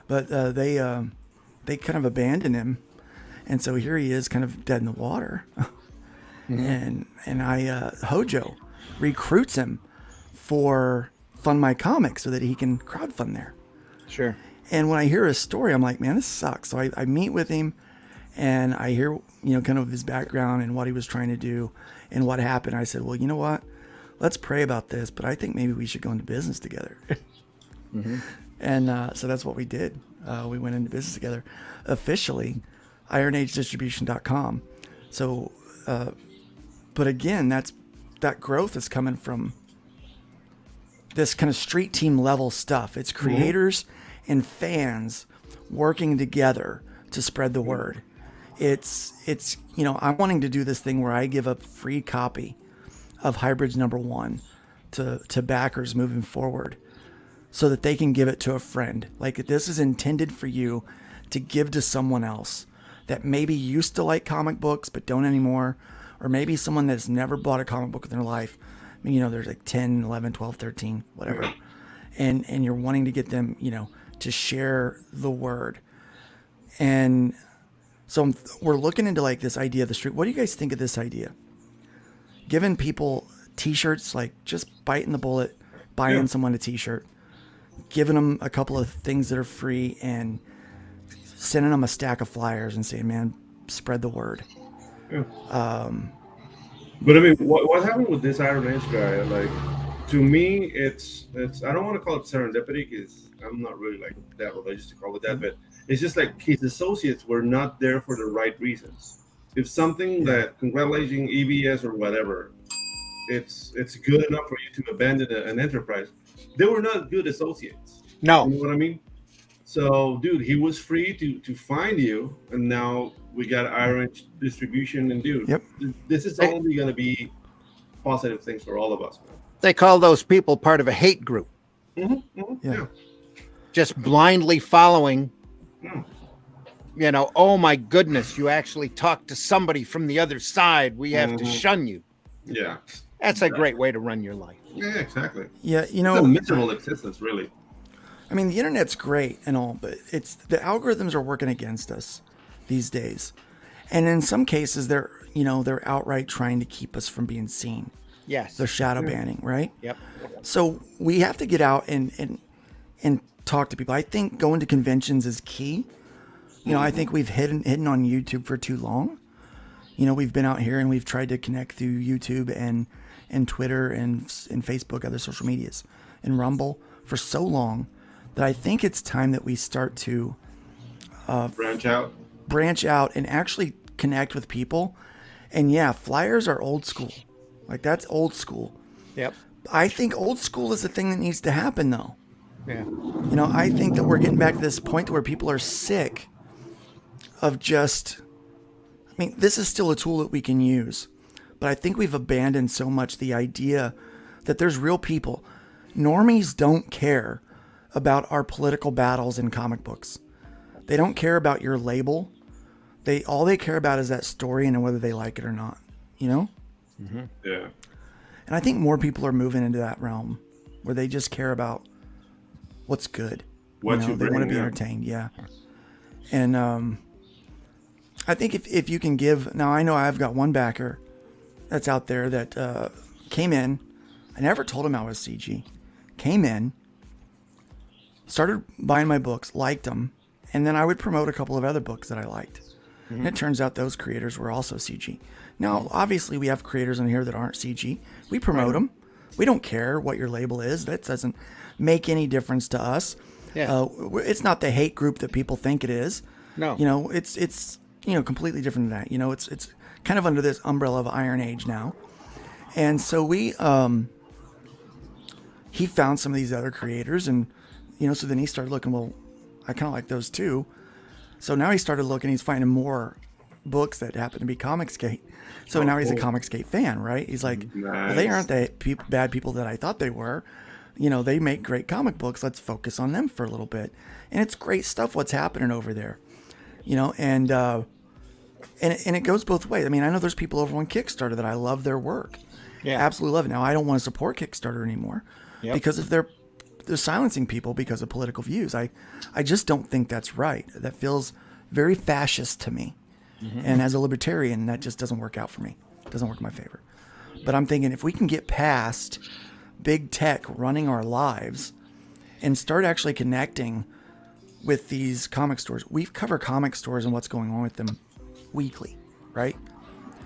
But they kind of abandoned him. And so here he is kind of dead in the water. And Hojo recruits him for Fund My Comics so that he can crowdfund there. Sure. And when I hear his story, I'm like, man, this sucks. So I meet with him and I hear, kind of his background and what he was trying to do and what happened. I said, well, you know what? Let's pray about this, but I think maybe we should go into business together. And so that's what we did. We went into business together officially, IronAgeDistribution.com. So, but again, that growth is coming from this kind of street team level stuff. It's creators and fans working together to spread the word. it's I'm wanting to do this thing where I give a free copy of Hybrids #1 to backers moving forward, so that they can give it to a friend. Like, this is intended for you to give to someone else that maybe used to like comic books but don't anymore, or maybe someone that's never bought a comic book in their life. I mean, there's like 10, 11, 12, 13, whatever. And you're wanting to get them, to share the word. And so we're looking into like this idea of the street. What do you guys think of this idea? Giving people t-shirts, like just biting the bullet, buying someone a t-shirt, giving them a couple of things that are free, and sending them a stack of flyers and saying, man, spread the word. Yeah. But I mean, what happened with this Iron Age guy? Like, to me, it's I don't want to call it serendipity, because I'm not really like that religious to call it that, but it's just like his associates were not there for the right reasons. If something that, congratulating EBS or whatever, it's good enough for you to abandon an enterprise, they were not good associates. No. You know what I mean? So, dude, he was free to find you, and now we got Iron distribution, and dude, this is only going to be positive things for all of us, man. They call those people part of a hate group. Yeah. Just blindly following. Oh my goodness, you actually talked to somebody from the other side. We have to shun you. Yeah. That's a great way to run your life. Yeah, exactly. Yeah, it's a miserable existence, really. I mean, the internet's great and all, but it's the algorithms are working against us these days. And in some cases, they're outright trying to keep us from being seen. Yes. They're shadow banning, right? Yep. So we have to get out and talk to people. I think going to conventions is key. I think we've hidden on YouTube for too long. We've been out here and we've tried to connect through YouTube and Twitter and Facebook, other social medias, and Rumble for so long that I think it's time that we start to branch out and actually connect with people. And yeah, flyers are old school. Like, that's old school. Yep. I think old school is the thing that needs to happen, though. Yeah. I think that we're getting back to this point where people are sick of just, this is still a tool that we can use, but I think we've abandoned so much the idea that there's real people. Normies don't care about our political battles in comic books. They don't care about your label. All they care about is that story and whether they like it or not, Mm-hmm. Yeah. And I think more people are moving into that realm where they just care about what's good. They want to be entertained. Yeah. And I think if you can give, now I know I've got one backer that's out there that came in. I never told him I was CG. Came in, started buying my books, liked them, and then I would promote a couple of other books that I liked. And it turns out those creators were also CG. Now, obviously, we have creators on here that aren't CG. We promote them. We don't care what your label is. That doesn't make any difference to us. Yeah. It's not the hate group that people think it is. No. It's completely different than that. It's kind of under this umbrella of Iron Age now. And so he found some of these other creators, and so then he started looking, well, I kind of like those too. So now he started looking, he's finding more books that happen to be Comicsgate. So now he's a Comicsgate fan, right? He's like, well, they aren't the bad people that I thought they were. They make great comic books. Let's focus on them for a little bit. And it's great stuff what's happening over there. And it goes both ways. I mean, I know there's people over on Kickstarter that I love their work. Yeah. Absolutely love it. Now, I don't want to support Kickstarter anymore because if they're silencing people because of political views. I just don't think that's right. That feels very fascist to me. Mm-hmm. And as a libertarian, that just doesn't work out for me. It doesn't work in my favor. But I'm thinking if we can get past big tech running our lives and start actually connecting with these comic stores. We cover comic stores and what's going on with them weekly, right?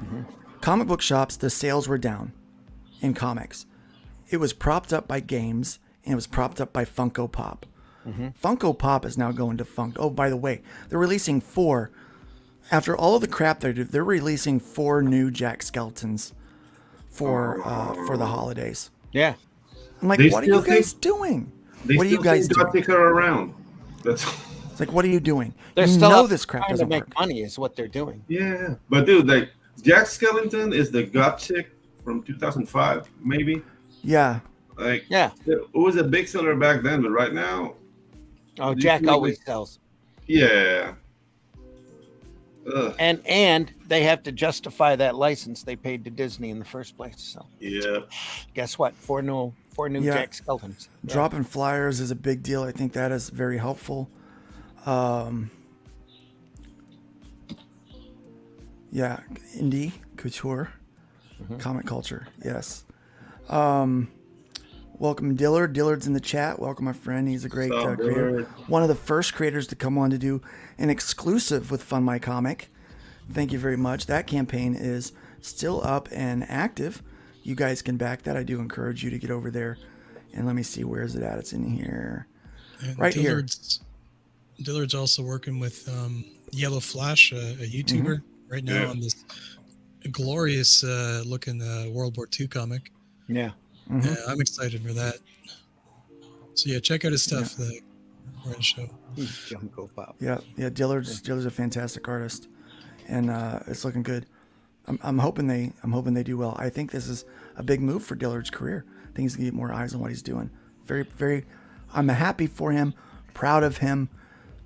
Mm-hmm. Comic book shops, the sales were down in comics. It was propped up by games, and it was propped up by Funko Pop. Mm-hmm. Funko Pop is now going to Funko. Oh, by the way, they're releasing 4. After all of the crap they do, they're releasing 4 new Jack Skeletons for the holidays. Yeah. I'm like, what are you guys doing? What are you guys doing? Are around. That's It's like, what are you doing? They're you still know up this crap trying to doesn't make work. money is what they're doing. Yeah, but dude, like Jack Skellington is the gut chick from 2005, maybe. Yeah. Like, yeah, it was a big seller back then, but right now, oh, Jack always sells. Yeah. Ugh. And they have to justify that license they paid to Disney in the first place. So yeah, guess what? Four new Yeah. Jack Skeletons. Yeah. Dropping flyers is a big deal. I think that is very helpful. Yeah, indie couture, comic culture. Yes. Welcome Dillard. Dillard's in the chat. Welcome, my friend. He's a great What's up, creator. Dillard? One of the first creators to come on to do an exclusive with Fund My Comic. Thank you very much. That campaign is still up and active. You guys can back that. I do encourage you to get over there. And let me see, where is it at? It's in here. And Right here. Dillard's also working with Yellow Flash, a YouTuber, right now on this glorious looking World War II comic. Yeah. Yeah, I'm excited for that. So yeah, check out his stuff. The Orange Show. Junko Pop. Yeah, Dillard's a fantastic artist, and it's looking good. I'm hoping they do well. I think this is a big move for Dillard's career. I think he's gonna get more eyes on what he's doing. Very, very. I'm happy for him, proud of him.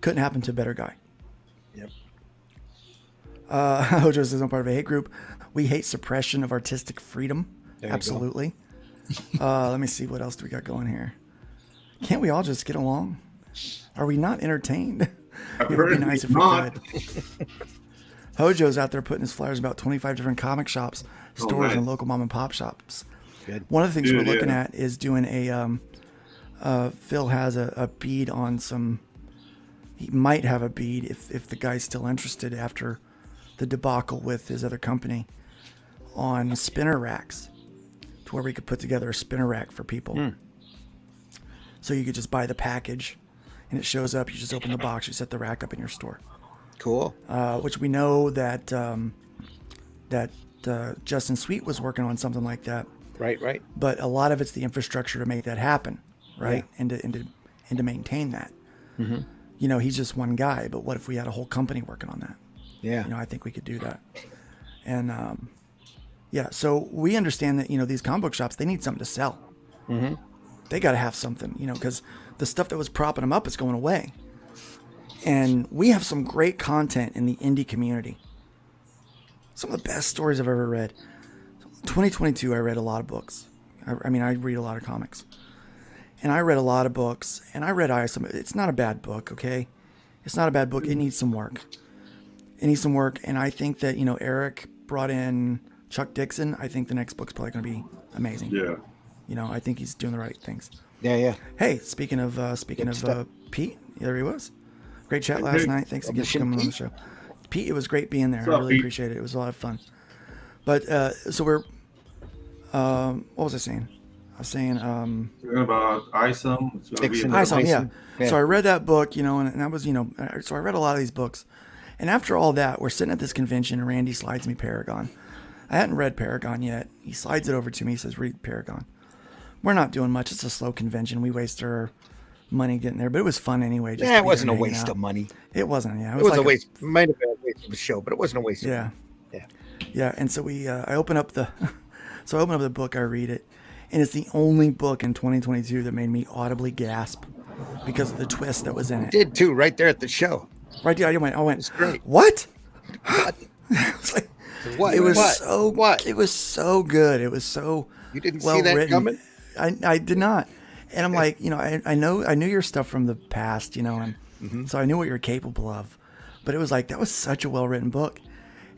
Couldn't happen to a better guy. Yep. Hojo says I'm part of a hate group. We hate suppression of artistic freedom. There you go. Absolutely. Let me see, what else do we got going here? Can't we all just get along? Are we not entertained? It would be nice if we could. Hojo's out there putting his flyers about 25 different comic shops, stores, nice. and local mom and pop shops. Good. One of the things Dude, we're looking yeah. at is doing Phil has a bead on some. He might have a bead if the guy's still interested after the debacle with his other company on spinner racks, to where we could put together a spinner rack for people. So you could just buy the package and it shows up. You just open the box, you set the rack up in your store. Cool. Which we know that Justin Sweet was working on something like that. Right. But a lot of it's the infrastructure to make that happen, right? And to maintain that. Mm-hmm. You know, he's just one guy, but what if we had a whole company working on that? Yeah. You know, I think we could do that. And yeah, so we understand that, you know, these comic book shops, they need something to sell. Mm-hmm. They got to have something, you know, because the stuff that was propping them up is going away. And we have some great content in the indie community. Some of the best stories I've ever read. 2022, I read a lot of books. I mean, I read a lot of comics. And I read a lot of books, and I read ISM. It's not a bad book, okay? It's not a bad book. It needs some work. And I think that, you know, Eric brought in Chuck Dixon. I think the next book's probably going to be amazing. Yeah. You know, I think he's doing the right things. Yeah. Hey, speaking of Pete, there he was. Great chat last night. Thanks again for coming on the show. Pete, it was great being there. What's I up, really Pete? appreciate it. It was a lot of fun. But so we're what was I saying? I was saying Talking about ISOM. It's gonna be Dixon. ISOM, yeah. Yeah. So I read that book, you know, and that was, you know, so I read a lot of these books. And after all that, we're sitting at this convention and Randy slides me Paragon. I hadn't read Paragon yet. He slides it over to me. He says, read Paragon. We're not doing much. It's a slow convention. We waste our money getting there, but it was fun anyway. Yeah, it wasn't a waste of money. It wasn't, yeah. It was like a waste. It might have been a waste of a show, but it wasn't a waste. Yeah. Of money. Yeah. And so I open up the book, I read it, and it's the only book in 2022 that made me audibly gasp because of the twist that was in it. Did too, right there at the show. Right there, I went, It's great. what? What? It's like, What? it was What? so What? It was so good. It was so You didn't well see that written. coming? I did not. And I'm like, you know, I knew your stuff from the past, you know, and so I knew what you're capable of. But it was like, that was such a well written book.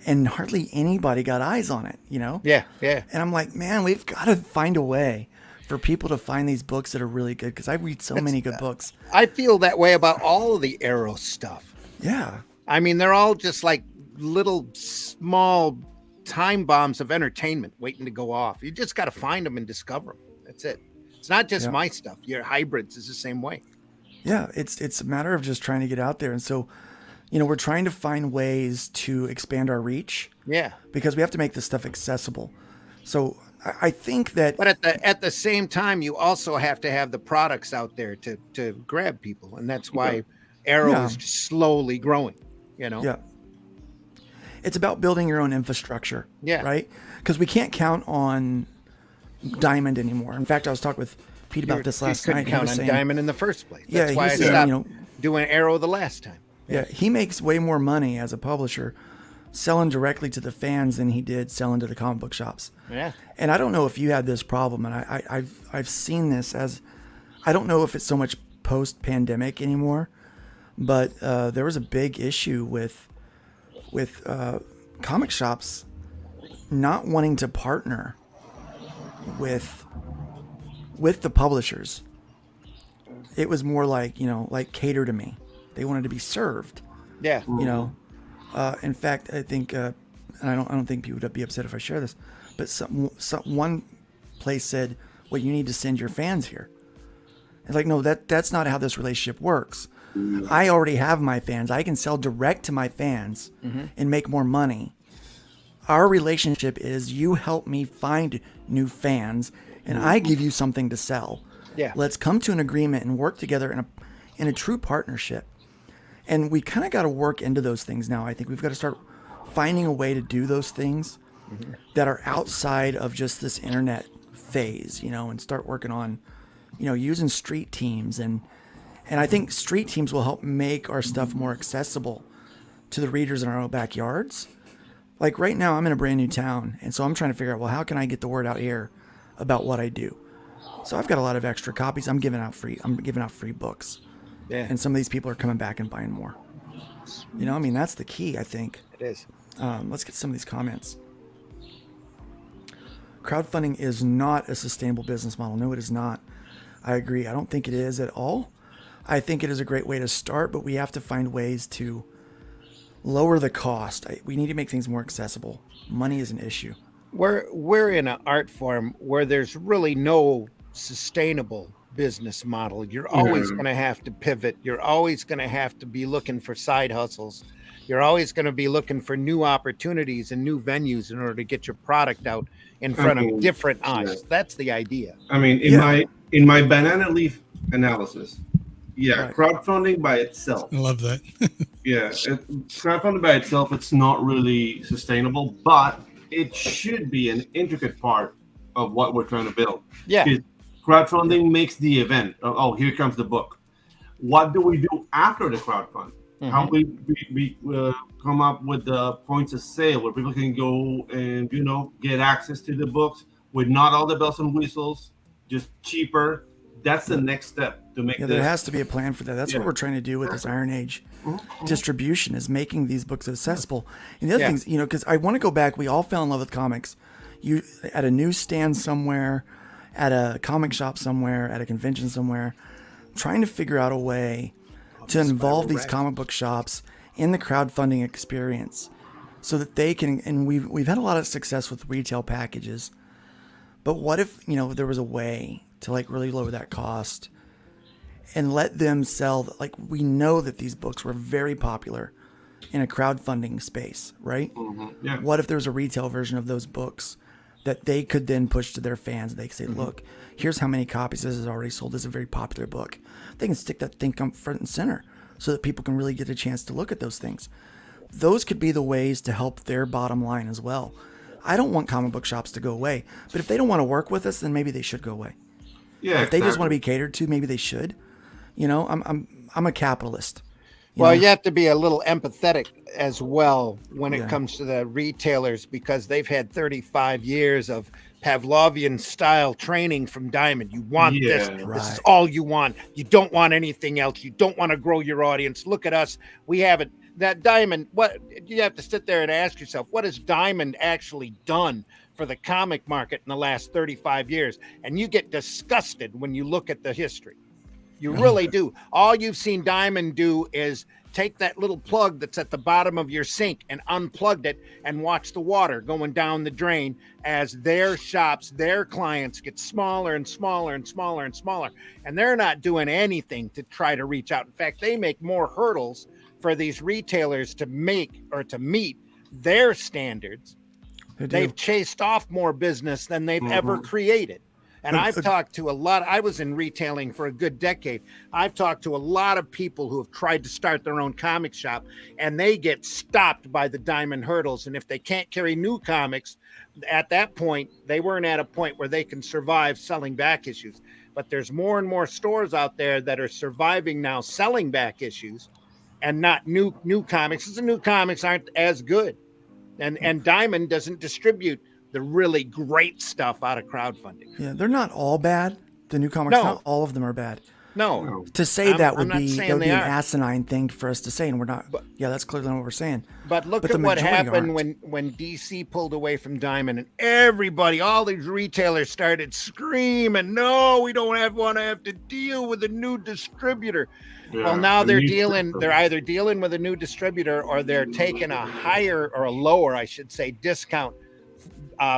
And hardly anybody got eyes on it, you know? Yeah. And I'm like, man, we've got to find a way for people to find these books that are really good, because I read so many good books. I feel that way about all of the Arrow stuff. Yeah. I mean, they're all just like little small time bombs of entertainment waiting to go off. You just got to find them and discover them. That's it. It's not just my stuff. Your hybrids is the same way. Yeah, it's a matter of just trying to get out there. And so, you know, we're trying to find ways to expand our reach. Yeah. Because we have to make this stuff accessible. So I think that... But at the same time, you also have to have the products out there to grab people. And that's why Arrow Yeah. is just slowly growing, you know? Yeah. It's about building your own infrastructure. Yeah. Right? Because we can't count on Diamond anymore. In fact, I was talking with Pete about this last you couldn't night. He count was on saying, Diamond in the first place. Yeah, That's why I he's saying, stopped you know, doing Arrow the last time. Yeah, he makes way more money as a publisher selling directly to the fans than he did selling to the comic book shops. Yeah. And I don't know if you had this problem, and I've seen this as, I don't know if it's so much post-pandemic anymore, but there was a big issue with comic shops not wanting to partner with the publishers. It was more like, you know, like cater to me. They wanted to be served. Yeah. You know, in fact, I think, and I don't think people would be upset if I share this, but one place said, "Well, you need to send your fans here." It's like, no, that's not how this relationship works. I already have my fans. I can sell direct to my fans and make more money. Our relationship is you help me find new fans, and I give you something to sell. Yeah. Let's come to an agreement and work together in a true partnership. And we kind of got to work into those things now. I think we've got to start finding a way to do those things that are outside of just this internet phase, you know, and start working on, you know, using street teams. And I think street teams will help make our stuff more accessible to the readers in our own backyards. Like right now, I'm in a brand new town. And so I'm trying to figure out, well, how can I get the word out here about what I do? So I've got a lot of extra copies. I'm giving out free books. Yeah. And some of these people are coming back and buying more. You know, I mean, that's the key, I think. It is. Let's get some of these comments. Crowdfunding is not a sustainable business model. No, it is not. I agree. I don't think it is at all. I think it is a great way to start, but we have to find ways to lower the cost. We need to make things more accessible. Money is an issue. We're in an art form where there's really no sustainable business model. You're always going to have to pivot. You're always going to have to be looking for side hustles. You're always going to be looking for new opportunities and new venues in order to get your product out in front of different eyes. That's the idea. I mean, in my banana leaf analysis, crowdfunding by itself. I love that. Crowdfunding by itself, it's not really sustainable, but it should be an intricate part of what we're trying to build. Yeah. Crowdfunding makes the event. Oh, here comes the book. What do we do after the crowdfund? How we come up with the points of sale where people can go and, you know, get access to the books with not all the bells and whistles, just cheaper. That's the next step to make this. There has to be a plan for that. That's what we're trying to do with this Iron Age distribution, is making these books accessible. And the other things, you know, because I want to go back. We all fell in love with comics. You at a newsstand somewhere, at a comic shop somewhere, at a convention somewhere, trying to figure out a way to involve these comic book shops in the crowdfunding experience so that they can, and we've had a lot of success with retail packages, but what if, you know, there was a way to like really lower that cost and let them sell, like we know that these books were very popular in a crowdfunding space, right? Yeah. What if there's a retail version of those books that they could then push to their fans? They could say, look, here's how many copies this is already sold. This is a very popular book. They can stick that thing up front and center so that people can really get a chance to look at those things. Those could be the ways to help their bottom line as well. I don't want comic book shops to go away, but if they don't want to work with us, then maybe they should go away. Yeah. If they just want to be catered to, maybe they should. You know, I'm a capitalist. You have to be a little empathetic as well when it comes to the retailers, because they've had 35 years of Pavlovian style training from Diamond. You want this. Right. This is all you want. You don't want anything else. You don't want to grow your audience. Look at us. We have it. That Diamond, what you have to sit there and ask yourself, what has Diamond actually done for the comic market in the last 35 years? And you get disgusted when you look at the history. You really do. All you've seen Diamond do is take that little plug that's at the bottom of your sink and unplugged it and watch the water going down the drain as their shops, their clients get smaller and smaller and smaller and smaller. And they're not doing anything to try to reach out. In fact, they make more hurdles for these retailers to make or to meet their standards. They've chased off more business than they've ever created. And I've talked to a lot. I was in retailing for a good decade. I've talked to a lot of people who have tried to start their own comic shop, and they get stopped by the diamond hurdles. And if they can't carry new comics, at that point, they weren't at a point where they can survive selling back issues. But there's more and more stores out there that are surviving now selling back issues and not new comics. Because the new comics aren't as good. And Diamond doesn't distribute the really great stuff out of crowdfunding. Yeah, they're not all bad. The new comics, not all of them are bad. No. To say that would be an are. asinine thing for us to say, and we're not. That's clearly not what we're saying. But look at what happened when DC pulled away from Diamond, and everybody, all these retailers started screaming, "No, we don't want to have to deal with a new distributor." Yeah, well, now they're either dealing with a new distributor or they're taking a higher or a lower, I should say, discount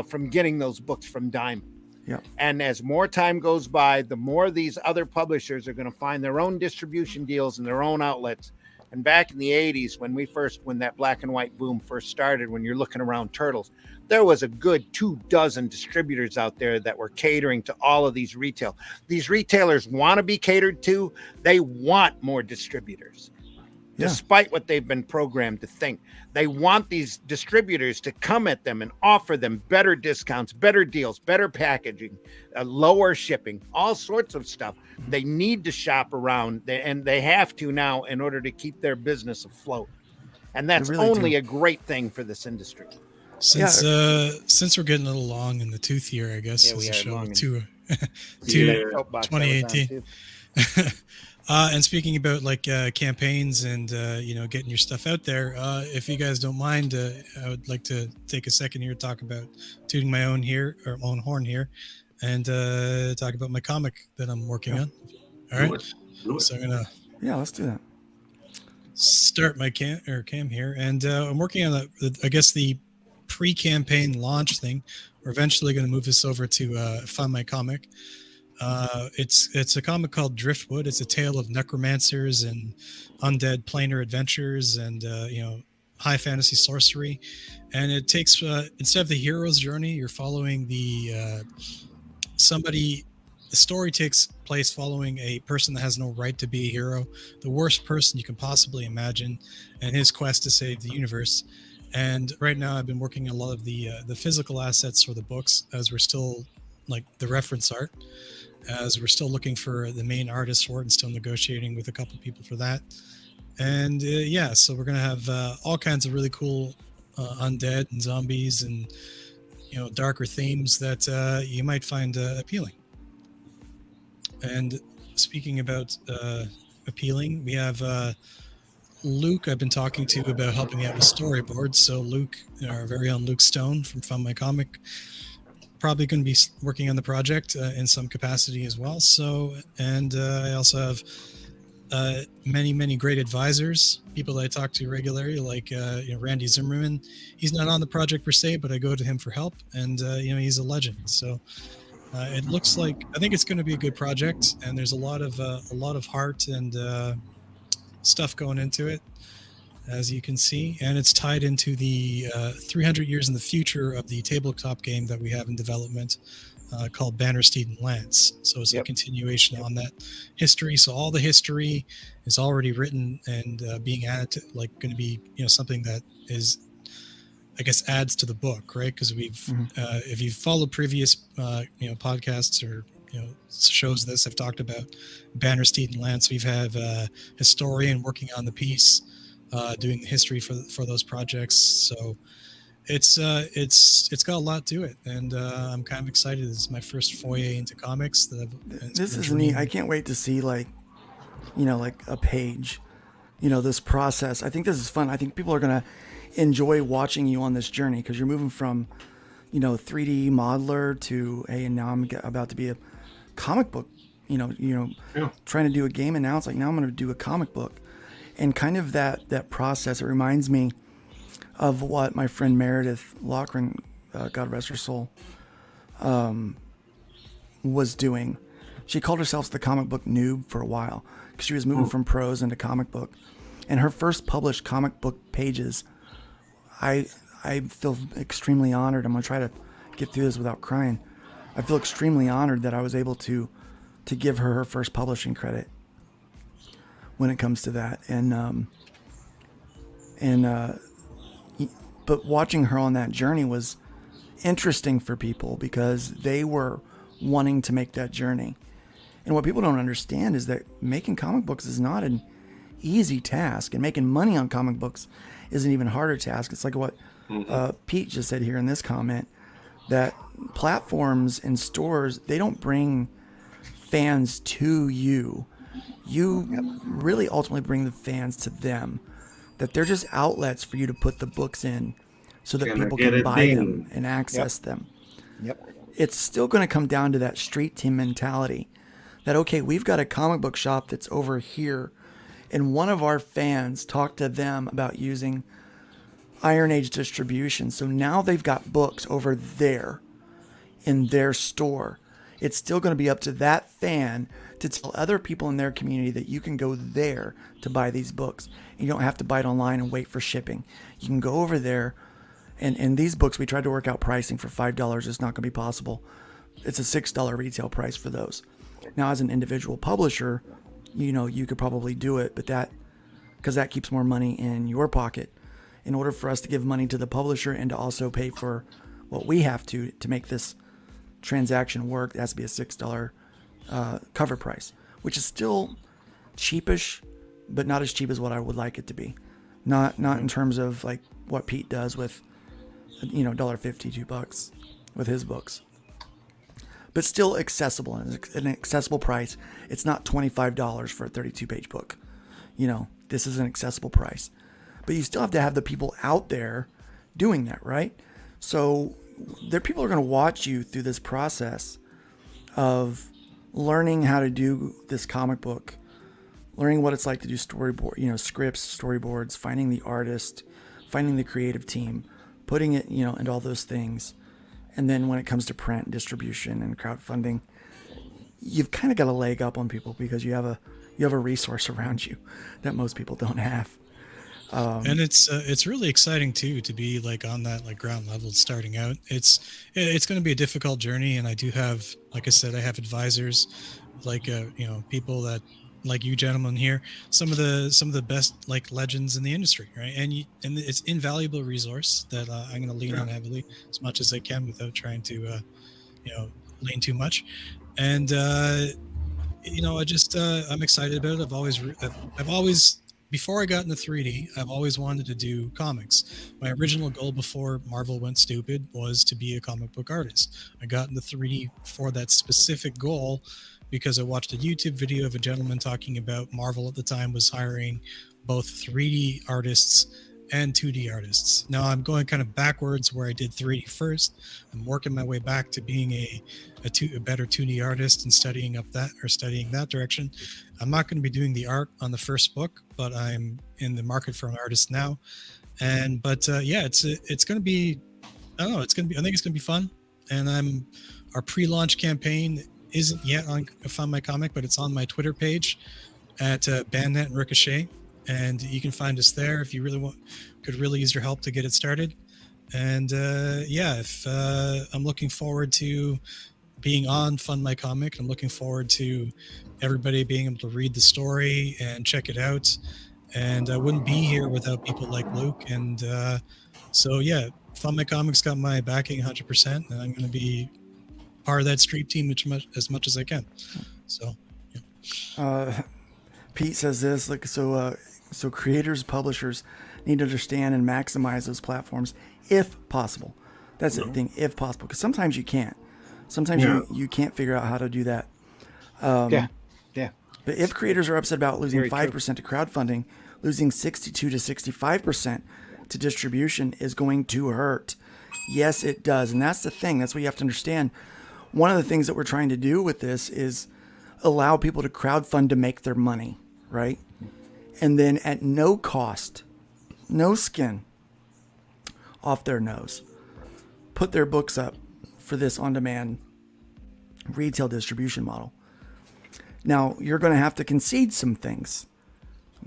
from getting those books from Diamond. Yeah. And as more time goes by, the more these other publishers are going to find their own distribution deals and their own outlets. And back in the 80s, when that black and white boom first started, when you're looking around Turtles, there was a good 24 distributors out there that were catering to all of these retail. These retailers want to be catered to. They want more distributors. Despite what they've been programmed to think. They want these distributors to come at them and offer them better discounts, better deals, better packaging, lower shipping, all sorts of stuff. They need to shop around, and they have to now in order to keep their business afloat. And that's only a great thing for this industry. Since we're getting a little long in the tooth here, I guess, as a show to 2018. And speaking about like campaigns and getting your stuff out there, if you guys don't mind, I would like to take a second here to talk about tooting my own horn here, and talk about my comic that I'm working on. All right, so I'm gonna let's do that. Start my cam here, and I'm working on the pre-campaign launch thing. We're eventually going to move this over to Find My Comic. It's a comic called Driftwood. It's a tale of necromancers and undead planar adventures and high fantasy sorcery. And it takes instead of the hero's journey, you're following the story takes place following a person that has no right to be a hero, the worst person you can possibly imagine, and his quest to save the universe. And right now I've been working on a lot of the physical assets for the books, as we're still like the reference art, as we're still looking for the main artist for it and still negotiating with a couple of people for that. And so we're going to have all kinds of really cool undead and zombies and darker themes that you might find appealing. And speaking about appealing, we have Luke I've been talking to about helping me out with storyboards. So Luke, our very own Luke Stone from Find My Comic, probably going to be working on the project in some capacity as well. So, and I also have many great advisors, people that I talk to regularly, like Randy Zimmerman. He's not on the project per se, but I go to him for help, and he's a legend. So it looks like I think it's going to be a good project, and there's a lot of heart and stuff going into it, as you can see, and it's tied into the 300 years in the future of the tabletop game that we have in development called Bannersteed and Lance. So it's a continuation on that history. So all the history is already written and being added to, like, going to be something that is, I guess, adds to the book, right? Because we've if you've followed previous podcasts or shows this, I've talked about Bannersteed and Lance. We've had a historian working on the piece, doing the history for those projects. So it's got a lot to it, and I'm kind of excited. This is my first foray into comics. This is neat. I can't wait to see like a page, this process. I think this is fun. I think people are gonna enjoy watching you on this journey, because you're moving from 3D modeler to and now I'm about to be a comic book, trying to do a game, and now it's like, now I'm going to do a comic book. And kind of that process, it reminds me of what my friend Meredith Loughran, God rest her soul, was doing. She called herself the comic book noob for a while, because she was moving from prose into comic book. And her first published comic book pages, I feel extremely honored. I'm going to try to get through this without crying. I feel extremely honored that I was able to give her first publishing credit when it comes to that. But watching her on that journey was interesting for people because they were wanting to make that journey. And what people don't understand is that making comic books is not an easy task, and making money on comic books is an even harder task. It's like what Pete just said here in this comment, that platforms and stores, they don't bring fans to you. You really ultimately bring the fans to them, that they're just outlets for you to put the books in so that people can buy them and access them. It's still going to come down to that street team mentality that, okay, we've got a comic book shop that's over here, and one of our fans talked to them about using Iron Age distribution. So now they've got books over there in their store. It's still going to be up to that fan to tell other people in their community that you can go there to buy these books. You don't have to buy it online and wait for shipping. You can go over there, and these books, we tried to work out pricing for $5. It's not going to be possible. It's a $6 retail price for those. Now, as an individual publisher, you could probably do it, but because that keeps more money in your pocket. In order for us to give money to the publisher and to also pay for what we have to make this transaction work, it has to be a $6 cover price, which is still cheapish, but not as cheap as what I would like it to be. Not in terms of like what Pete does with, $1.50, $2 with his books, but still accessible, and an accessible price. It's not $25 for a 32-page book. This is an accessible price, but you still have to have the people out there doing that, right? So people are going to watch you through this process of learning how to do this comic book, learning what it's like to do storyboard, scripts, storyboards, finding the artist, finding the creative team, putting it, and all those things. And then when it comes to print, distribution, and crowdfunding, you've kind of got a leg up on people because you have a resource around you that most people don't have. And it's really exciting too to be like on that like ground level starting out. It's going to be a difficult journey, and I do have, like I said, I have advisors, like people that, like you gentlemen here, some of the best like legends in the industry, right? And it's invaluable resource that I'm going to lean on heavily as much as I can without trying to lean too much. And I just I'm excited about it. I've always before I got into 3D, I've always wanted to do comics. My original goal before Marvel went stupid was to be a comic book artist. I got into 3D for that specific goal because I watched a YouTube video of a gentleman talking about Marvel at the time was hiring both 3D artists and 2D artists. Now I'm going kind of backwards where I did 3D first. I'm working my way back to being a better 2D artist and studying that direction. I'm not going to be doing the art on the first book, but I'm in the market for an artist now. It's going to be, I don't know, I think it's going to be fun. And our pre-launch campaign isn't yet on Find My Comic, but it's on my Twitter page at Bandnet and Ricochet. And you can find us there if you could really use your help to get it started. And I'm looking forward to being on Fund My Comic. I'm looking forward to everybody being able to read the story and check it out. And I wouldn't be here without people like Luke. And Fund My Comic's got my backing 100%, and I'm going to be part of that street team as much as I can. So, yeah. Pete says this, like, so creators, publishers need to understand and maximize those platforms if possible. That's the thing, if possible, because sometimes you can't. Sometimes you can't figure out how to do that. But if creators are upset about losing 5% to crowdfunding, losing 62 to 65% to distribution is going to hurt. Yes, it does. And that's the thing. That's what you have to understand. One of the things that we're trying to do with this is allow people to crowdfund to make their money, right? And then at no cost, no skin off their nose, put their books up for this on-demand retail distribution model. Now, you're going to have to concede some things.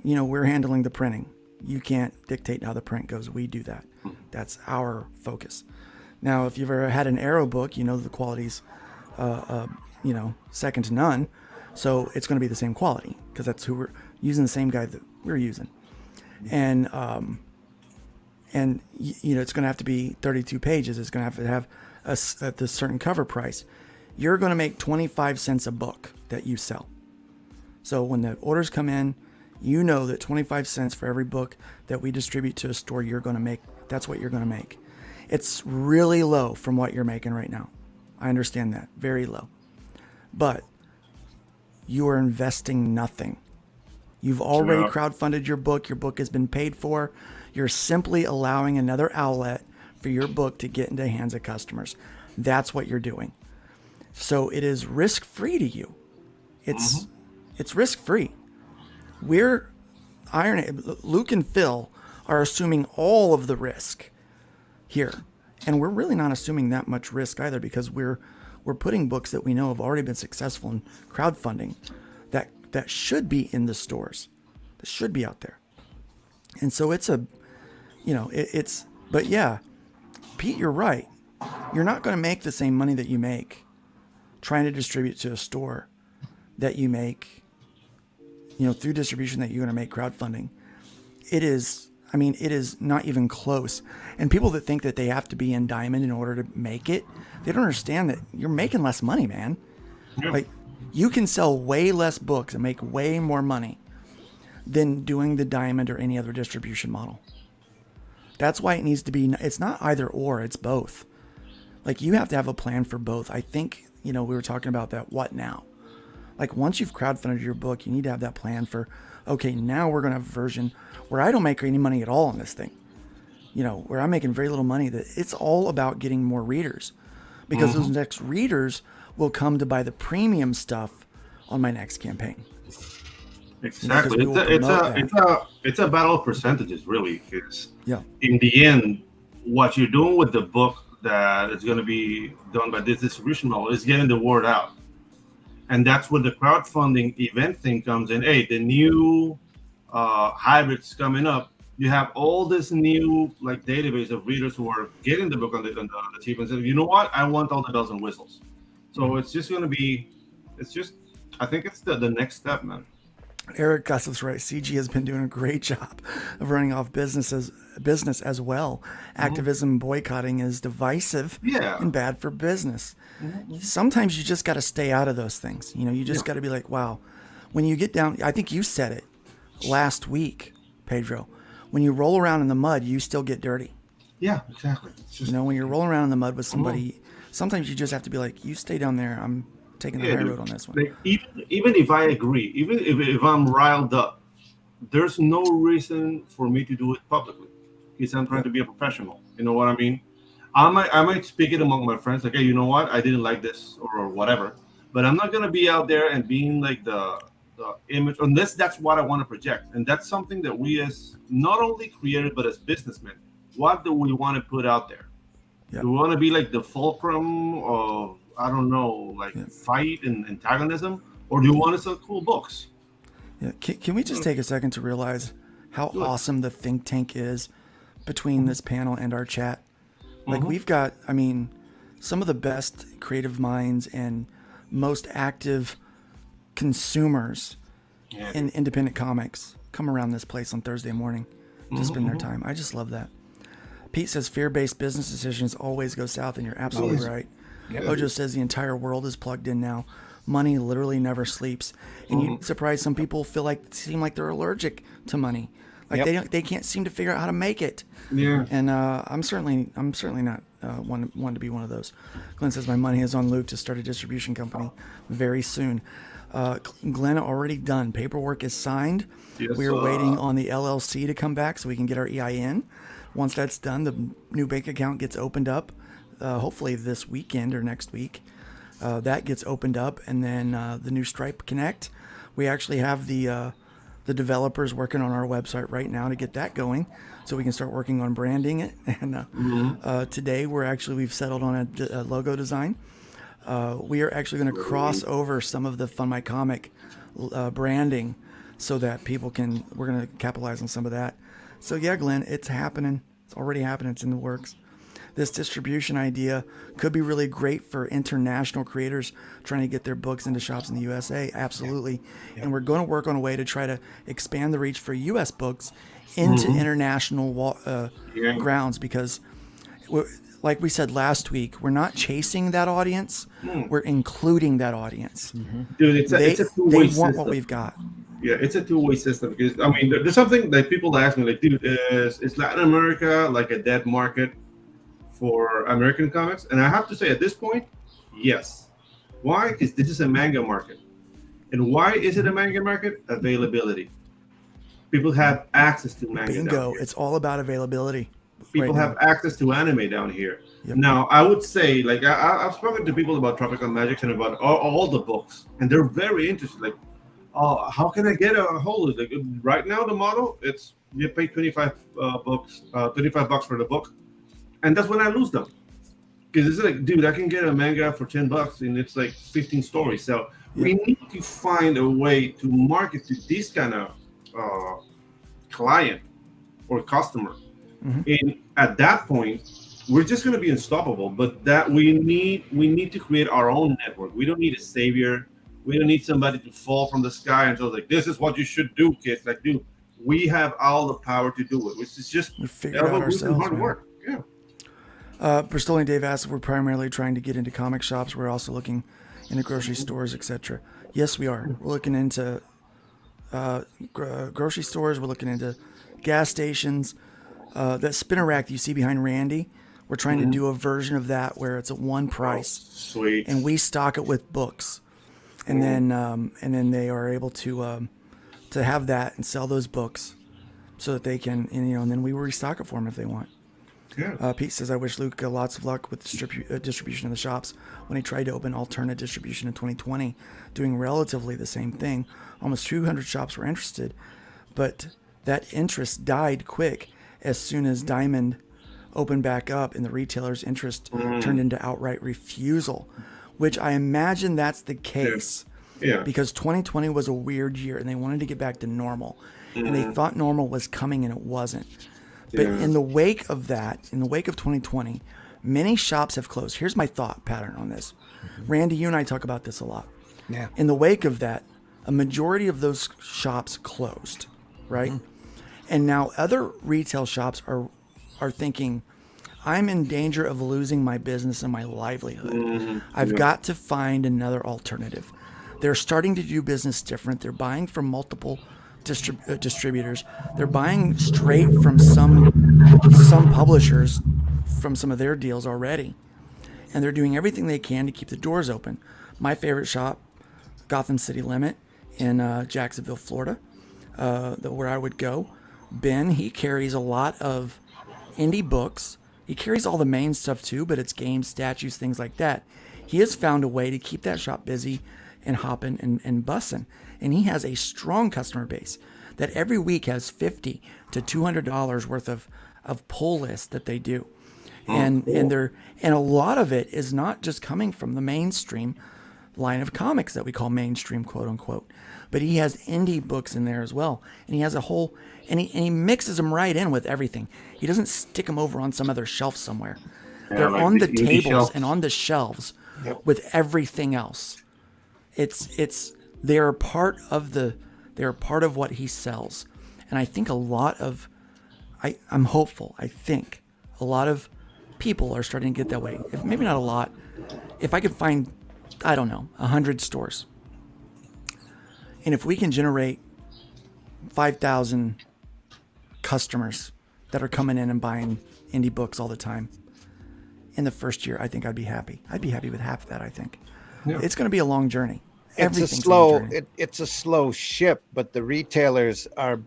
We're handling the printing. You can't dictate how the print goes. We do that. That's our focus. Now, if you've ever had an Arrow book, the quality's second to none. So it's going to be the same quality because that's who we're using, the same guy that we're using. And it's going to have to be 32 pages. It's going to have a certain cover price. You're going to make 25 cents a book that you sell. So when the orders come in, you know that 25 cents for every book that we distribute to a store, you're going to make. That's what you're going to make. It's really low from what you're making right now. I understand that. Very low. But you are investing nothing. You've already crowdfunded your book. Your book has been paid for. You're simply allowing another outlet for your book to get into the hands of customers. That's what you're doing. So it is risk-free to you. It's risk-free. Luke and Phil are assuming all of the risk here. And we're really not assuming that much risk either, because we're putting books that we know have already been successful in crowdfunding that should be in the stores, that should be out there. And so but yeah, Pete, you're right. You're not going to make the same money that you make trying to distribute to a store that you make, through distribution that you're going to make crowdfunding. It is not even close. And people that think that they have to be in Diamond in order to make it, they don't understand that you're making less money, man. Yeah. Like, you can sell way less books and make way more money than doing the Diamond or any other distribution model. That's why it needs to be, it's not either or, it's both. Like, you have to have a plan for both. I think, we were talking about that, what now? Like, once you've crowdfunded your book, you need to have that plan for, okay, now we're going to have a version where I don't make any money at all on this thing. Where I'm making very little money, that it's all about getting more readers, because those next readers will come to buy the premium stuff on my next campaign. Exactly. It's a battle of percentages, really. Because in the end, what you're doing with the book that is going to be done by this distribution model is getting the word out. And that's where the crowdfunding event thing comes in. Hey, the new hybrids coming up. You have all this new database of readers who are getting the book on the cheap and say, you know what? I want all the bells and whistles. So it's just going to be, I think it's the next step, man. Eric Gossip's right. CG has been doing a great job of running off business as well. Activism and boycotting is divisive and bad for business. Sometimes you just got to stay out of those things. You just got to be like, wow. When you get down, I think you said it last week, Pedro. When you roll around in the mud, you still get dirty. Yeah, exactly. It's just, when you're rolling around in the mud with somebody, sometimes you just have to be like, you stay down there. I'm taking the high road on this one. Even if I agree, even if I'm riled up, there's no reason for me to do it publicly, because I'm trying to be a professional. You know what I mean? I might speak it among my friends, like, hey, you know what? I didn't like this or whatever, but I'm not going to be out there and being like the image, unless that's what I want to project. And that's something that we, as not only creators, but as businessmen, what do we want to put out there? Do we want to be like the fulcrum of, I don't know, fight and antagonism, or do you want to sell cool books? Yeah. Can we just take a second to realize how awesome the think tank is between this panel and our chat? We've got, some of the best creative minds and most active consumers in independent comics come around this place on Thursday morning to spend their time. I just love that. Pete says fear-based business decisions always go south, and you're absolutely right. Ojo says the entire world is plugged in now. Money literally never sleeps, and you'd surprise some people seem like they're allergic to money. They can't seem to figure out how to make it. Yeah. And I'm certainly not one to be one of those. Glenn says my money is on Luke to start a distribution company very soon. Glenn already done. Paperwork is signed. Yes, we are waiting on the LLC to come back so we can get our EIN. Once that's done, the new bank account gets opened up. Hopefully this weekend or next week. That gets opened up, and then the new Stripe Connect. We actually have the developers working on our website right now to get that going, so we can start working on branding it. And today we've settled on a logo design. We are actually going to cross over some of the Fun My Comic branding, so that we're going to capitalize on some of that. So yeah, Glenn, it's happening. It's already happening. It's in the works. this distribution idea could be really great for international creators trying to get their books into shops in the USA. Absolutely. And we're going to work on a way to try to expand the reach for US books into international grounds, because like we said last week, we're not chasing that audience. We're including that audience. Dude, it's a two-way they system. want what we've got. Yeah, it's a two-way system, because I mean, there's something that people ask me, like, dude, is Latin America like a dead market for American comics? And I have to say, at this point, yes. Why? Because this is a manga market. And why is it a manga market? Availability. People have access to manga. Bingo! It's all about availability. People have access to anime down here. Now, I would say, like, I've spoken to people about Tropical Magic and about all the books, and they're very interested. Like, oh, how can I get a hold of it? Like, right now, the model, it's you pay $25 for the book, and that's when I lose them, because it's like, dude, I can get a manga for $10 and it's like 15 stories. So we need to find a way to market to this kind of client or customer. And at that point, we're just going to be unstoppable. But that we need to create our own network. We don't need a savior. We don't need somebody to fall from the sky and tell us, like, this is what you should do, kids. Like, dude, we have all the power to do it, which is just figure out ourselves, hard work. Yeah. Bristolian Dave asked if we're primarily trying to get into comic shops. We're also looking into grocery stores, etc. Yes, we are. We're looking into grocery stores. We're looking into gas stations. That spinner rack that you see behind Randy, we're trying to do a version of that where it's at one price. Sweet. And we stock it with books. And then they are able to have that and sell those books so that they can, and then we restock it for them if they want. Yeah. Pete says, I wish Luke lots of luck with distribution in the shops. When he tried to open alternate distribution in 2020, doing relatively the same thing, almost 200 shops were interested, but that interest died quick as soon as Diamond opened back up, and the retailer's interest turned into outright refusal, which I imagine that's the case. Yeah. Because 2020 was a weird year, and they wanted to get back to normal, and they thought normal was coming, and it wasn't. But in the wake of that, in the wake of 2020, many shops have closed. Here's my thought pattern on this. Randy, you and I talk about this a lot. Yeah. In the wake of that, a majority of those shops closed, right? And now other retail shops are thinking, I'm in danger of losing my business and my livelihood. I've got to find another alternative. They're starting to do business different. They're buying from multiple distributors. They're buying straight from some publishers from some of their deals already. And they're doing everything they can to keep the doors open. My favorite shop, Gotham City Limit in Jacksonville, Florida, where I would go. Ben, he carries a lot of indie books. He carries all the main stuff too, but it's games, statues, things like that. He has found a way to keep that shop busy and hopping and bussing. And he has a strong customer base that every week has $50 to $200 worth of pull lists that they do. And a lot of it is not just coming from the mainstream line of comics that we call mainstream, quote unquote, but he has indie books in there as well. And he has a whole, and he mixes them right in with everything. He doesn't stick them over on some other shelf somewhere. They're like on the indie tables shelf. and on the shelves with everything else. They're part of what he sells. And I think I'm hopeful. I think a lot of people are starting to get that way. If maybe not a lot, if I could find, I don't know, 100 stores. And if we can generate 5,000 customers that are coming in and buying indie books all the time in the first year, I think I'd be happy. I'd be happy with half of that, I think. Yeah. It's going to be a long journey. It's a slow ship, but the retailers are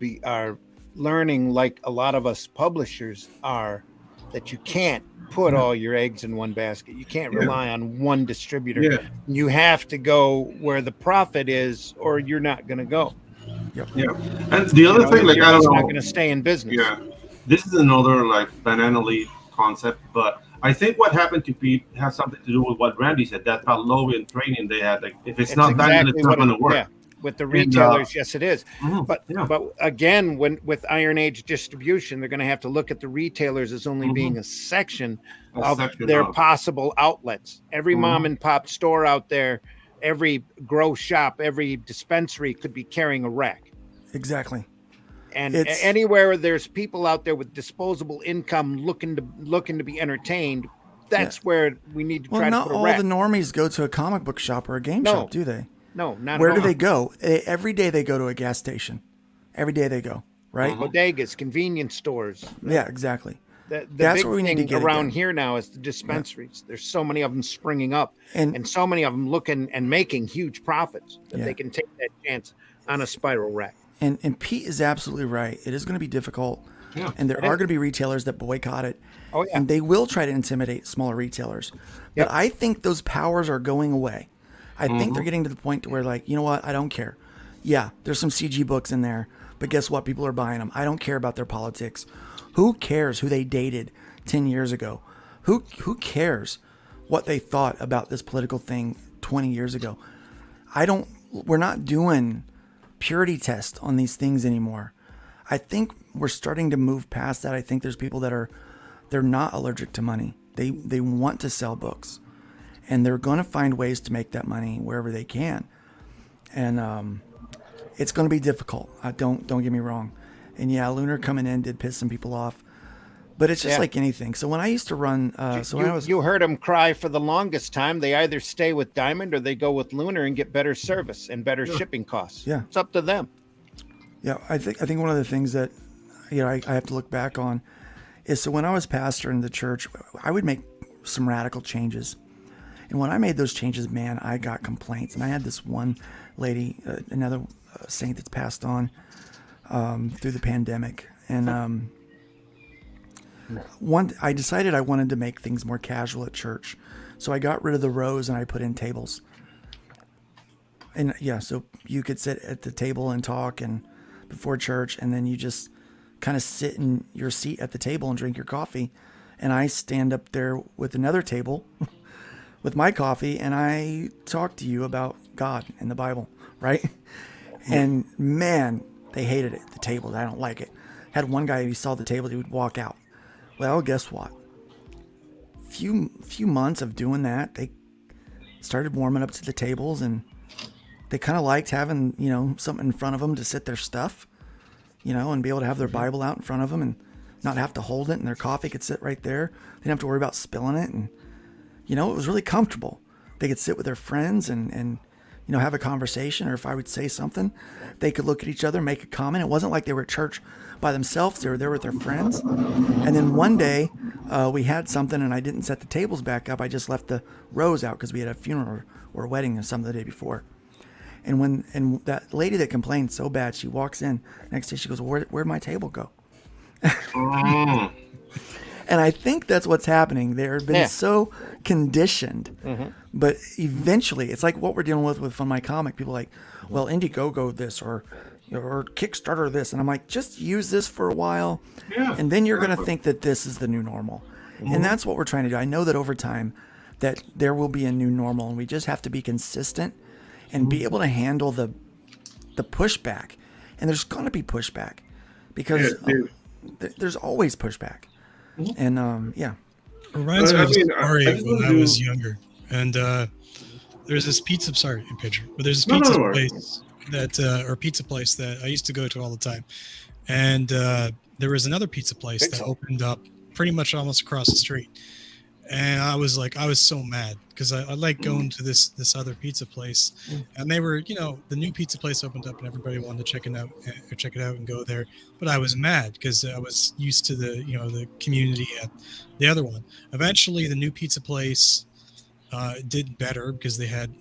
learning, like a lot of us publishers are, that you can't put all your eggs in one basket. You can't rely on one distributor. Yeah. You have to go where the profit is, or you're not going to go. Yep. Yeah. And the other thing, like, I don't know, not going to stay in business. Yeah. This is another like banana leaf concept, but I think what happened to Pete has something to do with what Randy said, that Pavlovian training they had. Like, if it's not done, then it's not going to work. with the And, retailers, yes, it is. But yeah. but again, when with Iron Age distribution, they're going to have to look at the retailers as only being a section of their possible outlets. Every mom and pop store out there, every grow shop, every dispensary could be carrying a rack. Exactly. And anywhere there's people out there with disposable income looking to be entertained, that's where we need to try to put a not all rack. the normies go to a comic book shop or a game shop, do they? No, not Where at do all. they go? Every day they go to a gas station. Every day they go, right? Bodegas, convenience stores. Yeah, exactly. The That's big where we need to thing get around again. here now is the dispensaries. There's so many of them springing up, And- and so many of them looking and making huge profits that Yeah. they can take that chance on a spiral rack. And Pete is absolutely right. It is going to be difficult. Yeah, And there it are is. going to be retailers that boycott it. Oh, yeah. And they will try to intimidate smaller retailers. But I think those powers are going away. I think they're getting to the point to where, like, you know what? I don't care. Yeah, there's some CG books in there. But guess what? People are buying them. I don't care about their politics. Who cares who they dated 10 years ago? Who cares what they thought about this political thing 20 years ago? We're not doing purity test on these things anymore. I think we're starting to move past that. I think there's people that they're not allergic to money. They want to sell books, and they're going to find ways to make that money wherever they can. And it's going to be difficult. Don't get me wrong. And yeah, Lunar coming in did piss some people off, but it's just like anything. So when I used to run, You heard them cry for the longest time. They either stay with Diamond or they go with Lunar and get better service and better shipping costs. Yeah. It's up to them. Yeah, I think one of the things that I have to look back on is, so when I was pastor in the church, I would make some radical changes, and when I made those changes, man, I got complaints. And I had this one lady, another saint that's passed on through the pandemic, and I decided I wanted to make things more casual at church, so I got rid of the rows and I put in tables. And yeah, so you could sit at the table and talk and before church, and then you just kind of sit in your seat at the table and drink your coffee. And I stand up there with another table with my coffee, and I talk to you about God and the Bible, right? And man, they hated it, the table. I don't like it. Had one guy, he saw the table, he would walk out. Well, guess what? Few months of doing that, they started warming up to the tables, and they kind of liked having, something in front of them to sit their stuff, and be able to have their Bible out in front of them and not have to hold it, and their coffee could sit right there. They didn't have to worry about spilling it. And, it was really comfortable. They could sit with their friends and have a conversation, or if I would say something, they could look at each other, make a comment. It wasn't like they were at church by themselves. They were there with their friends. And then one day we had something, and I didn't set the tables back up. I just left the rows out because we had a funeral or a wedding or something the day before. And that lady that complained so bad, she walks in next day, she goes, where'd my table go? And I think that's what's happening. They've been so conditioned, but eventually it's like what we're dealing with Fun My Comic. People are like, well, Indiegogo this or Kickstarter this. And I'm like, just use this for a while. Yeah, and then you're going to think that this is the new normal. And that's what we're trying to do. I know that over time that there will be a new normal, and we just have to be consistent and be able to handle the pushback. And there's going to be pushback because there's always pushback. And It reminds me of a story when I was younger, and there's this pizza. Sorry, Pedro, but there's this pizza place pizza place that I used to go to all the time, and there was another pizza place that opened up pretty much almost across the street, and I was so mad because I like going to this other pizza place, and they were, the new pizza place opened up and everybody wanted to check it out and go there, but I was mad because I was used to the community at the other one. Eventually, the new pizza place did better because they had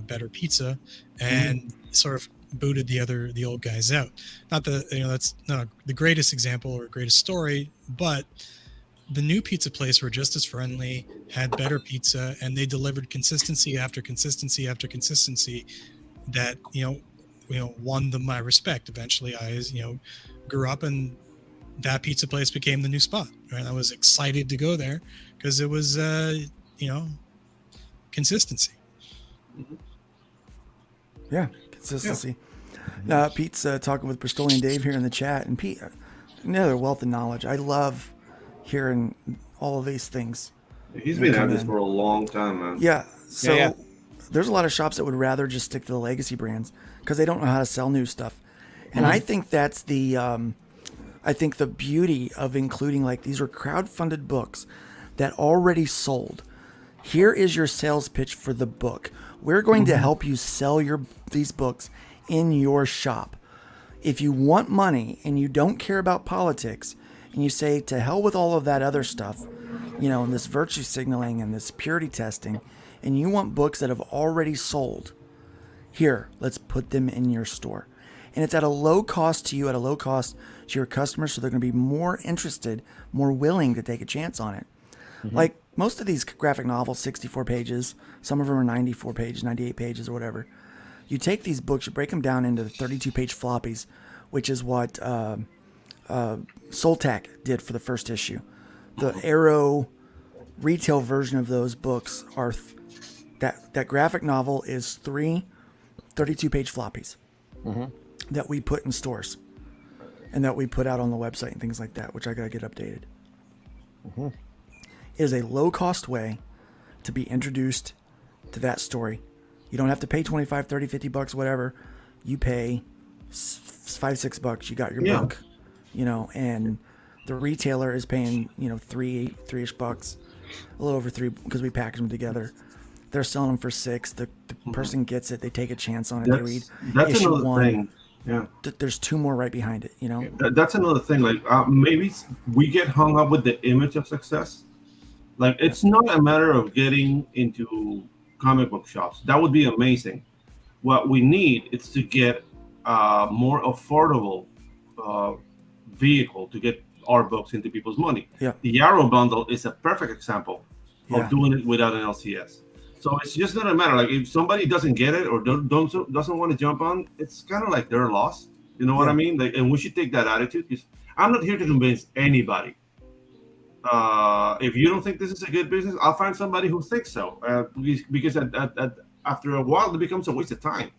better pizza, and sort of booted the old guys out. Not that that's not the greatest example or greatest story, but the new pizza place were just as friendly, had better pizza, and they delivered consistency after consistency after consistency that won them my respect. Eventually, I grew up, and that pizza place became the new spot. Right? I was excited to go there because it was consistency. Yeah, consistency. Pete's talking with Bristolian Dave here in the chat, and Pete, another wealth of knowledge. I love hearing all of these things. He's been at this for a long time, man. Yeah. So there's a lot of shops that would rather just stick to the legacy brands because they don't know how to sell new stuff. And I think that's the beauty of including, like, these are crowdfunded books that already sold. Here is your sales pitch for the book. We're going to help you sell these books in your shop. If you want money and you don't care about politics and you say to hell with all of that other stuff, and this virtue signaling and this purity testing, and you want books that have already sold, here, let's put them in your store. And it's at a low cost to you, at a low cost to your customers, so they're going to be more interested, more willing to take a chance on it. Like most of these graphic novels, 64 pages, some of them are 94 pages, 98 pages, or whatever. You take these books, you break them down into 32-page floppies, which is what Soltac did for the first issue. The Arrow retail version of those books are that graphic novel is 3 32-page floppies that we put in stores and that we put out on the website and things like that, which I gotta get updated. It is a low-cost way to be introduced to that story. You don't have to pay 25, 30, 50 bucks, whatever. You pay $5, $6. You got your book, and the retailer is paying, $3-ish bucks, a little over $3 because we package them together. They're selling them for $6. The person gets it. They take a chance on it. They read issue 1. Thing. Yeah. There's 2 more right behind it, That's another thing. Like maybe we get hung up with the image of success. Like it's not a matter of getting into comic book shops. That would be amazing. What we need is to get a more affordable vehicle to get our books into people's money. Yeah. The Yarrow bundle is a perfect example of doing it without an LCS. So it's just not a matter, like if somebody doesn't get it or doesn't want to jump on, it's kind of like they're lost. You know what I mean? Like, and we should take that attitude, because I'm not here to convince anybody. If you don't think this is a good business, I'll find somebody who thinks so. Because after a while, it becomes a waste of time.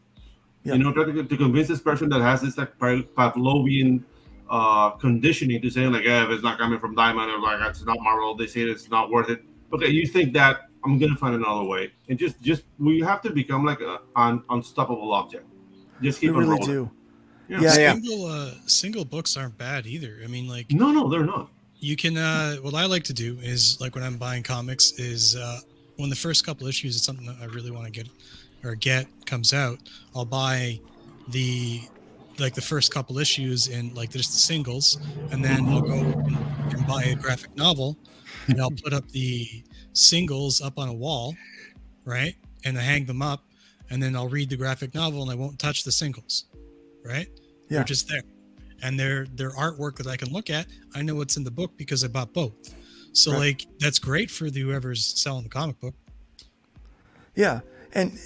Yeah. Try to convince this person that has this like Pavlovian conditioning to say like, if it's not coming from Diamond, or like it's not Marvel, they say it's not worth it. Okay, you think that, I'm gonna find another way. And just we have to become like an unstoppable object. Just keep on rolling. We really do. Single books aren't bad either. I mean, like, no, they're not. You can what I like to do is, like, when I'm buying comics is when the first couple issues of something that I really want to get comes out, I'll buy the first couple issues in like just the singles, and then I'll go and buy a graphic novel, and I'll put up the singles up on a wall, right, and I hang them up, and then I'll read the graphic novel and I won't touch the singles, right? Yeah. They're just there, and they're artwork that I can look at. I know what's in the book because I bought both. So like that's great for whoever's selling the comic book. Yeah, and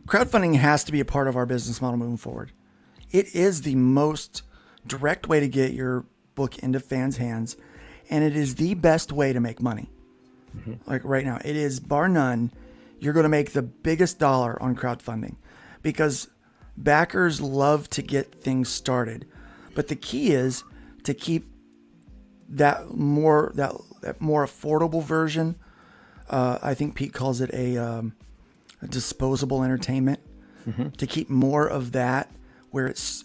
crowdfunding has to be a part of our business model moving forward. It is the most direct way to get your book into fans' hands, and it is the best way to make money. Like right now, it is, bar none, you're going to make the biggest dollar on crowdfunding because backers love to get things started. But the key is to keep that more affordable version. I think Pete calls it a disposable entertainment. To keep more of that, where it's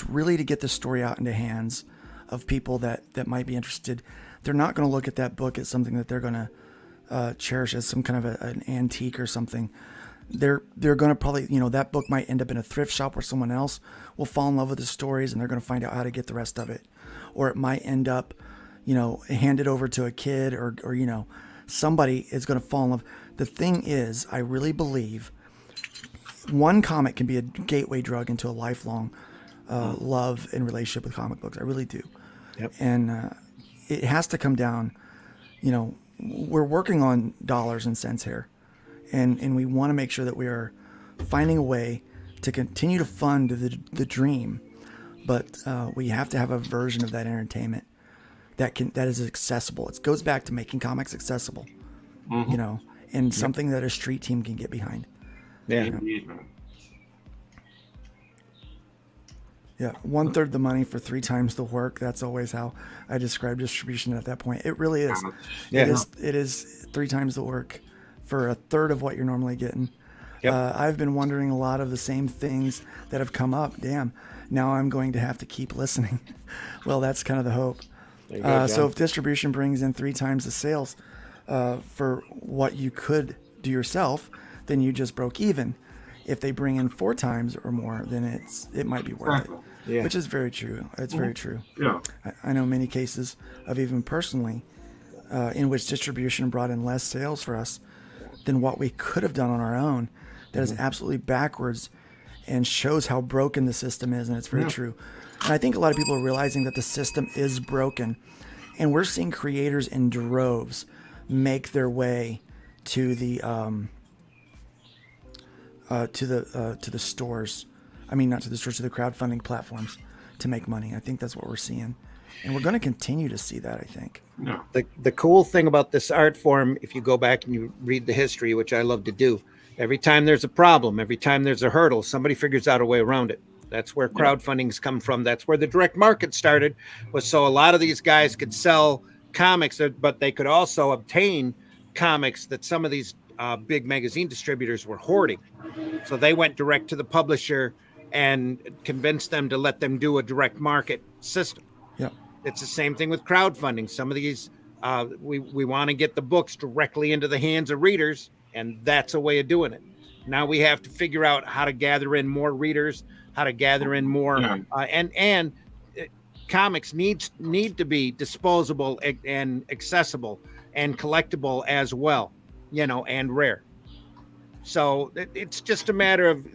really to get the story out into hands of people that might be interested. They're not going to look at that book as something that they're going to cherish as some kind of an antique or something. They're going to probably, that book might end up in a thrift shop where someone else will fall in love with the stories and they're going to find out how to get the rest of it. Or it might end up, handed over to a kid or somebody is going to fall in love. The thing is, I really believe one comic can be a gateway drug into a lifelong love and relationship with comic books. I really do. Yep. And it has to come down, we're working on dollars and cents here. And we want to make sure that we are finding a way to continue to fund the dream. But we have to have a version of that entertainment that is accessible. It goes back to making comics accessible, and something that a street team can get behind. Yeah. Indeed, man. Yeah, 1/3 the money for 3 times the work. That's always how I describe distribution at that point. It really is. Yeah. It is 3 times the work for 1/3 of what you're normally getting. Yep. I've been wondering a lot of the same things that have come up. Damn, now I'm going to have to keep listening. Well, that's kind of the hope. There you go, So John. if distribution brings in 3 times the sales for what you could do yourself, then you just broke even. If they bring in 4 times or more, then it might be worth it. Yeah. Which is very true. It's very true. Yeah. I know many cases of even personally in which distribution brought in less sales for us than what we could have done on our own. That is absolutely backwards and shows how broken the system is, and it's very true. And I think a lot of people are realizing that the system is broken, and we're seeing creators in droves make their way to the stores. I mean, not to the stores, to the crowdfunding platforms to make money. I think that's what we're seeing, and we're going to continue to see that, I think. No. The cool thing about this art form, if you go back and you read the history, which I love to do, every time there's a problem, every time there's a hurdle, somebody figures out a way around it. That's where crowdfunding's come from. That's where the direct market started, was so a lot of these guys could sell comics, but they could also obtain comics that some of these big magazine distributors were hoarding. So they went direct to the publisher and convinced them to let them do a direct market system. Yep. It's the same thing with crowdfunding. Some of these, we want to get the books directly into the hands of readers, and that's a way of doing it. Now we have to figure out how to gather in more readers, how to gather in more, and comics need to be disposable and accessible and collectible as well, and rare. So it's just a matter of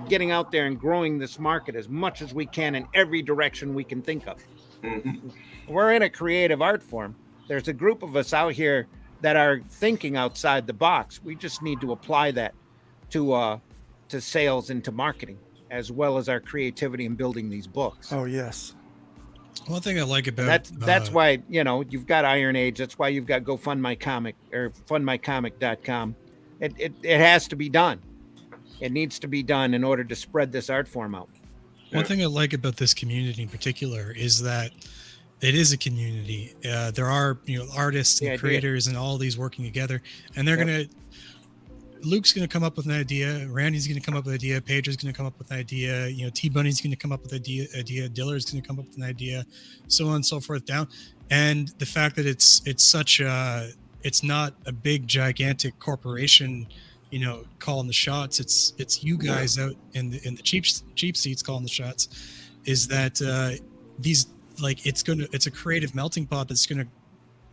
getting out there and growing this market as much as we can in every direction we can think of. We're in a creative art form. There's a group of us out here that are thinking outside the box. We just need to apply that to sales and to marketing, as well as our creativity in building these books. Oh, yes. One thing I like about that's why you've got Iron Age. That's why you've got GoFundMyComic or FundMyComic.com. It has to be done. It needs to be done in order to spread this art form out. One thing I like about this community in particular is that it is a community. There are artists and creators and all these working together, and they're Luke's gonna come up with an idea, Randy's gonna come up with an idea, Pedro's gonna come up with an idea, T-Bunny's gonna come up with an idea, Diller's gonna come up with an idea, so on and so forth down. And the fact that it's such it's not a big gigantic corporation, calling the shots. It's you guys out in the cheap seats calling the shots. Is that it's a creative melting pot that's gonna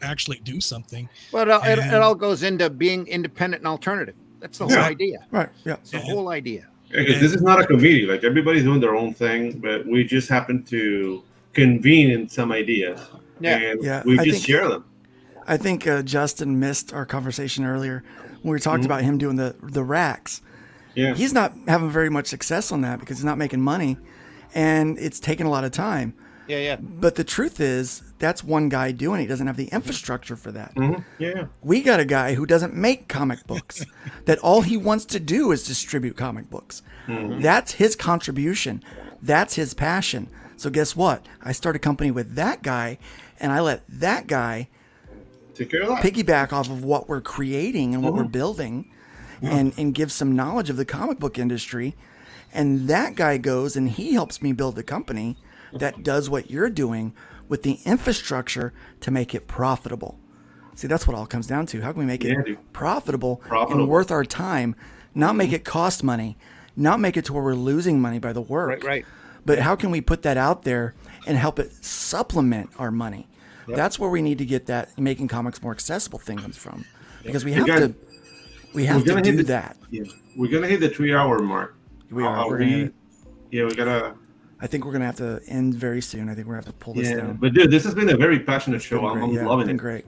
actually do something. Well, it all goes into being independent and alternative. That's the whole idea. Right. Yeah. It's the whole idea. Because this is not a community. Like, everybody's doing their own thing, but we just happen to convene in some ideas. And we just share them. I think Justin missed our conversation earlier when we talked about him doing the racks. Yeah. He's not having very much success on that because he's not making money, and it's taking a lot of time. Yeah. But the truth is, that's one guy doing it. He doesn't have the infrastructure for that. Yeah. We got a guy who doesn't make comic books, that all he wants to do is distribute comic books. That's his contribution. That's his passion. So guess what? I start a company with that guy, and I let that guy take care of that. Piggyback off of what we're creating and what we're building, and give some knowledge of the comic book industry. And that guy goes and he helps me build a company that does what you're doing with the infrastructure to make it profitable. See, that's what it all comes down to. How can we make it profitable and worth our time, not make it cost money, not make it to where we're losing money by the work. Right. But how can we put that out there and help it supplement our money? That's where we need to get that making comics more accessible thing comes from, because we have to do that. Yeah. We're gonna hit the 3-hour mark. We are. We gotta. I think we're gonna have to end very soon. I think we're gonna have to pull this down. But dude, this has been a very passionate show. I'm loving it. Great.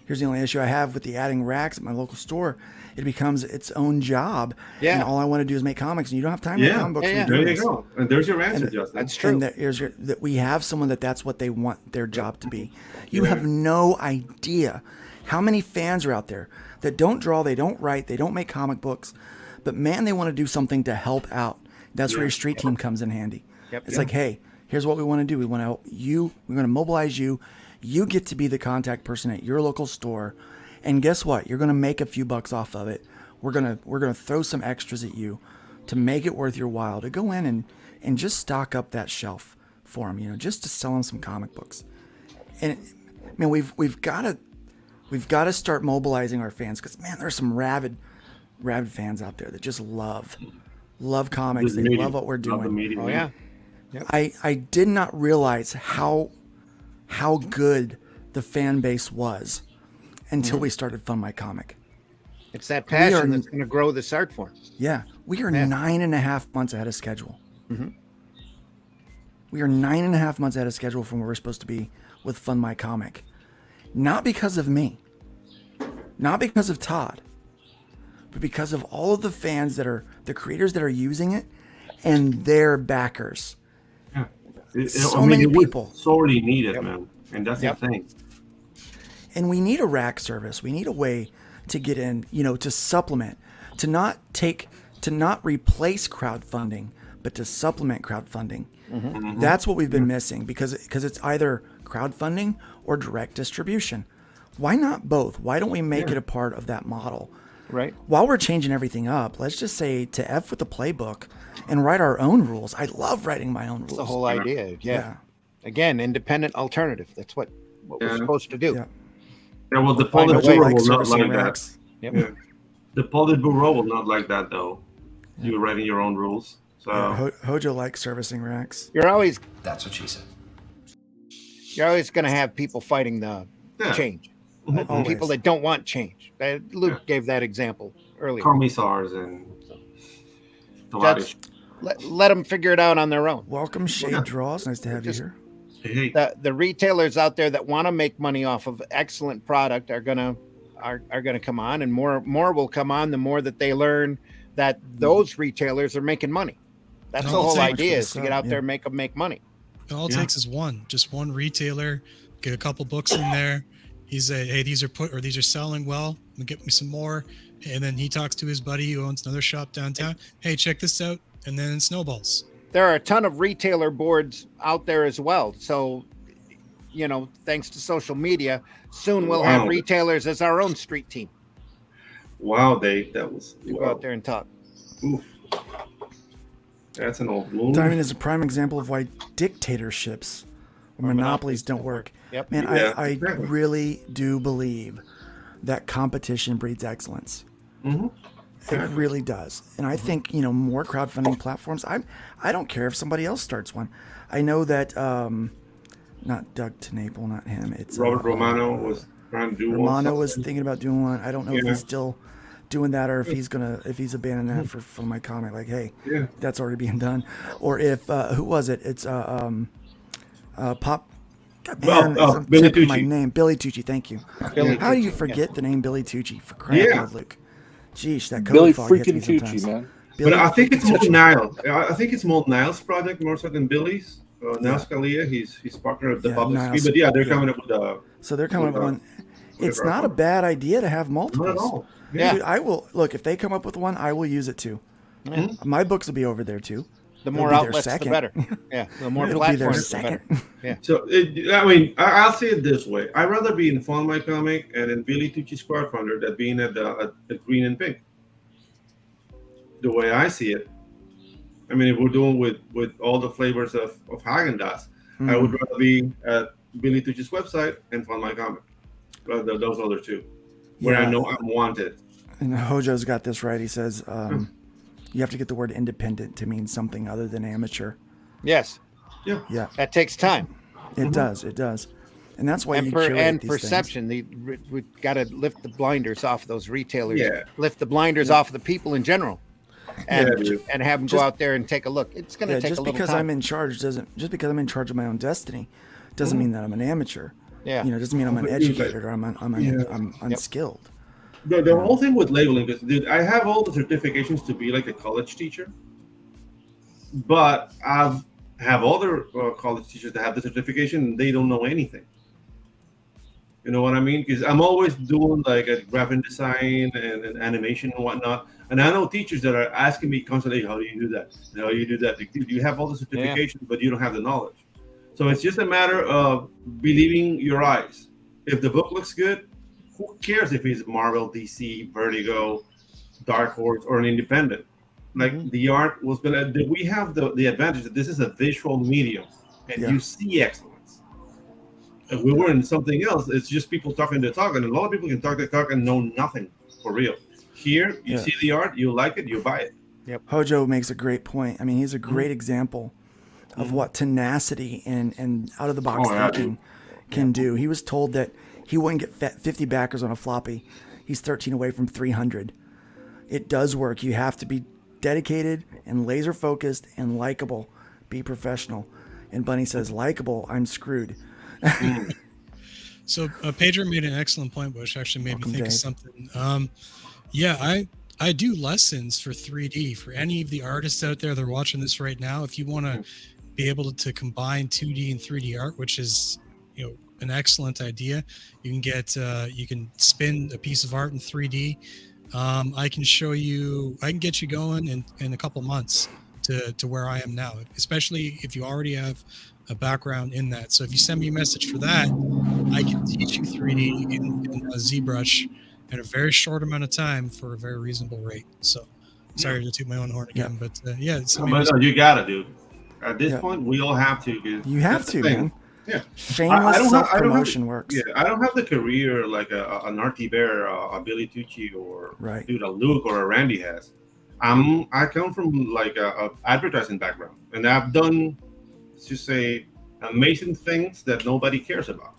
Here's the only issue I have with the adding racks at my local store. It becomes its own job. And all I want to do is make comics, and you don't have time to make comic books. There you go. And there's your answer, Justin. That's true. And that we have someone that's what they want their job to be. You have no idea how many fans are out there that don't draw, they don't write, they don't make comic books, but man, they want to do something to help out. That's where your street team comes in handy. It's like, hey, here's what we want to do. We want to help you. We're going to mobilize you. You get to be the contact person at your local store. And guess what? You're going to make a few bucks off of it. We're going to throw some extras at you to make it worth your while to go in and just stock up that shelf for them, you know, just to sell them some comic books. And man, we've got to start mobilizing our fans, because man, there's some rabid fans out there that just love comics. They love what we're doing. Oh yeah. Yep. I did not realize how good the fan base was until we started Fund My Comic. It's that passion that's going to grow this art form. Yeah, we are 9.5 months ahead of schedule. Mm-hmm. We are 9.5 months ahead of schedule from where we're supposed to be with Fund My Comic. Not because of me, not because of Todd, but because of all of the fans that are the creators that are using it and their backers. Yeah. So many people sorely need it, man. And that's the thing. And we need a rack service. We need a way to get in, you know, to supplement, to not replace crowdfunding, but to supplement crowdfunding. Mm-hmm. That's what we've been missing, because it's either crowdfunding or direct distribution. Why not both? Why don't we make it a part of that model? Right. While we're changing everything up, let's just say to F with the playbook and write our own rules. I love writing my own rules. That's the whole idea. Yeah. Again, independent alternative. That's what we're supposed to do. Yeah, well, the Politburo will not like that. Yep. Yeah. The Politburo will not like that, though. You're writing your own rules. So Hojo likes servicing racks. You're always That's what she said. You're always going to have people fighting the change. People that don't want change. Luke gave that example earlier. Commissars and let them figure it out on their own. Welcome, Shade Draws. Nice to have you here. The retailers out there that want to make money off of excellent product are gonna come on, and more will come on the more that they learn that those retailers are making money. That's the whole idea, is to get out there and make money. All it takes is just one retailer, get a couple books in there. He say, hey, these are selling well. Get me some more. And then he talks to his buddy who owns another shop downtown. Hey, check this out. And then it snowballs. There are a ton of retailer boards out there as well. So, you know, thanks to social media, soon we'll have retailers as our own street team. Wow, Dave, that was... Go out there and talk. Oof. That's an old wound. Diamond is a prime example of why dictatorships or monopolies don't work. Yep. Man, I really do believe that competition breeds excellence. Mm-hmm. It really does. And I think, you know, more crowdfunding platforms. I don't care if somebody else starts one. I know that not Doug TeNapel, not him. It's Robert Romano was trying to do one. Romano was thinking about doing one. I don't know if he's still doing that, or if he's abandoned that for my comic. Like, hey, that's already being done. Or if who was it? It's Pop. Man, Billy Tucci. My name, Billy Tucci. Thank you. How do you forget the name Billy Tucci? For crying out loud, Luke. Jeez, that Billy code fog hits me freaking sometimes. Tucci, man. Billy But I think it's more Tucci. Niles. I think it's more Niles' project more so than Billy's. Niles Scalia, he's partner of the public Niles. speed. But they're coming up with So they're coming up with one. It's not a bad idea to have multiples. Not at all. Dude, I will look if they come up with one. I will use it too. My books will be over there too. The more outlets, the better. Yeah, the more It'll be their platforms, the better. second. Yeah. So, I mean, I'll say it this way. I'd rather be in Fund My Comic and in Billy Tucci's crowdfunder than being at the Green and Pink. The way I see it. I mean, if we're doing with all the flavors of Häagen-Dazs, I would rather be at Billy Tucci's website and Fund My Comic. Rather than those other two, where I know I'm wanted. And Hojo's got this right. He says you have to get the word independent to mean something other than amateur. Yes. Yeah. Yeah. That takes time. It does. It does. And that's why you curate and these perception. We've got to lift the blinders off those retailers. Yeah. Lift the blinders off the people in general, and have them go out there and take a look. It's going to take a little time. Just because I'm in charge of my own destiny doesn't mean that I'm an amateur. Yeah. You know, it doesn't mean I'm uneducated or I'm unskilled. The whole thing with labeling is, dude, I have all the certifications to be like a college teacher, but I have other college teachers that have the certification and they don't know anything. You know what I mean? Because I'm always doing like a graphic design and animation and whatnot. And I know teachers that are asking me constantly, how do you do that? How do you do that? Like, dude, you have all the certifications, but you don't have the knowledge. So it's just a matter of believing your eyes. If the book looks good, who cares if it's Marvel, DC, Vertigo, Dark Horse, or an independent? Like the art was built. We have the advantage that this is a visual medium, and you see excellence. If we were in something else, it's just people talking to talk, and a lot of people can talk to talk and know nothing for real. Here, you see the art, you like it, you buy it. Yep. Hojo makes a great point. I mean, he's a great example of what tenacity and out of the box thinking can do. He was told that he wouldn't get 50 backers on a floppy. He's 13 away from 300. It does work. You have to be dedicated and laser focused and likable. Be professional. And Bunny says, likable, I'm screwed. So Pedro made an excellent point, which actually made me think of something. I do lessons for 3D for any of the artists out there that are watching this right now. If you want to be able to combine 2D and 3D art, which is, an excellent idea, you can get you can spin a piece of art in 3D. I can get you going in a couple months to where I am now, especially if you already have a background in that. So if you send me a message for that, I can teach you 3D in ZBrush in a very short amount of time for a very reasonable rate. So sorry to toot my own horn again, but you gotta do. At this point, we all have to. You have to, man. Yeah, shameless self-promotion works. Yeah, I don't have the career like an RT Bear, a Billy Tucci, or dude, a Luke or a Randy has. I come from like a advertising background, and I've done, let's just say, amazing things that nobody cares about.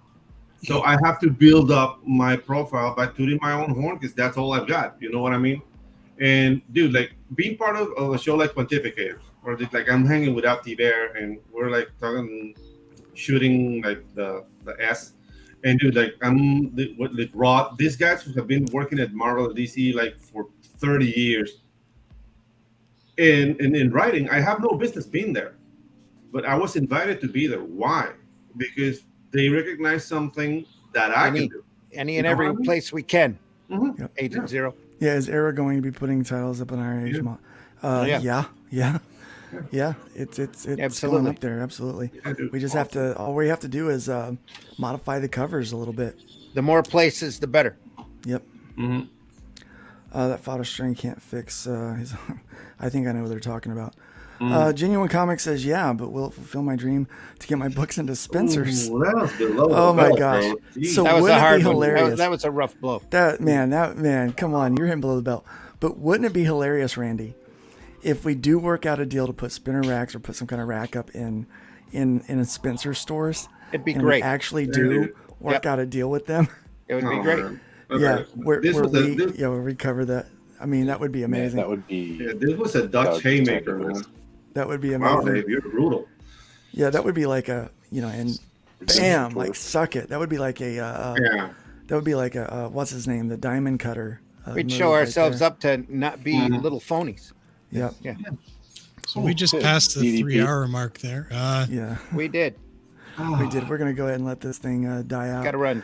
So I have to build up my profile by tooting my own horn because that's all I've got. You know what I mean? And dude, like being part of a show like Pontificators, or like I'm hanging with RT Bear, and we're like talking. Shooting like the S, and dude, like I'm with Rod. These guys have been working at Marvel and DC like for 30 years. And in writing, I have no business being there, but I was invited to be there. Why? Because they recognize something that I can do. Any and every place we can. Agent Zero. Yeah, is Era going to be putting titles up on our age mod? Yeah, it's going up there. Absolutely. We just have to. All we have to do is modify the covers a little bit. The more places, the better. Yep. That photo string can't fix his. I think I know what they're talking about. Genuine Comics says, "Yeah, but will it fulfill my dream to get my books into Spencer's?" Oh my gosh! So that was wouldn't a hard it be hilarious? One. That was a rough blow. That man, come on, you're hitting below the belt. But wouldn't it be hilarious, Randy? If we do work out a deal to put spinner racks or put some kind of rack up in Spencer stores, it'd be and great. We actually do work out a deal with them. It would be great. Yeah, where we cover that. I mean, that would be amazing. Man, that would be. Yeah, this was a Dutch haymaker, man. That would be amazing. Wow, Dave, you're brutal. Yeah, that would be like a and bam, like suck it. That would be like a That would be like a what's his name, the diamond cutter. We'd show ourselves up to not be little phonies. Yep. Yeah. So we just passed the 3-hour mark there. We did. We did. We're gonna go ahead and let this thing die out. Gotta run.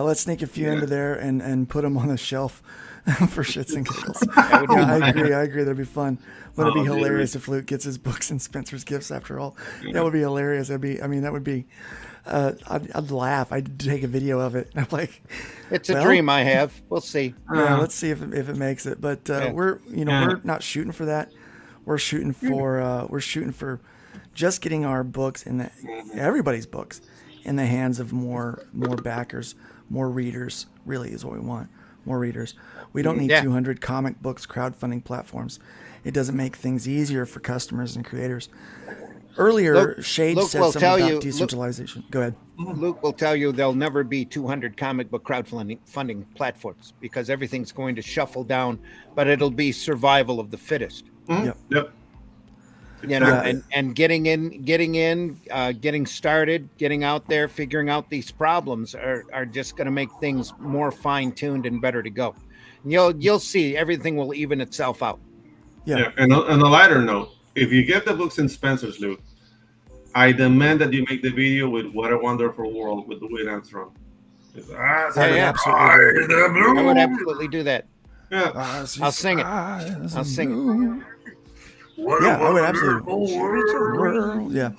Let's sneak a few into there and put them on the shelf for shits and giggles. I agree. That'd be fun. Wouldn't it be hilarious if Luke gets his books and Spencer's gifts after all? That would be hilarious. That would be. I'd laugh. I'd take a video of it. I'm like, it's a dream I have. We'll see. Yeah, let's see if it makes it. But we're not shooting for that. We're shooting for just getting our books in everybody's books in the hands of more backers, more readers. Really is what we want. More readers. We don't need 200 comic books crowdfunding platforms. It doesn't make things easier for customers and creators. Earlier, Shade said something about decentralization. Go ahead. Luke will tell you there'll never be 200 comic book crowdfunding platforms because everything's going to shuffle down, but it'll be survival of the fittest. Yep. You know, and getting started, getting out there, figuring out these problems are just going to make things more fine-tuned and better to go. And you'll see everything will even itself out. Yeah. And on a lighter note, if you get the books in Spencer's, Luke, I demand that you make the video with "What a Wonderful World" with Louis Armstrong. I would absolutely do that. Yeah. I'll sing it. I'll sing it. Yeah, I would absolutely. Yeah,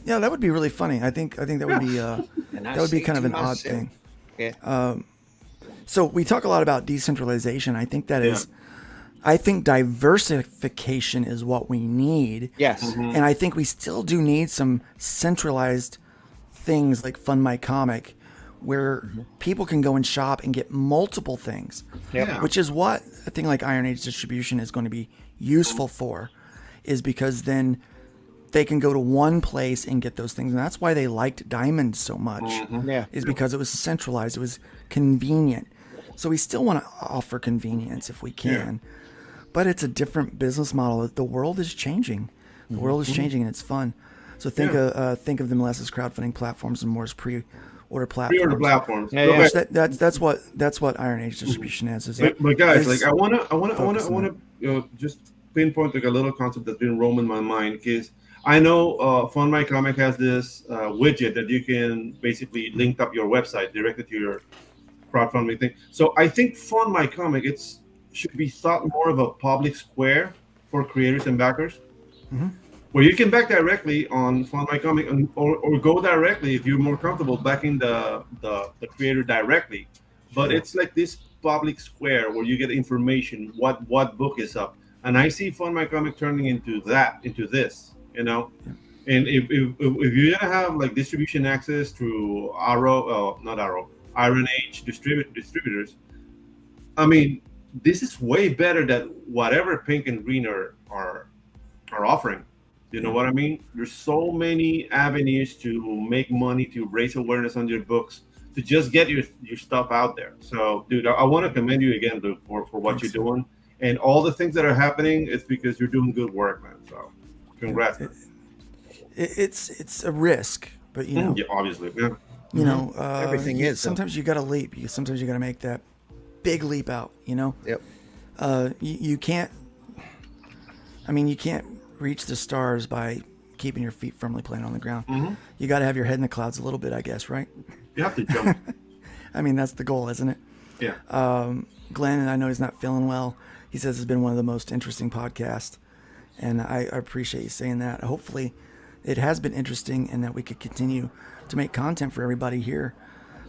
yeah, that would be really funny. I think that would be that would be kind of an odd thing. Yeah. So we talk a lot about decentralization. I think that is, I think diversification is what we need. Yes. And I think we still do need some centralized things like Fund My Comic, where people can go and shop and get multiple things, which is what a thing like Iron Age Distribution is going to be useful for, is because then they can go to one place and get those things. And that's why they liked Diamond so much, is because it was centralized. It was convenient. So we still want to offer convenience if we can, but it's a different business model. The world is changing. The world is changing, and it's fun. So think of them less as crowdfunding platforms and more as pre-order platforms. Pre-order platforms. That's what Iron Age Distribution is. But guys, like I wanna just pinpoint like a little concept that's been roaming my mind, because I know Fund My Comic has this widget that you can basically link up your website directly to your crowdfunding thing. So I think Fund My Comic should be thought more of a public square for creators and backers, where you can back directly on Fund My Comic, or go directly if you're more comfortable backing the creator directly. But it's like this public square where you get information, what book is up, and I see Fund My Comic turning into this, you know. And if you're gonna have like distribution access through Iron Age distributors, I mean, this is way better than whatever Pink and Green are offering. You know what I mean? There's so many avenues to make money, to raise awareness on your books, to just get your stuff out there. So, dude, I want to commend you again, Luke, for what you're doing. And all the things that are happening, it's because you're doing good work, man. So, congrats. It's a risk, but you know. Yeah, obviously. Yeah. You know, everything is. Sometimes you got to leap. Sometimes you got to make that big leap out, you know? Yep. You can't, I mean, you can't reach the stars by keeping your feet firmly planted on the ground. You got to have your head in the clouds a little bit, I guess, right? You have to jump. I mean, that's the goal, isn't it? Yeah. Glenn, and I know he's not feeling well. He says it's been one of the most interesting podcasts, and I appreciate you saying that. Hopefully it has been interesting and that we could continue to make content for everybody here.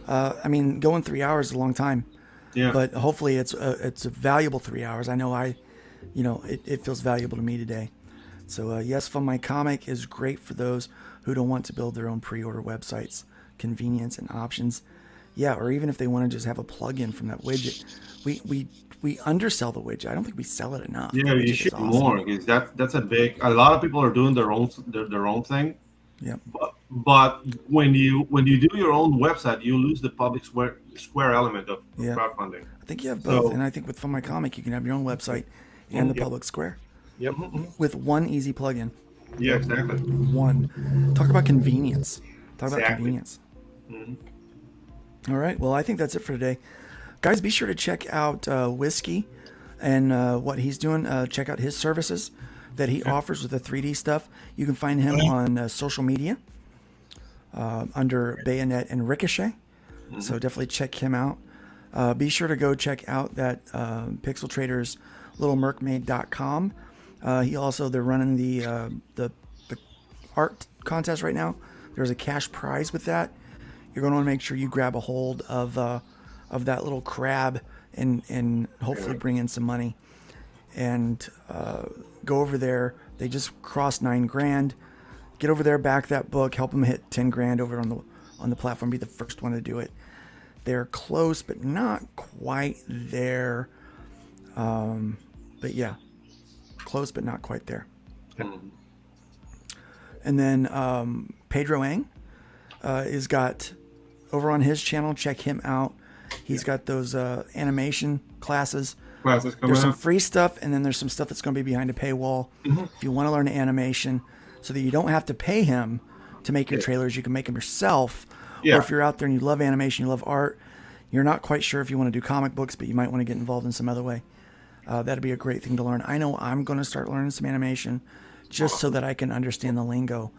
I mean, going 3 hours is a long time. Yeah. But hopefully it's a valuable 3 hours. I know it feels valuable to me today. So yes, Fund My Comic is great for those who don't want to build their own pre-order websites, convenience and options. Yeah, or even if they want to just have a plugin from that widget. We undersell the widget. I don't think we sell it enough. Yeah, you should more, because that's a lot of people are doing their own thing. Yeah. But when you do your own website, you lose the public square element of crowdfunding. I think you have both, and I think with Fund My Comic, you can have your own website and the public square. Yep. With one easy plugin. Yeah, exactly. One. Talk about convenience. Talk about convenience. All right. Well, I think that's it for today. Guys, be sure to check out Whiskey and what he's doing. Check out his services that he offers with the 3D stuff. You can find him on social media under Bayonet and Ricochet. So definitely check him out. Be sure to go check out that Pixel Traders littlemermaid.com. They're running the art contest right now. There's a cash prize with that. You're going to want to make sure you grab a hold of that little crab and hopefully bring in some money. And go over there. They just crossed $9,000. Get over there, back that book, help them hit $10,000 over on the platform. Be the first one to do it. They're close, but not quite there. But yeah, close, but not quite there. And then Pedro Ang is got over on his channel. Check him out. He's got those animation classes. There's some free stuff, and then there's some stuff that's going to be behind a paywall. If you want to learn animation so that you don't have to pay him to make your trailers, you can make them yourself. Or if you're out there and you love animation, you love art, you're not quite sure if you want to do comic books, but you might want to get involved in some other way. That'd be a great thing to learn. I know I'm going to start learning some animation just so that I can understand the lingo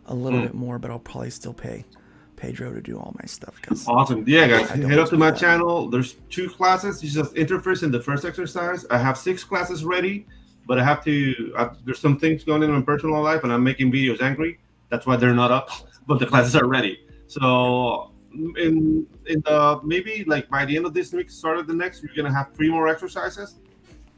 a little bit more, but I'll probably still pay Pedro to do all my stuff. 'Cause Awesome. Yeah, guys, I don't head up to my do that. channel. There's 2 classes. You just interface in the first exercise. I have 6 classes ready, but I have to. There's some things going on in my personal life, and I'm making videos angry. That's why they're not up, but the classes are ready. So in the maybe like by the end of this week, start of the next, we're gonna have 3 more exercises.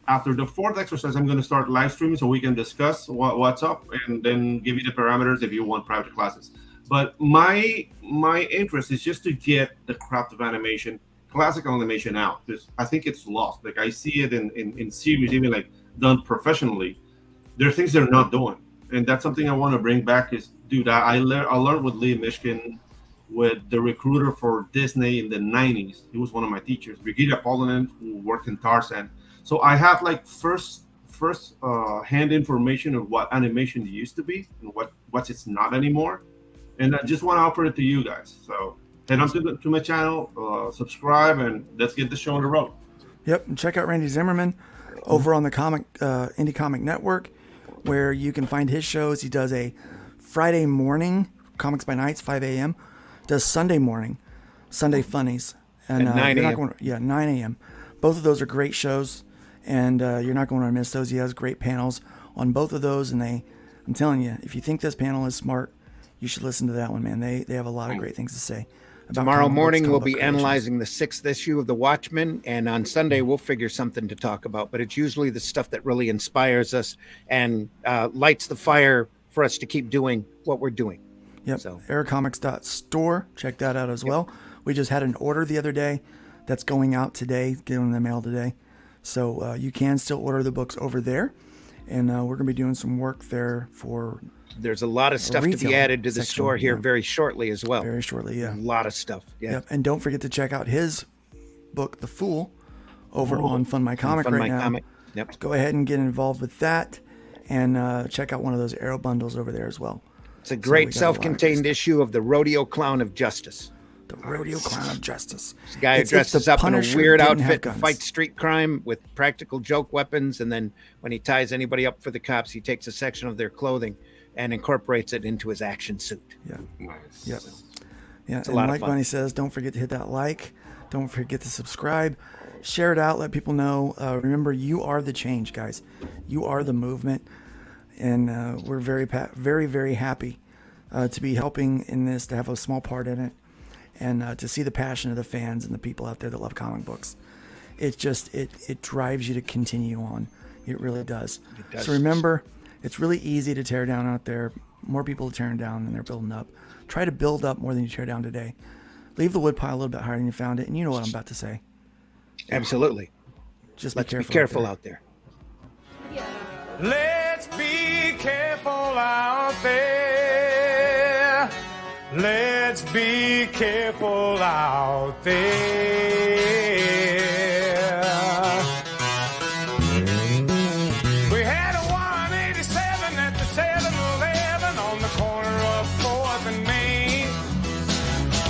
After the 4th exercise, I'm gonna start live streaming so we can discuss what's up, and then give you the parameters if you want private classes. But my interest is just to get the craft of animation, classical animation out, because I think it's lost. Like I see it in series, even like done professionally. There are things they're not doing, and that's something I want to bring back. Is dude, I learned with Lee Mishkin, with the recruiter for Disney in the 90s. He was one of my teachers, Brigitte Apollinen, who worked in Tarzan. So I have like first hand information of what animation used to be and what it's not anymore. And I just want to offer it to you guys. So head on to my channel, subscribe, and let's get the show on the road. Yep, and check out Randy Zimmerman over on the Indie Comic Network, where you can find his shows. He does a Friday morning, Comics by Nights, 5 a.m., does Sunday morning, Sunday Funnies. And At 9 you're not a.m. going 9 a.m. Both of those are great shows, and you're not going to miss those. He has great panels on both of those, and I'm telling you, if you think this panel is smart, you should listen to that one, man. They have a lot of great things to say. About Tomorrow comic books, morning, comic we'll book be creations. analyzing the 6th issue of The Watchmen, and on Sunday, we'll figure something to talk about. But it's usually the stuff that really inspires us and lights the fire for us to keep doing what we're doing. Yep. So. Aircomics.store. Check that out as well. We just had an order the other day that's going out today, getting in the mail today. So you can still order the books over there. And we're going to be doing some work there for... There's a lot of stuff to be added to the store here very shortly as well. Very shortly, yeah. A lot of stuff. Yeah. Yep. And don't forget to check out his book, The Fool, over on Fund My Comic right now. Yep. Go ahead and get involved with that, and check out one of those Arrow bundles over there as well. It's a great self-contained issue of the Rodeo Clown of Justice. The Rodeo Clown of Justice. This guy who dresses up in a weird outfit to fight street crime with practical joke weapons, and then when he ties anybody up for the cops, he takes a section of their clothing and incorporates it into his action suit. Yeah. Nice. Yep. Yeah. It's a And lot of like fun. Bunny says, don't forget to hit that like. Don't forget to subscribe. Share it out. Let people know. Remember, you are the change, guys. You are the movement. And we're very, very happy to be helping in this, to have a small part in it, and to see the passion of the fans and the people out there that love comic books. It just, it drives you to continue on. It really does. It does. So remember, it's really easy to tear down out there. More people are tearing down than they're building up. Try to build up more than you tear down today. Leave the wood pile a little bit higher than you found it, and you know what I'm about to say. Absolutely. Just Let's be be careful, careful out there. Let's be careful out there. Let's be careful out there. We had a 187 at the 7-Eleven on the corner of 4th and Main.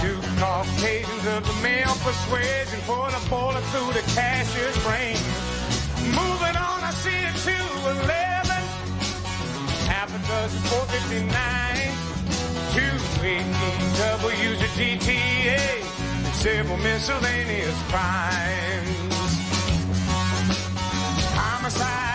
2 Caucasians of the male persuasion put a bullet through the cashier's brain. Moving on, I see a 211, half a dozen 459, 2 ADWs, a GTA, and several miscellaneous crimes. Homicide.